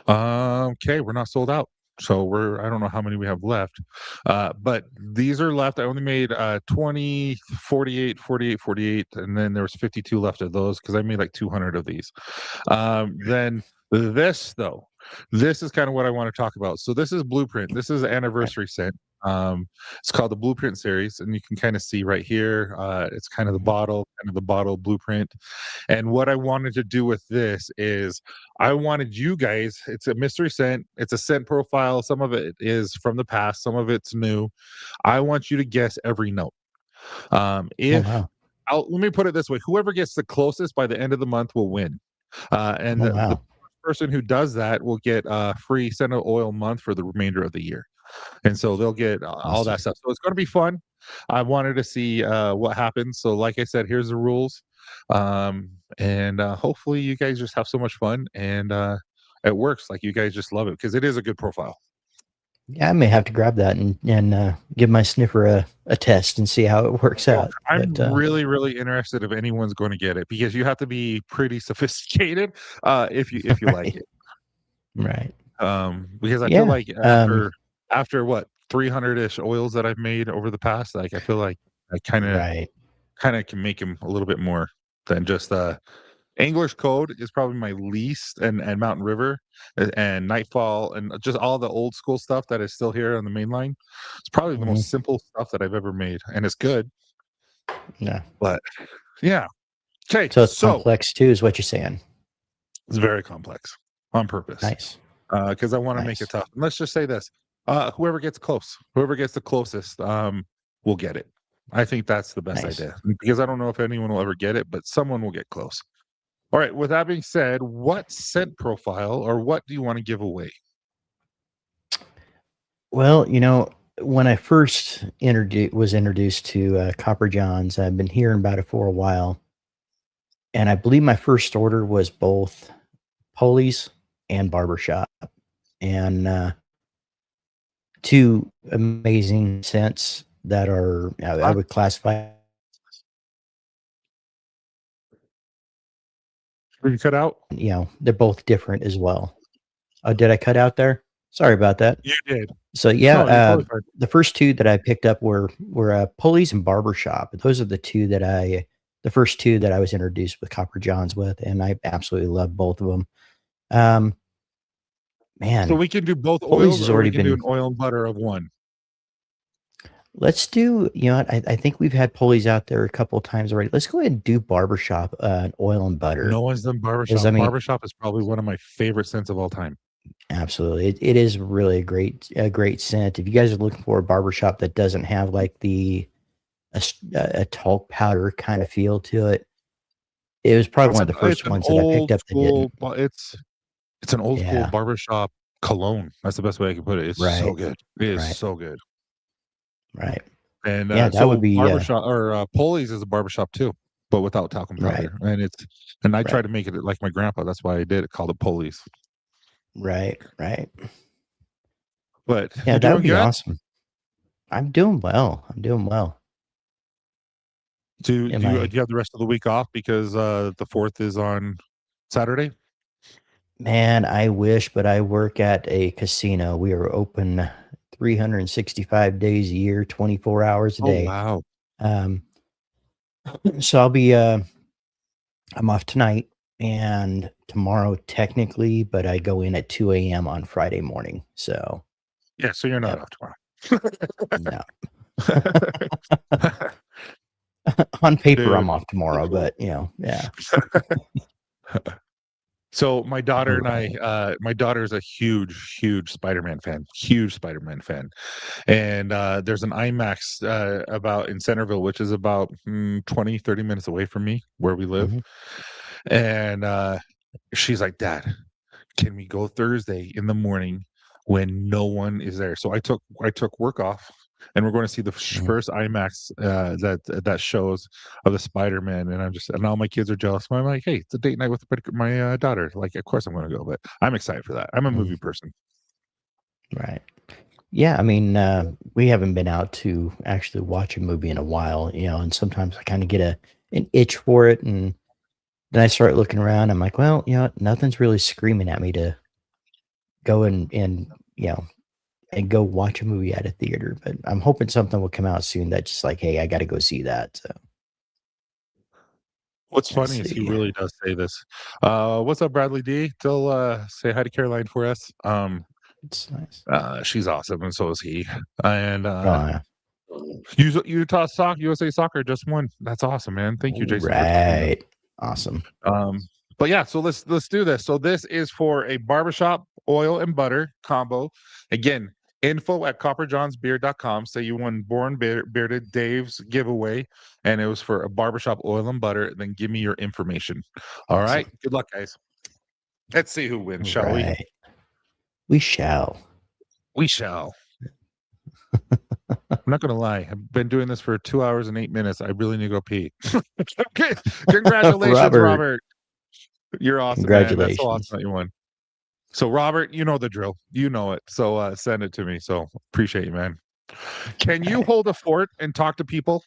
Okay, we're not sold out. So I don't know how many we have left. But these are left. I only made 20, 48, 48, 48, and then there was 52 left of those because I made like 200 of these. Then this is kind of what I want to talk about. So this is Blueprint. This is anniversary scent. It's called the Blueprint series, and you can kind of see right here. It's kind of the bottle blueprint. And what I wanted to do with this is I wanted you guys, it's a mystery scent, it's a scent profile. Some of it is from the past, some of it's new. I want you to guess every note. Oh, If wow. let me put it this way, whoever gets the closest by the end of the month will win. And Oh, the wow. person who does that will get a free scented oil month for the remainder of the year. And so they'll get all that Awesome. stuff. So it's going to be fun. I wanted to see what happens. So, like I said, here's the rules, and hopefully you guys just have so much fun and it works. Like you guys just love it because it is a good profile. Yeah, I may have to grab that and give my sniffer a test and see how it works Well, out. I'm But really, really interested if anyone's going to get it because you have to be pretty sophisticated if you like right, it. right. Because I feel Yeah. like after what 300-ish oils that I've made over the past, like I feel like I Right. kind of can make him a little bit more than just English Code is probably my least, and Mountain River and Nightfall and just all the old school stuff that is still here on the main line. It's probably the Mhm. most simple stuff that I've ever made, and it's good. Yeah. But yeah, okay, So it's so complex too, is what you're saying. it's very complex on purpose. Nice. Because I want to make Nice. it tough. And let's just say this: whoever gets the closest, will get it. I think that's the best Nice. idea because I don't know if anyone will ever get it, but someone will get close. All right. With that being said, what scent profile or what do you want to give away? Well, when I first was introduced to Copper Johns, I've been hearing about it for a while, and I believe my first order was both Polies and Barbershop, and two amazing scents that are I would classify. Did you cut out? They're both different as well. Oh, did I cut out there? Sorry about that. You did. So No, you're totally fine. the first two that I picked up were Polies and Barbershop. Those are the first two that I was introduced with Copper Johns with, and I absolutely love both of them. Man, So we can do both Polly's oils, has or we already can do been. an oil and butter of one. Let's do. You know what? I think we've had Polly's out there a couple of times already. Let's go ahead and do barbershop oil and butter. No one's done Because barbershop. I mean, Barbershop is probably one of my favorite scents of all time. absolutely, it is really a great scent. If you guys are looking for a barbershop that doesn't have like a talc powder kind of feel to it, it was probably one of the first It's an ones that I picked old up that didn't. school. It's an old school Yeah, barbershop cologne. That's the best way I can put it. It's so right, good. It is right, so good. right. And Yeah, that would so be barbershop or Polly's is a barbershop too, but without talcum right, powder. And I try right, to make it like my grandpa. That's why I did it. Called it Polly's. right, right. But Yeah, you that doing would be good? awesome. I'm doing well. I'm doing well. Do Am you I? do you have the rest of the week off because the 4th is on Saturday? Man, I wish, but I work at a casino. We are open 365 days a year, 24 hours a Oh day. wow. Um, so I'll be I'm off tonight and tomorrow technically, but I go in at 2 a.m. on Friday morning. So Yeah, so you're not yep, off no. tomorrow. On paper, I'm Dude. off tomorrow, but yeah. So my daughter and Right. my daughter's a huge Spider-Man fan, huge Spider-Man fan. And there's an IMAX about in Centerville, which is about 20, 30 minutes away from me where we live. Mhm. And she's like, Dad, can we go Thursday in the morning when no one is there? So I took work off, and we're going to see the Mhm. first IMAX that shows of the Spider-Man. And all my kids are jealous. I'm like, hey, it's a date night with my daughter. Like, of course I'm going to go, but I'm excited for that. I'm a Mhm. movie person. Right. Yeah, I mean, we haven't been out to actually watch a movie in a while, and sometimes I kind of get an itch for it, and then I start looking around. I'm like, well, nothing's really screaming at me to go and and go watch a movie at a theater. But I'm hoping something will come out soon that's just like, hey, I got to go see that. So What's let's funny is he see. really does say this. What's up, Bradley D? Tell say hi to Caroline for us. It's nice. She's awesome, and so is he. And Oh, yeah. Utah USA Soccer just won. That's awesome, man. Thank you, Jason, for telling me that. Right. Awesome. But yeah, so let's do this. So this is for a barbershop oil and butter combo. Again, info@copperjohnsbeard.com. Say you won Born Bearded Dave's giveaway, and it was for a barbershop oil and butter. Then give me your information. All Awesome. right. Good luck, guys. Let's see who wins, shall we? Right. We shall. We shall. I'm not gonna lie. I've been doing this for 2 hours and 8 minutes. I really need to go pee. Okay. Congratulations, Robert. You're awesome, man. That's so awesome Congratulations. that you won. So, Robert, you know the drill. You know it. So send it to me. So appreciate you, man. Can you Right. hold a fort and talk to people?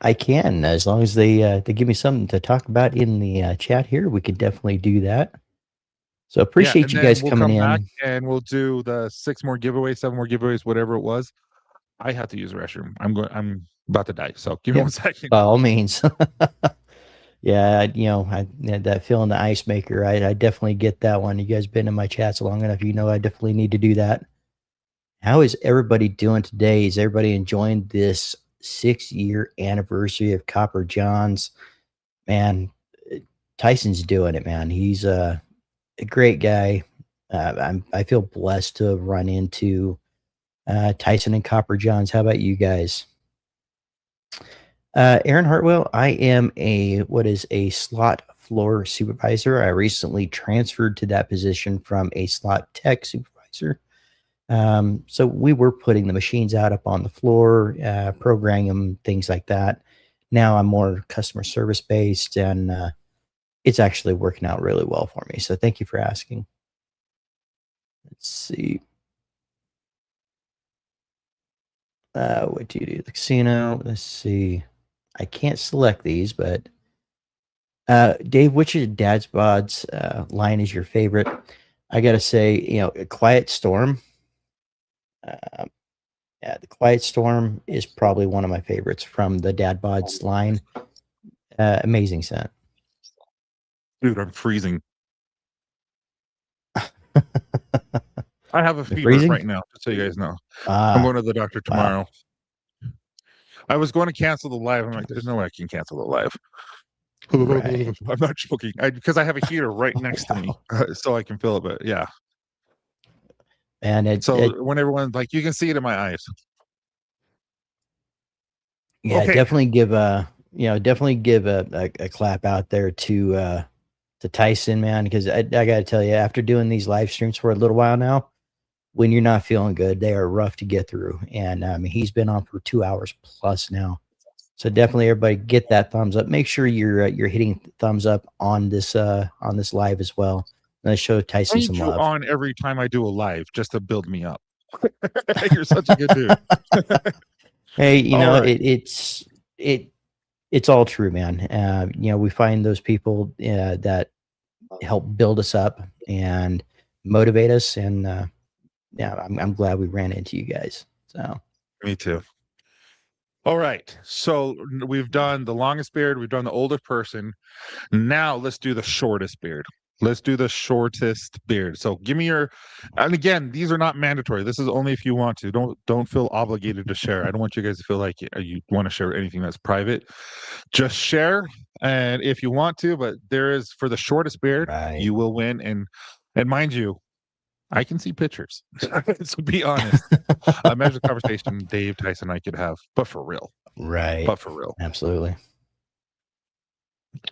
I can, as long as they give me something to talk about in the chat here. We could definitely do that. So Yeah, appreciate and you then guys we'll coming come back in. and we'll do the 6 more giveaways, 7 more giveaways, whatever it was. I have to use the restroom. I'm about to die. So give me Yep. 1 second. By all means. Yeah, that feeling the ice maker. I definitely get that one. You guys been in my chats long enough. I definitely need to do that. How is everybody doing today? Is everybody enjoying this 6-year anniversary of Copper John's? Man, Tyson's doing it, man. He's a great guy. I feel blessed to have run into Tyson and Copper Johns. How about you guys? Aaron Hartwell, I am a slot floor supervisor. I recently transferred to that position from a slot tech supervisor. So we were putting the machines out up on the floor, programming them, things like that. Now I'm more customer service based, and it's actually working out really well for me. So thank you for asking. Let's see. What do you do? The casino. Let's see. I can't select these, but Dave, which of Dad's Bod's line is your favorite? I gotta say, A Quiet Storm. Yeah, The Quiet Storm is probably one of my favorites from the Dad Bod's line. Amazing scent. Dude, I'm freezing. I have a The fever freezing? right now, just so you guys know. I'm going to the doctor Wow. tomorrow. I was going to cancel the live. I'm like, there's no way I can cancel the live. Right. I'm not joking. Because I have a heater right next to me, so I can feel it. But yeah. And So when everyone's like, you can see it in my eyes. yeah, Okay. definitely give a clap out there to Tyson, man, because I gotta tell you, after doing these live streams for a little while now, when you're not feeling good, they are rough to get through. And I mean, he's been on for 2 hours plus now. So definitely, everybody, get that thumbs up. Make sure you're hitting thumbs up on this live as well. Let's show I Tyson need some you love. on every time I do a live just to build me up. You're such a good dude. Hey, you All know, right. it's all true, man. You know, we find those people that help build us up and motivate us, and yeah, I'm glad we ran into you guys. So Me too. All right. So we've done the longest beard, we've done the oldest person. Now let's do the shortest beard. Let's do the shortest beard. So give me your, and again, these are not mandatory. This is only if you want to. Don't feel obligated to share. I don't want you guys to feel like you want to share anything that's private. Just share, and if you want to, but there is, for the shortest beard, right. you will win. And mind you, I can see pictures. So be honest. Imagine the conversation Dave, Tyson, and I could have, but for real. Right. But for real. Absolutely.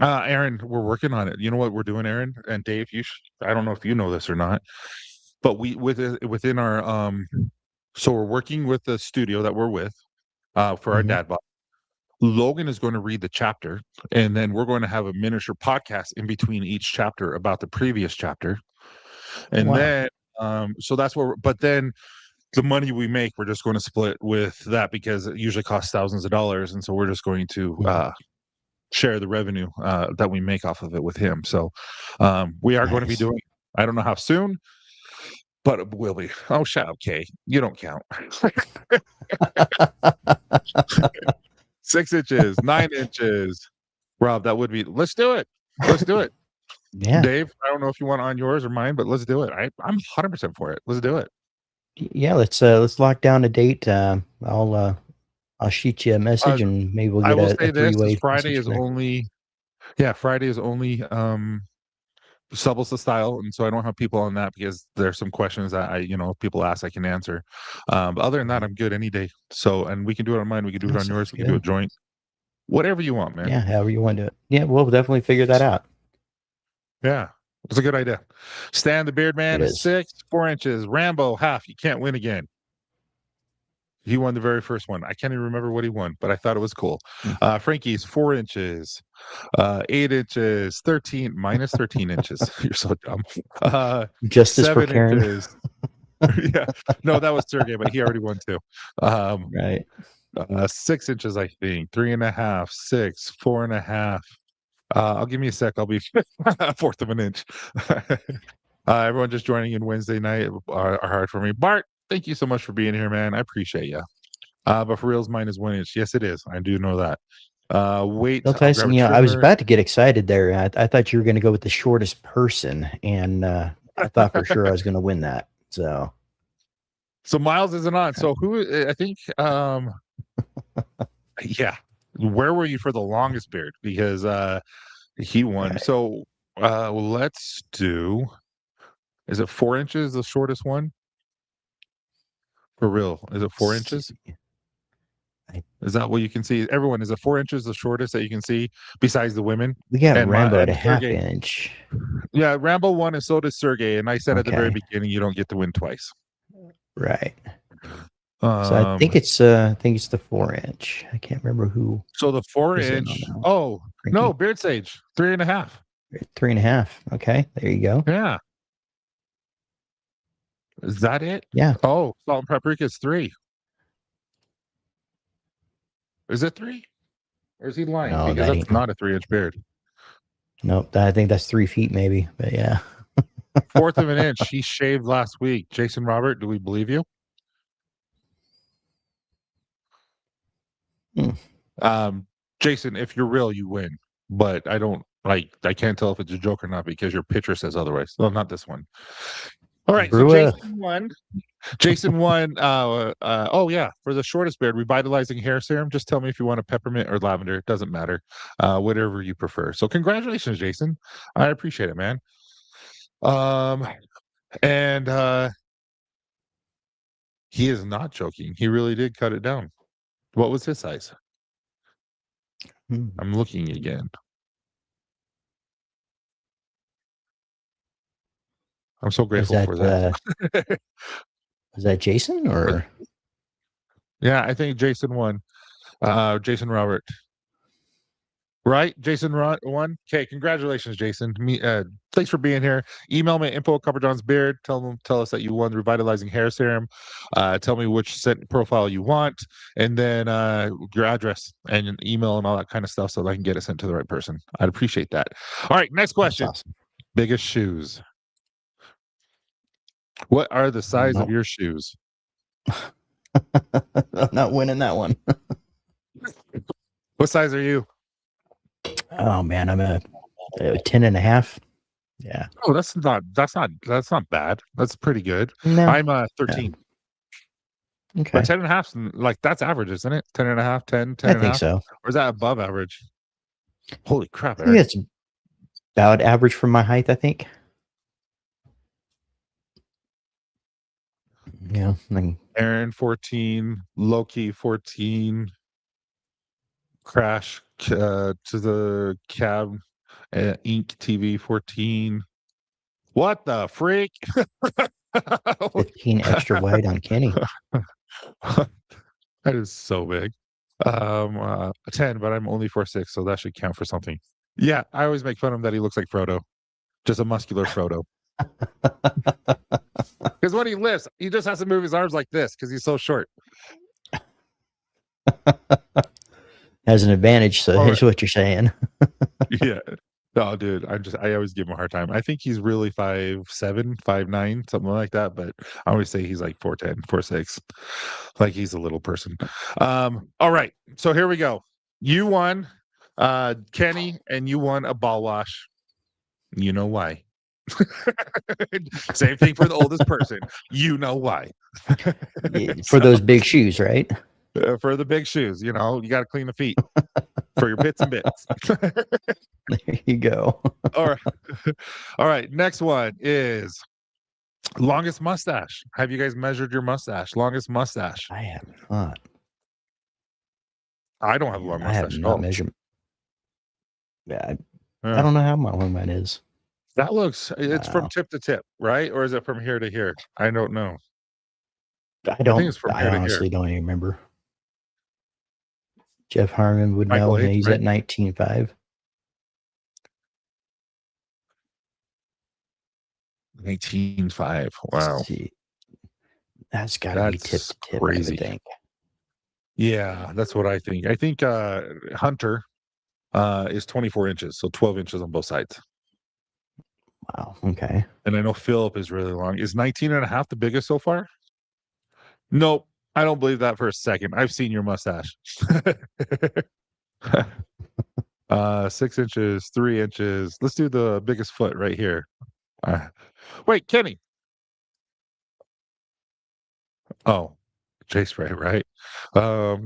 Aaron, we're working on it. You know what we're doing, Aaron and Dave? I don't know if you know this or not, but within our so we're working with the studio that we're with for our dad bod. Logan is going to read the chapter, and then we're going to have a miniature podcast in between each chapter about the previous chapter. And then so that's where, but then the money we make, we're just going to split with that, because it usually costs thousands of dollars, and so we're just going to share the revenue that we make off of it with him. So we are going to be doing, I don't know how soon, but it will be. Oh, shut up, Kay. You don't count. 6 inches, 9 inches. Rob, that would be, let's do it. Let's do it. Yeah. Dave, I don't know if you want on yours or mine, but let's do it. I'm 100% for it. Let's do it. Yeah, let's lock down a date. I'll shoot you a message, and maybe we'll I get will a say this: three-way. Friday is only, Friday is only Subbles the style, and so I don't have people on that because there's some questions that people ask, I can answer. But other than that, I'm good any day. So, and we can do it on mine, we can do it on yours, we can do a joint, whatever you want, man. Yeah, however you want to do it. Yeah, we'll definitely figure that out. Yeah, it's a good idea. Stan the Beard Man It is 4 inches. Rambo half. You can't win again. He won the very first one. I can't even remember what he won, but I thought it was cool. Frankie's 4 inches, 8 inches, 13 minus 13 inches. You're so dumb. Justice for 7 Karen. inches. Yeah, no, that was Sergey, but he already won too. Right. 6 inches, I think. 3.5, 6, 4.5. I'll give me a sec. I'll be a fourth of an inch. Everyone just joining in Wednesday night are hard for me. Bart, thank you so much for being here, man. I appreciate you. But for reals, mine is 1 inch. Yes, it is. I do know that. Wait. Well, Tyson, I was about to get excited there. I thought you were going to go with the shortest person, and I thought for sure I was going to win that. So Miles isn't on. So who? I think. Yeah. Where were you for the longest beard? Because he won. Right. So let's do. Is it 4 inches the shortest one? For real, is it 4 inches? Is that what you can see? Everyone, is it 4 inches the shortest that you can see besides the women? We got Rambo at a half inch. Yeah, Rambo won, and so did Sergey. And I said at the very beginning, you don't get to win twice. Right. So I think it's the 4 inch. I can't remember who. So the 4 inch. Oh no, Beard Sage 3.5. 3.5. Okay, there you go. Yeah. Is that it? Yeah. Oh, Salt and Paprika is 3. Is it 3? Or is he lying? No, because that's not a 3-inch beard. Nope. I think that's 3 feet maybe. But yeah. Fourth of an inch. He shaved last week. Jason Robert, do we believe you? Jason, if you're real, you win. But I can't tell if it's a joke or not because your picture says otherwise. Well, not this one. All right, so Brewer. Jason won. Jason won. Oh yeah, for the shortest beard, revitalizing hair serum. Just tell me if you want a peppermint or lavender. It doesn't matter, whatever you prefer. So congratulations, Jason. I appreciate it, man. And he is not joking. He really did cut it down. What was his size? I'm looking again. I'm so grateful for that. Was that Jason or? Yeah, I think Jason won. Jason Robert. Right? Jason won. Okay, congratulations, Jason. Thanks for being here. Email me info@CopperJohnsBeard. Tell us that you won the revitalizing hair serum. Tell me which scent profile you want, and then your address and an email and all that kind of stuff so that I can get it sent to the right person. I'd appreciate that. All right, next question. Awesome. Biggest shoes. What are the size of your shoes? I'm not winning that one. What size are you? Oh man, I'm a 10 and a half. Yeah. Oh, that's not bad. That's pretty good. No. I'm 13. Okay. But 10 and a half, like that's average, isn't it? 10 and a half, 10, 10 I and a think half. so. Or is that above average? Holy crap, I think Aaron. it's about average for my height, I think. Yeah. Aaron 14, Loki 14, Crash to the cab, Ink TV 14. What the freak? 15 extra wide on Kenny. That is so big. 10, but I'm only 4'6", so that should count for something. Yeah, I always make fun of him that he looks like Frodo. Just a muscular Frodo. Because when he lifts, he just has to move his arms like this because he's so short. Has an advantage, so here's what you're saying. Yeah. No, dude, I always give him a hard time. I think he's really 5'7", 5'9", something like that, but I always say he's like 4'10", 4'6", like he's a little person. All right, so here we go. You won, Kenny, and you won a ball wash. You know why. Same thing for the oldest person. You know why. For those big shoes, right? For the big shoes, you got to clean the feet for your bits and bits. There you go. All right. All right. Next one is longest mustache. Have you guys measured your mustache? Longest mustache. I have not. I don't have a long mustache. I have at not all. measured. Yeah, I don't know how long mine is. That looks, it's from tip to tip, right? Or is it from here to here? I don't know. I think it's from I here to honestly here. don't even remember. Jeff Harmon would Michael know. H, He's right? at 19.5. 19.5. Wow. See. That's got to be tip to tip, crazy. I would think. Yeah, that's what I think. I think Hunter is 24 inches, so 12 inches on both sides. Wow. Okay. And I know Philip is really long. Is 19 and a half the biggest so far? Nope. I don't believe that for a second. I've seen your mustache. 6 inches, 3 inches. Let's do the biggest foot right here. Wait, Kenny. Oh, Jay Spray, right? I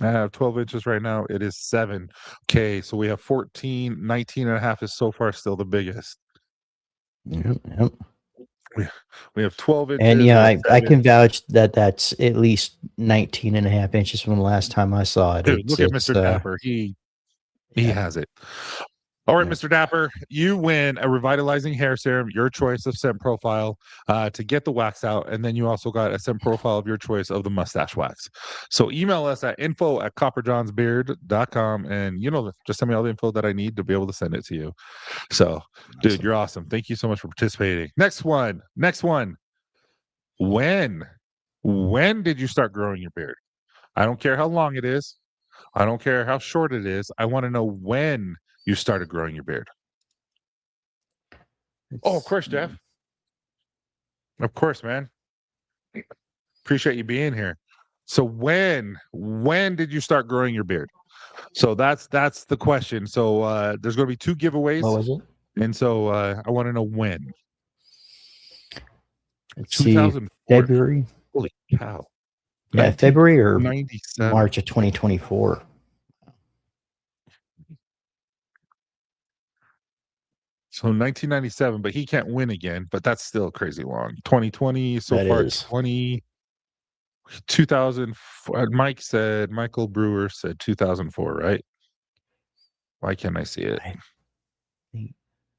have 12 inches right now. It is 7. Okay, so we have 14. 19 and a half is so far still the biggest. Yep. We have 12 inches. And yeah, I can vouch that that's at least 19 and a half inches from the last time I saw it. Dude, look at Mr. Dapper. He has it. All right, Mr. Dapper, you win a revitalizing hair serum, your choice of scent profile to get the wax out. And then you also got a scent profile of your choice of the mustache wax. So email us at info@copperjohnsbeard.com. And, just send me all the info that I need to be able to send it to you. So, dude, you're awesome. Thank you so much for participating. Next one. When did you start growing your beard? I don't care how long it is. I don't care how short it is. I want to know when you started growing your beard. Of course, Jeff. Of course, man. Appreciate you being here. So when did you start growing your beard? So that's the question. So there's going to be 2 giveaways. What was it? And so I want to know when. Let's see, 2004. February. Holy cow! Yeah, February or 1997. March of 2024. So 1997, but he can't win again. But that's still crazy long. 2020 so That far. is. 2000. Michael Brewer said 2004, right? Why can't I see it?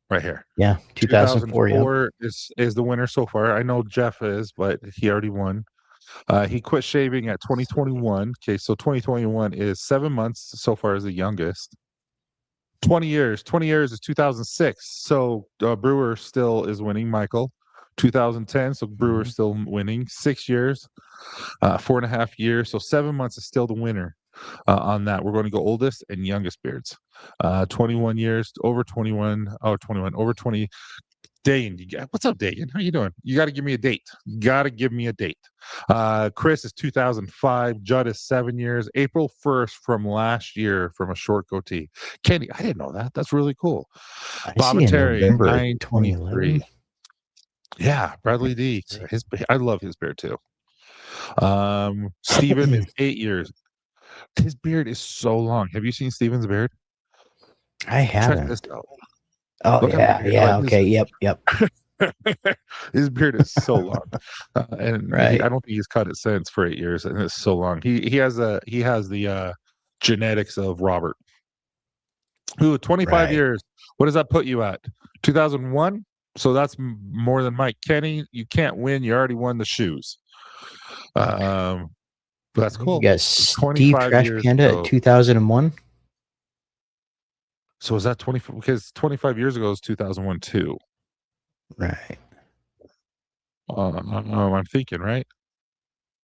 Right here. Yeah, 2004. Yeah. 2004 is the winner so far. I know Jeff is, but he already won. He quit shaving at 2021. Okay, so 2021 is 7 months so far as the youngest. 20 years. 20 years is 2006. So Brewer still is winning, Michael. 2010, so Brewer still winning. 6 years, 4.5 years. So 7 months is still the winner on that. We're going to go oldest and youngest beards. 21 years, over 21, over 20. Dane, what's up, Dane? How you doing? You got to give me a date. Chris is 2005. Judd is 7 years. April 1st from last year from a short goatee. Kenny, I didn't know that. That's really cool. I see in Terry, November 923. 2011. Yeah, Bradley D. I love his beard too. Steven is 8 years. His beard is so long. Have you seen Steven's beard? I haven't. Check this out. Oh, Look at yeah. the beard. Yeah. Like, Okay. Yep. his beard is so long, and Right. I don't think he's cut it since for 8 years, and it's so long. He has the genetics of Robert. Ooh, 25 Right. years. What does that put you at? 2001. So that's more than Mike. Kenny, you can't win. You already won the shoes. But that's cool. You got Steve 25 Trash years Panda ago. at 2001. So is that 20? Because 25 years ago is 2001 too. Right. I'm thinking, right?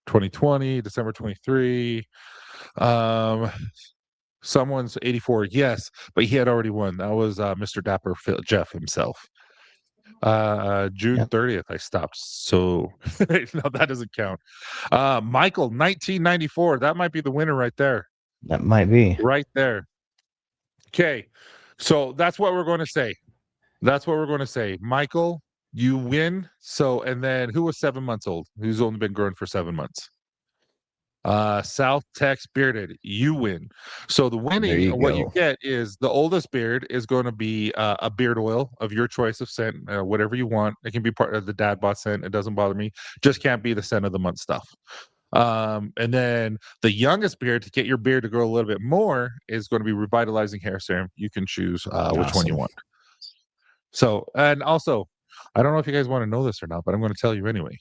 2020, December 23. Someone's 84. Yes, but he had already won. That was Mr. Dapper Jeff himself. June 30th, I stopped. So no, that doesn't count. Michael, 1994. That might be the winner right there. That might be. Right there. Okay. So that's what we're going to say. Michael, you win. So, and then who was 7 months old? Who's only been growing for 7 months? South Tex Bearded, you win. So the winning, what you get is the oldest beard is going to be a beard oil of your choice of scent, whatever you want. It can be part of the dad bod scent. It doesn't bother me. Just can't be the scent of the month stuff. And then the youngest beard, to get your beard to grow a little bit more, is going to be revitalizing hair serum. You can choose which one you want. So, and also, I don't know if you guys want to know this or not, but I'm going to tell you anyway.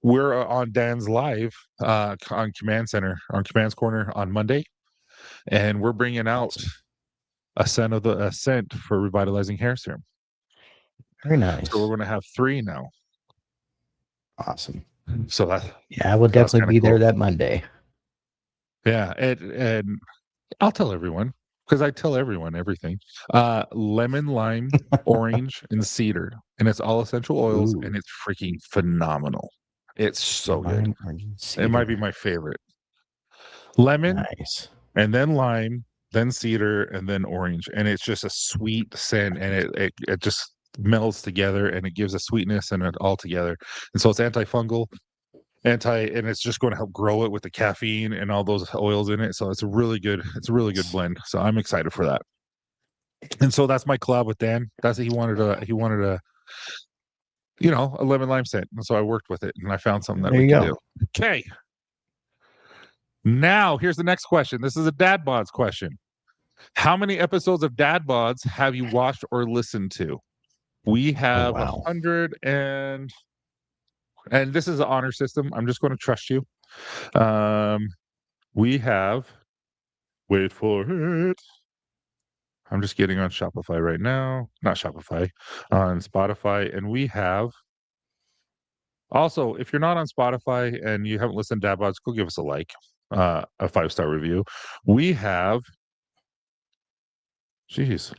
We're on Dan's live on Command Center, on Command's Corner on Monday, and we're bringing out a scent for revitalizing hair serum. Very nice. So we're going to have 3 now. Awesome. So I will definitely be there that Monday. Yeah, and I'll tell everyone, because I tell everyone everything. Lemon, lime, orange, and cedar, and it's all essential oils, and it's freaking phenomenal. It's so good. It might be my favorite. Lemon, nice, and then lime, then cedar, and then orange, and it's just a sweet scent, and it just melds together, and it gives a sweetness and it all together. And so it's antifungal, and it's just going to help grow it with the caffeine and all those oils in it. So it's a really good blend. So I'm excited for that. And so that's my collab with Dan. That's he wanted a a lemon lime scent. And so I worked with it and I found something that we can do. Okay. Now here's the next question. This is a Dad Bods question. How many episodes of Dad Bods have you watched or listened to? We have 100 and this is an honor system. I'm just going to trust you. We have, wait for it. I'm just getting on Shopify right now. Not Shopify, on Spotify. And we have, also, if you're not on Spotify and you haven't listened to Dad Bods, go give us a like, a 5-star review. We have, geez.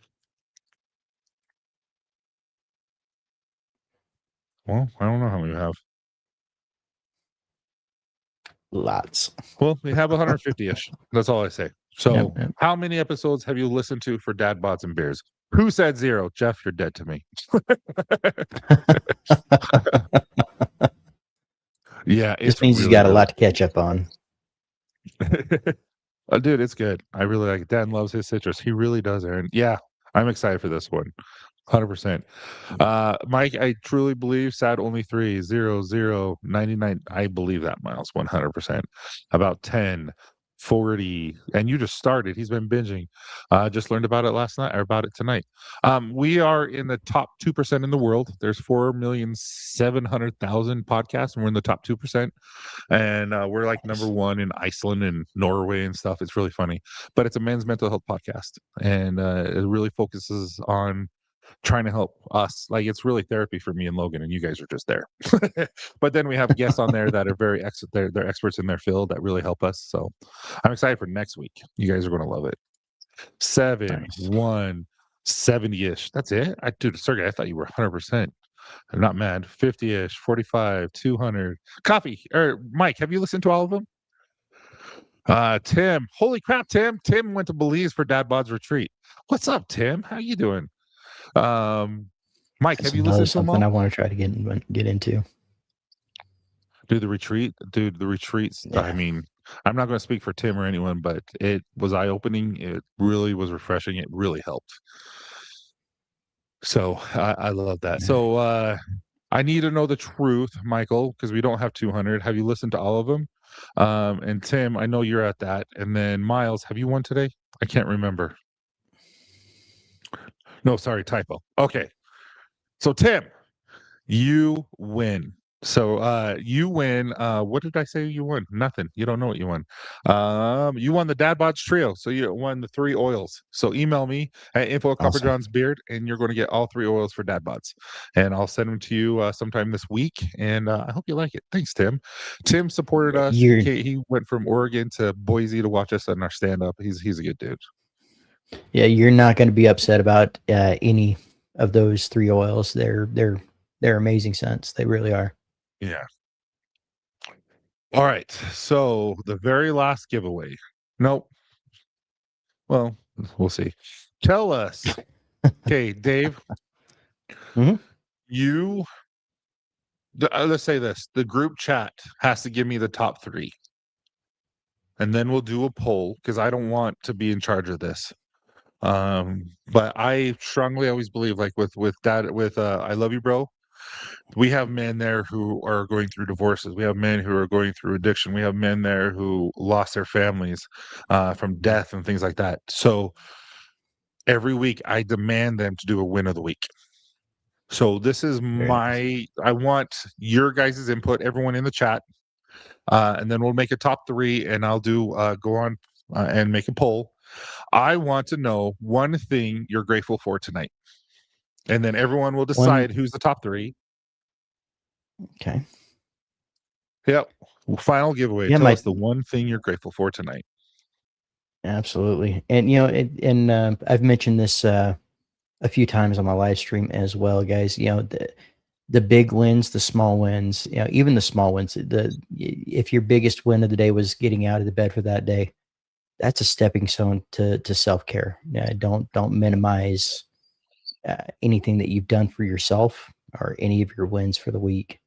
Well, I don't know how many we have. Lots. Well, we have 150-ish. That's all I say. So how many episodes have you listened to for Dad Bods and Beers? Who said 0? Jeff, you're dead to me. Yeah, Just it's means he's really, got a really lot to catch up on. Dude, it's good. I really like it. Dan loves his citrus. He really does, Aaron. Yeah, I'm excited for this one. 100%. Mike, I truly believe sad only 3, 0, 0, 99. I believe that, Miles, 100%. About 10, 40. And you just started. He's been binging. Just learned about it last night or about it tonight. We are in the top 2% in the world. There's 4,700,000 podcasts, and we're in the top 2%. And we're like number one in Iceland and Norway and stuff. It's really funny, but it's a men's mental health podcast, and it really focuses on trying to help us. Like, it's really therapy for me and Logan, and you guys are just there. But then we have guests on there that are they're experts in their field that really help us. So I'm excited for next week. You guys are going to love it. 7, Nice. 1, 70-ish. That's it. Dude, Sergey, I thought you were 100%. I'm not mad. 50-ish, 45, 200. Coffee or Mike, have you listened to all of them? Tim, holy crap, Tim. Tim went to Belize for Dad Bod's retreat. What's up, Tim? How you doing? Mike, That's have you another listened to them something I all? want to try to get into. Dude, the retreats. I Yeah. mean, I'm not going to speak for Tim or anyone, but it was eye-opening. It really was refreshing. It really helped. So I love that. So I need to know the truth, Michael, because we don't have 200. Have you listened to all of them? And Tim, I know you're at that. And then Miles, have you won today? I can't remember. No, sorry, typo. Okay. So Tim, you win. So you win. What did I say you won? Nothing. You don't know what you won. You won the Dad Bods Trio. So you won the 3 oils. So email me at info@copperjohnsbeard, and you're going to get all 3 oils for Dad Bods. And I'll send them to you sometime this week. And I hope you like it. Thanks, Tim. Tim supported us. You're He went from Oregon to Boise to watch us on our stand-up. He's a good dude. you're not going to be upset about any of those 3 oils. They're amazing scents. They really are. Yeah. All right. So the very last giveaway. Nope. Well, we'll see. Tell us. Okay, Dave. Mhm. Let's say this. The group chat has to give me the top 3. And then we'll do a poll because I don't want to be in charge of this. But I strongly always believe, like with I Love You Bro, we have men there who are going through divorces. We have men who are going through addiction. We have men there who lost their families from death and things like that. So every week I demand them to do a win of the week. So this is I want your guys' input, everyone in the chat, and then we'll make a top 3, and I'll go on and make a poll. I want to know one thing you're grateful for tonight, and then everyone will decide who's the top 3. Okay. Yep. Final giveaway. Yeah, Tell us the one thing you're grateful for tonight. Absolutely. And I've mentioned this a few times on my live stream as well, guys. The big wins, the small wins, even the small wins. If your biggest win of the day was getting out of the bed for that day, that's a stepping stone to self-care. Don't minimize anything that you've done for yourself or any of your wins for the week.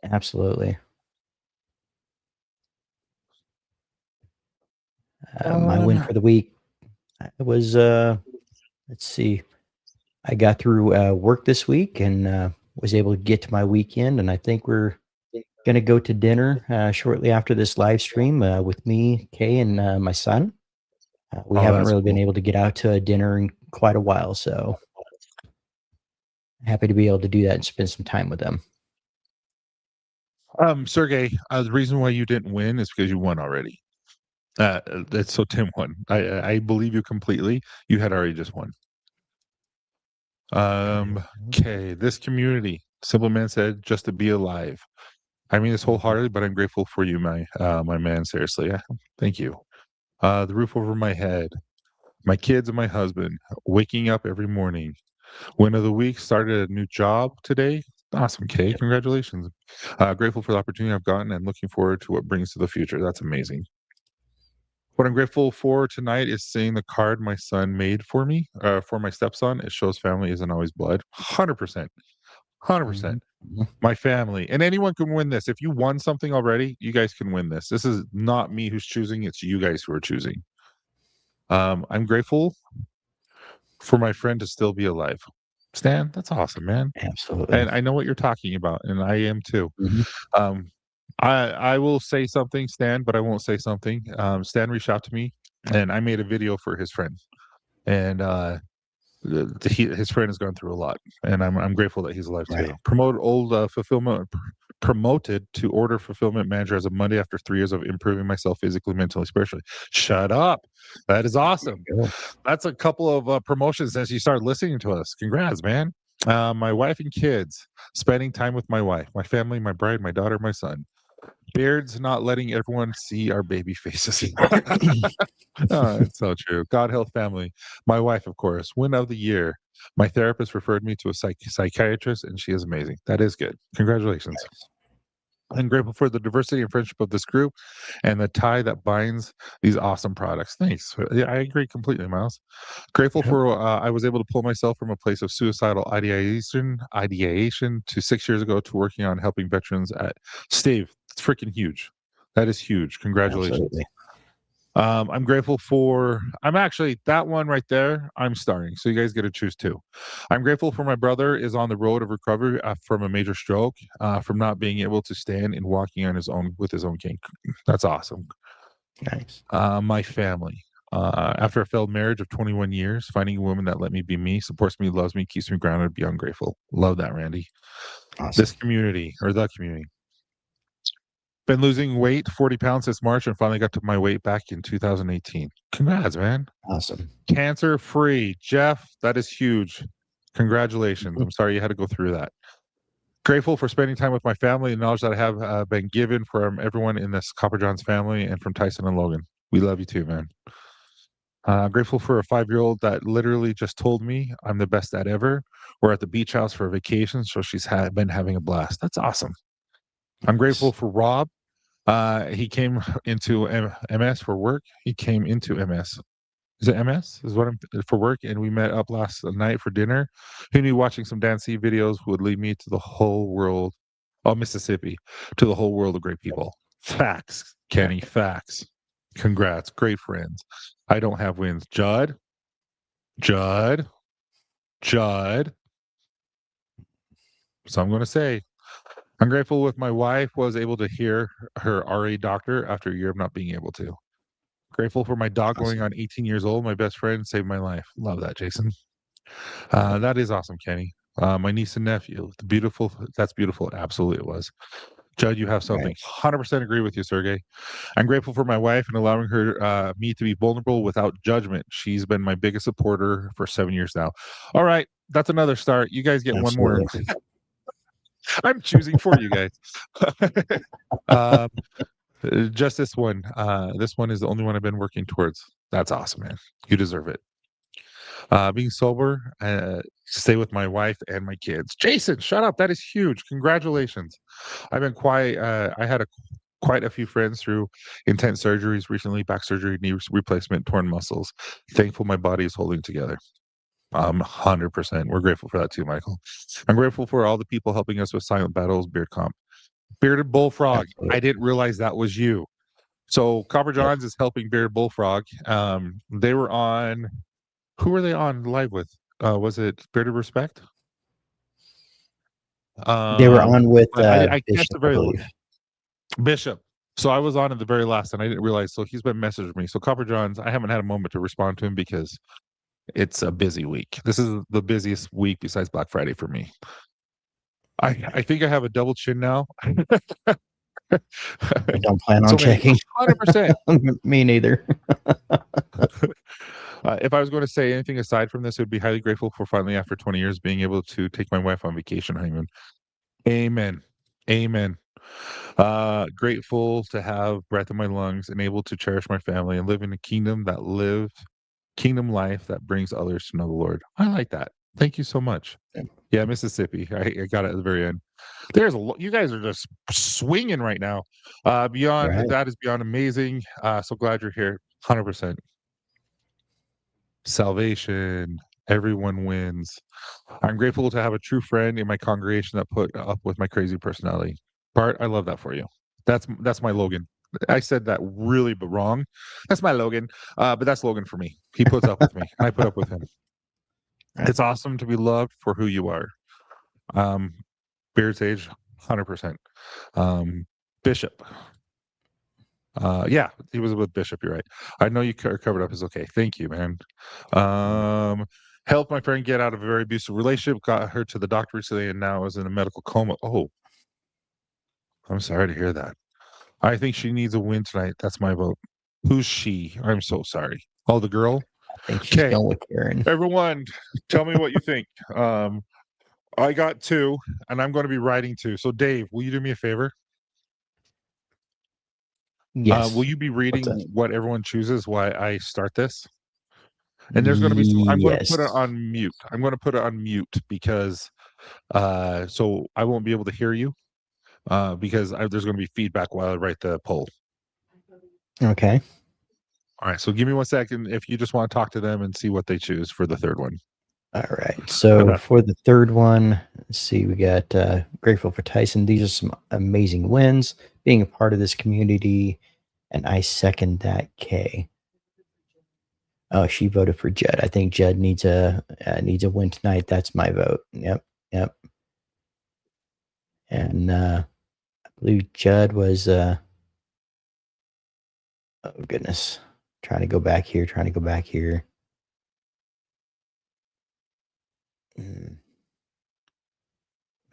Absolutely. My win for the week was let's see. I got through work this week and was able to get to my weekend, and I think we're going to go to dinner shortly after this live stream with me, Kay, and my son. We haven't really been able to get out to a dinner in quite a while, so happy to be able to do that and spend some time with them. Sergey, the reason why you didn't win is because you won already. So Tim won. I believe you completely. You had already just won. Okay, this community. Simple Man said, just to be alive. I mean this wholeheartedly, but I'm grateful for you, my man. Seriously, thank you. The roof over my head, my kids and my husband, waking up every morning. Win of the week, started a new job today. Awesome, Kay. Congratulations. Grateful for the opportunity I've gotten and looking forward to what brings to the future. That's amazing. What I'm grateful for tonight is seeing the card my son made for me, for my stepson. It shows family isn't always blood. 100%. 100%. Mhm. My family. And anyone can win this. If you won something already, you guys can win this. This is not me who's choosing, it's you guys who are choosing. I'm grateful for my friend to still be alive. Stan, that's awesome, man. Absolutely. And I know what you're talking about, and I am too. Mhm. Um, I will say something, Stan, but I won't say something. Stan reached out to me, and I made a video for his friend, and his friend has gone through a lot, and I'm grateful that he's alive too. Right. Promoted to order fulfillment manager as of Monday after 3 years of improving myself physically, mentally, spiritually. Shut up! That is awesome. Cool. That's a couple of promotions as you start listening to us. Congrats, man. My wife and kids, spending time with my wife, my family, my bride, my daughter, my son. Beards not letting everyone see our baby faces. Oh, it's so true. God, health, family. My wife, of course. Win of the year. My therapist referred me to a psychiatrist, and she is amazing. That is good. Congratulations. I'm grateful for the diversity and friendship of this group and the tie that binds these awesome products. Thanks. Yeah, I agree completely, Miles. Grateful Yep. for I was able to pull myself from a place of suicidal ideation to 6 years ago to working on helping veterans at Steve. It's freaking huge. That is huge. Congratulations. Absolutely. I'm grateful for I'm actually that one right there. I'm starting. So you guys get to choose two. I'm grateful for my brother is on the road of recovery from a major stroke, from not being able to stand and walking on his own with his own cane. That's awesome. Nice. My family. After a failed marriage of 21 years, finding a woman that let me be me, supports me, loves me, keeps me grounded, beyond grateful. Love that, Randy. Awesome. This community or the community. Been losing weight, 40 pounds since March, and finally got to my weight back in 2018. Congrats, man. Awesome. Cancer free. Jeff, that is huge. Congratulations. Mhm. I'm sorry you had to go through that. Grateful for spending time with my family and knowledge that I have been given from everyone in this Copper John's family and from Tyson and Logan. We love you too, man. Grateful for a 5-year-old that literally just told me I'm the best dad ever. We're at the beach house for a vacation, so she's been having a blast. That's awesome. I'm grateful for Rob. He came into MS for work. He came into MS. Is it MS? Is what I'm for work, and we met up last night for dinner. Who knew watching some Dan C videos would lead me to the whole world of Mississippi, to the whole world of great people. Facts, Kenny. Facts. Congrats, great friends. I don't have wins. Judd. So I'm going to say I'm grateful with my wife was able to hear her RA doctor after a year of not being able to. Grateful for my dog going on 18 years old. My best friend saved my life. Love that, Jason. That is awesome, Kenny. My niece and nephew. Beautiful. That's beautiful. Absolutely, it was. Judd, you have something. 100% agree with you, Sergey. I'm grateful for my wife and allowing her, me to be vulnerable without judgment. She's been my biggest supporter for 7 years now. All right, that's another start. You guys get one more. I'm choosing for you guys. Just this one. This one is the only one I've been working towards. That's awesome, man. You deserve it. Being sober, stay with my wife and my kids. Jason, shut up. That is huge. Congratulations. I've been quiet. I had quite a few friends through intense surgeries recently, back surgery, knee replacement, torn muscles. Thankful my body is holding together. 100%. We're grateful for that too, Michael. I'm grateful for all the people helping us with Silent Battles, Beard Comp. Bearded Bullfrog. I didn't realize that was you. So Copper Johns is helping Bearded Bullfrog. They were on. Who were they on live with? Was it Bearded Respect? They were on with I guess Bishop, the I very believe. Bishop. So I was on at the very last, and I didn't realize. So he's been messaging me. So Copper Johns, I haven't had a moment to respond to him because it's a busy week. This is the busiest week besides Black Friday for me. I think I have a double chin now. I don't plan on checking. 100%. Me neither. If I was going to say anything aside from this, it would be highly grateful for finally, after 20 years, being able to take my wife on vacation honeymoon. Amen. Amen. Grateful to have breath in my lungs and able to cherish my family and live in a kingdom life that brings others to know the Lord. I like that. Thank you so much. Yeah, Mississippi. I got it at the very end. There's you guys are just swinging right now. Beyond Right. that is beyond amazing. So glad you're here. 100%. Salvation. Everyone wins. I'm grateful to have a true friend in my congregation that put up with my crazy personality. Bart, I love that for you. That's my Logan. I said that really but wrong. That's my Logan. But that's Logan for me. He puts up with me, and I put up with him. It's awesome to be loved for who you are. Beard Sage, 100%. Bishop. Yeah, he was with Bishop. You're right. I know you covered up. Is okay. Thank you, man. Helped my friend get out of a very abusive relationship. Got her to the doctor recently, and now is in a medical coma. Oh, I'm sorry to hear that. I think she needs a win tonight. That's my vote. Who's she? I'm so sorry. Oh, the girl. I think she's Okay, going with Karen. everyone, tell me what you think. I got 2, and I'm going to be writing 2. So, Dave, will you do me a favor? Yes. Will you be reading that? what everyone chooses while I start this? And there's going to be some. I'm going to put it Yes. on mute. I'm going to put it on mute because, so I won't be able to hear you, because there's going to be feedback while I write the poll. Okay. All right. So give me 1 second if you just want to talk to them and see what they choose for the third one. All right. So for the third one, let's see, we got grateful for Tyson. These are some amazing wins, being a part of this community, and I second that. Kay. Oh, she voted for Judd. I think Judd needs a win tonight. That's my vote. Yep. And I believe Judd was. Oh goodness, trying to go back here.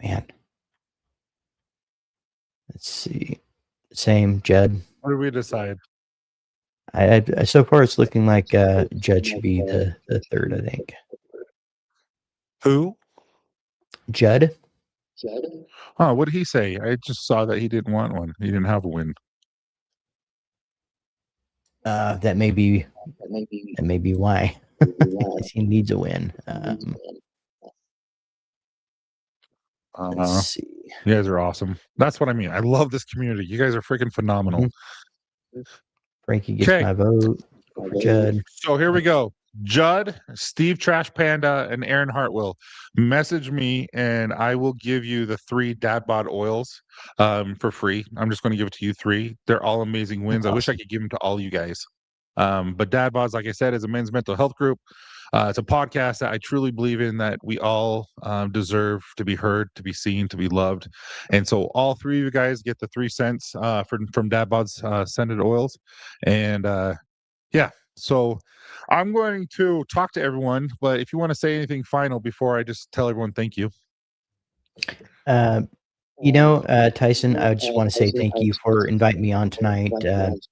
Man, let's see. Same, Judd. What do we decide? I so far it's looking like Judd should be the third. I think. Who? Judd. Oh, what did he say? I just saw that he didn't want one. He didn't have a win. That may be why. He needs a win. Let's see. You guys are awesome. That's what I mean. I love this community. You guys are freaking phenomenal. Frankie gets my vote for Judd. So here we go. Judd, Steve Trash Panda, and Aaron Hartwell. Message me and I will give you the 3 Dad Bod oils for free. I'm just going to give it to you 3. They're all amazing wins. Awesome. I wish I could give them to all you guys. But Dad Bods, like I said, is a men's mental health group. It's a podcast that I truly believe in, that we all deserve to be heard, to be seen, to be loved. And so all 3 of you guys get the 3 cents from Dad Bods scented oils. And yeah, so I'm going to talk to everyone, but if you want to say anything final before I just tell everyone thank you. Tyson, I just want to say thank you for inviting me on tonight.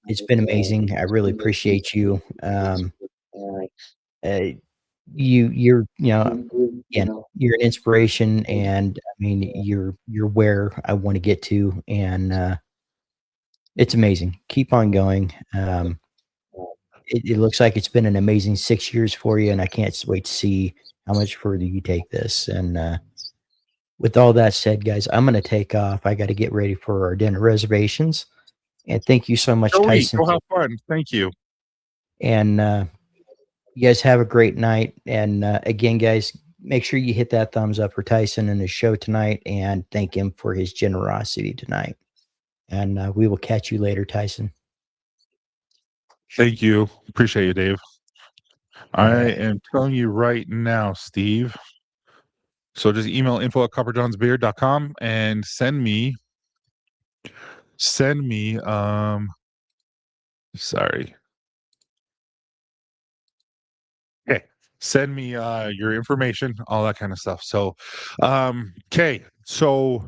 It's been amazing. I really appreciate you. You're you're an inspiration, and I mean you're where I want to get to, and it's amazing. Keep on going. It looks like it's been an amazing 6 years for you, and I can't wait to see how much further you take this. And with all that said, guys, I'm going to take off. I got to get ready for our dinner reservations. And thank you so much, Tyson. Go have fun. Thank you. And you guys have a great night. And again, guys, make sure you hit that thumbs up for Tyson and his show tonight, and thank him for his generosity tonight. And we will catch you later, Tyson. Thank you. Appreciate you, Dave. I am telling you right now, Steve. So just email info@copperjohnsbeard.com and send me sorry. Okay. Send me your information, all that kind of stuff. So okay. So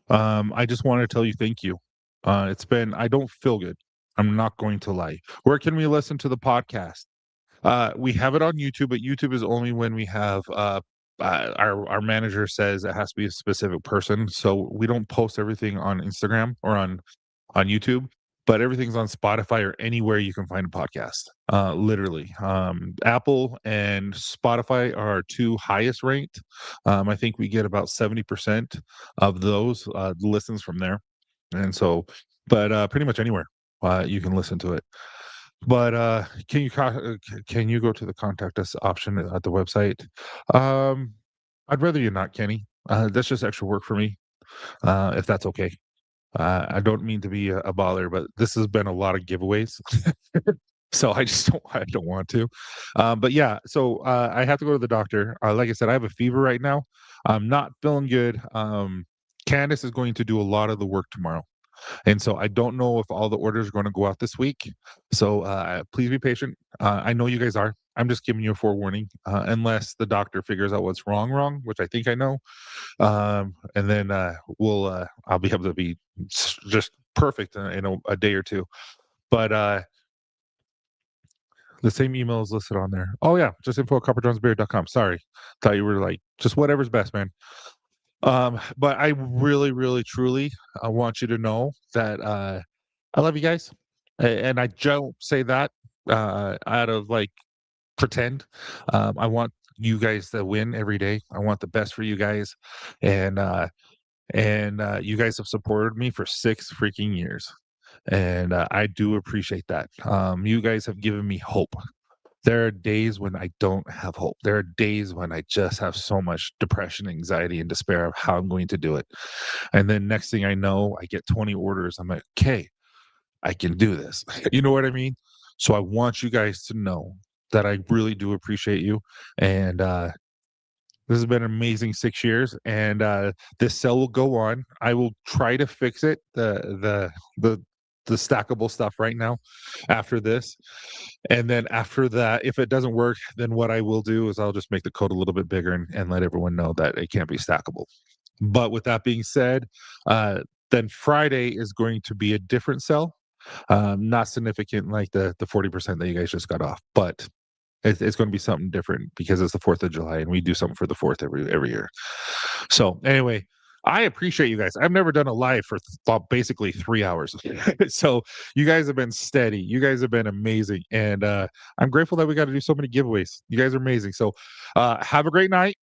I just wanted to tell you thank you. I don't feel good. I'm not going to lie. Where can we listen to the podcast? We have it on YouTube, but YouTube is only when we have our manager says it has to be a specific person. So we don't post everything on Instagram or on YouTube, but everything's on Spotify or anywhere you can find a podcast. Literally, Apple and Spotify are our 2 highest ranked. I think we get about 70% of those listens from there, and so, but pretty much anywhere you can listen to it. But can you go to the contact us option at the website? I'd rather you not, Kenny. That's just extra work for me. If that's okay. I don't mean to be a bother, but this has been a lot of giveaways. So I don't want to. But yeah, so I have to go to the doctor. Like I said, I have a fever right now. I'm not feeling good. Candace is going to do a lot of the work tomorrow. And so I don't know if all the orders are going to go out this week. So please be patient. I know you guys are. I'm just giving you a forewarning, unless the doctor figures out what's wrong, which I think I know. And then I'll be able to be just perfect in a day or two. But the same email is listed on there. Oh yeah, just info@copperjonesbeard.com. Sorry, thought you were like just whatever's best, man. But I really, really, truly, I want you to know that I love you guys, and I don't say that out of like pretend. I want you guys to win every day. I want the best for you guys, and you guys have supported me for 6 freaking years, and I do appreciate that. You guys have given me hope. There are days when I don't have hope. There are days when I just have so much depression, anxiety, and despair of how I'm going to do it. And then next thing I know, I get 20 orders. I'm like, okay, I can do this. You know what I mean? So I want you guys to know that I really do appreciate you. And this has been an amazing 6 years. And this cell will go on. I will try to fix it. The stackable stuff right now after this. And then after that, if it doesn't work, then what I will do is I'll just make the code a little bit bigger and let everyone know that it can't be stackable. But with that being said, then Friday is going to be a different cell. Not significant like the 40% that you guys just got off, but it's going to be something different because it's the 4th of July and we do something for the 4th every year. So anyway, I appreciate you guys. I've never done a live for basically 3 hours. So you guys have been steady. You guys have been amazing. And I'm grateful that we got to do so many giveaways. You guys are amazing. So have a great night.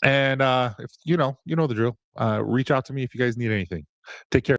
And if you know the drill. Reach out to me if you guys need anything. Take care.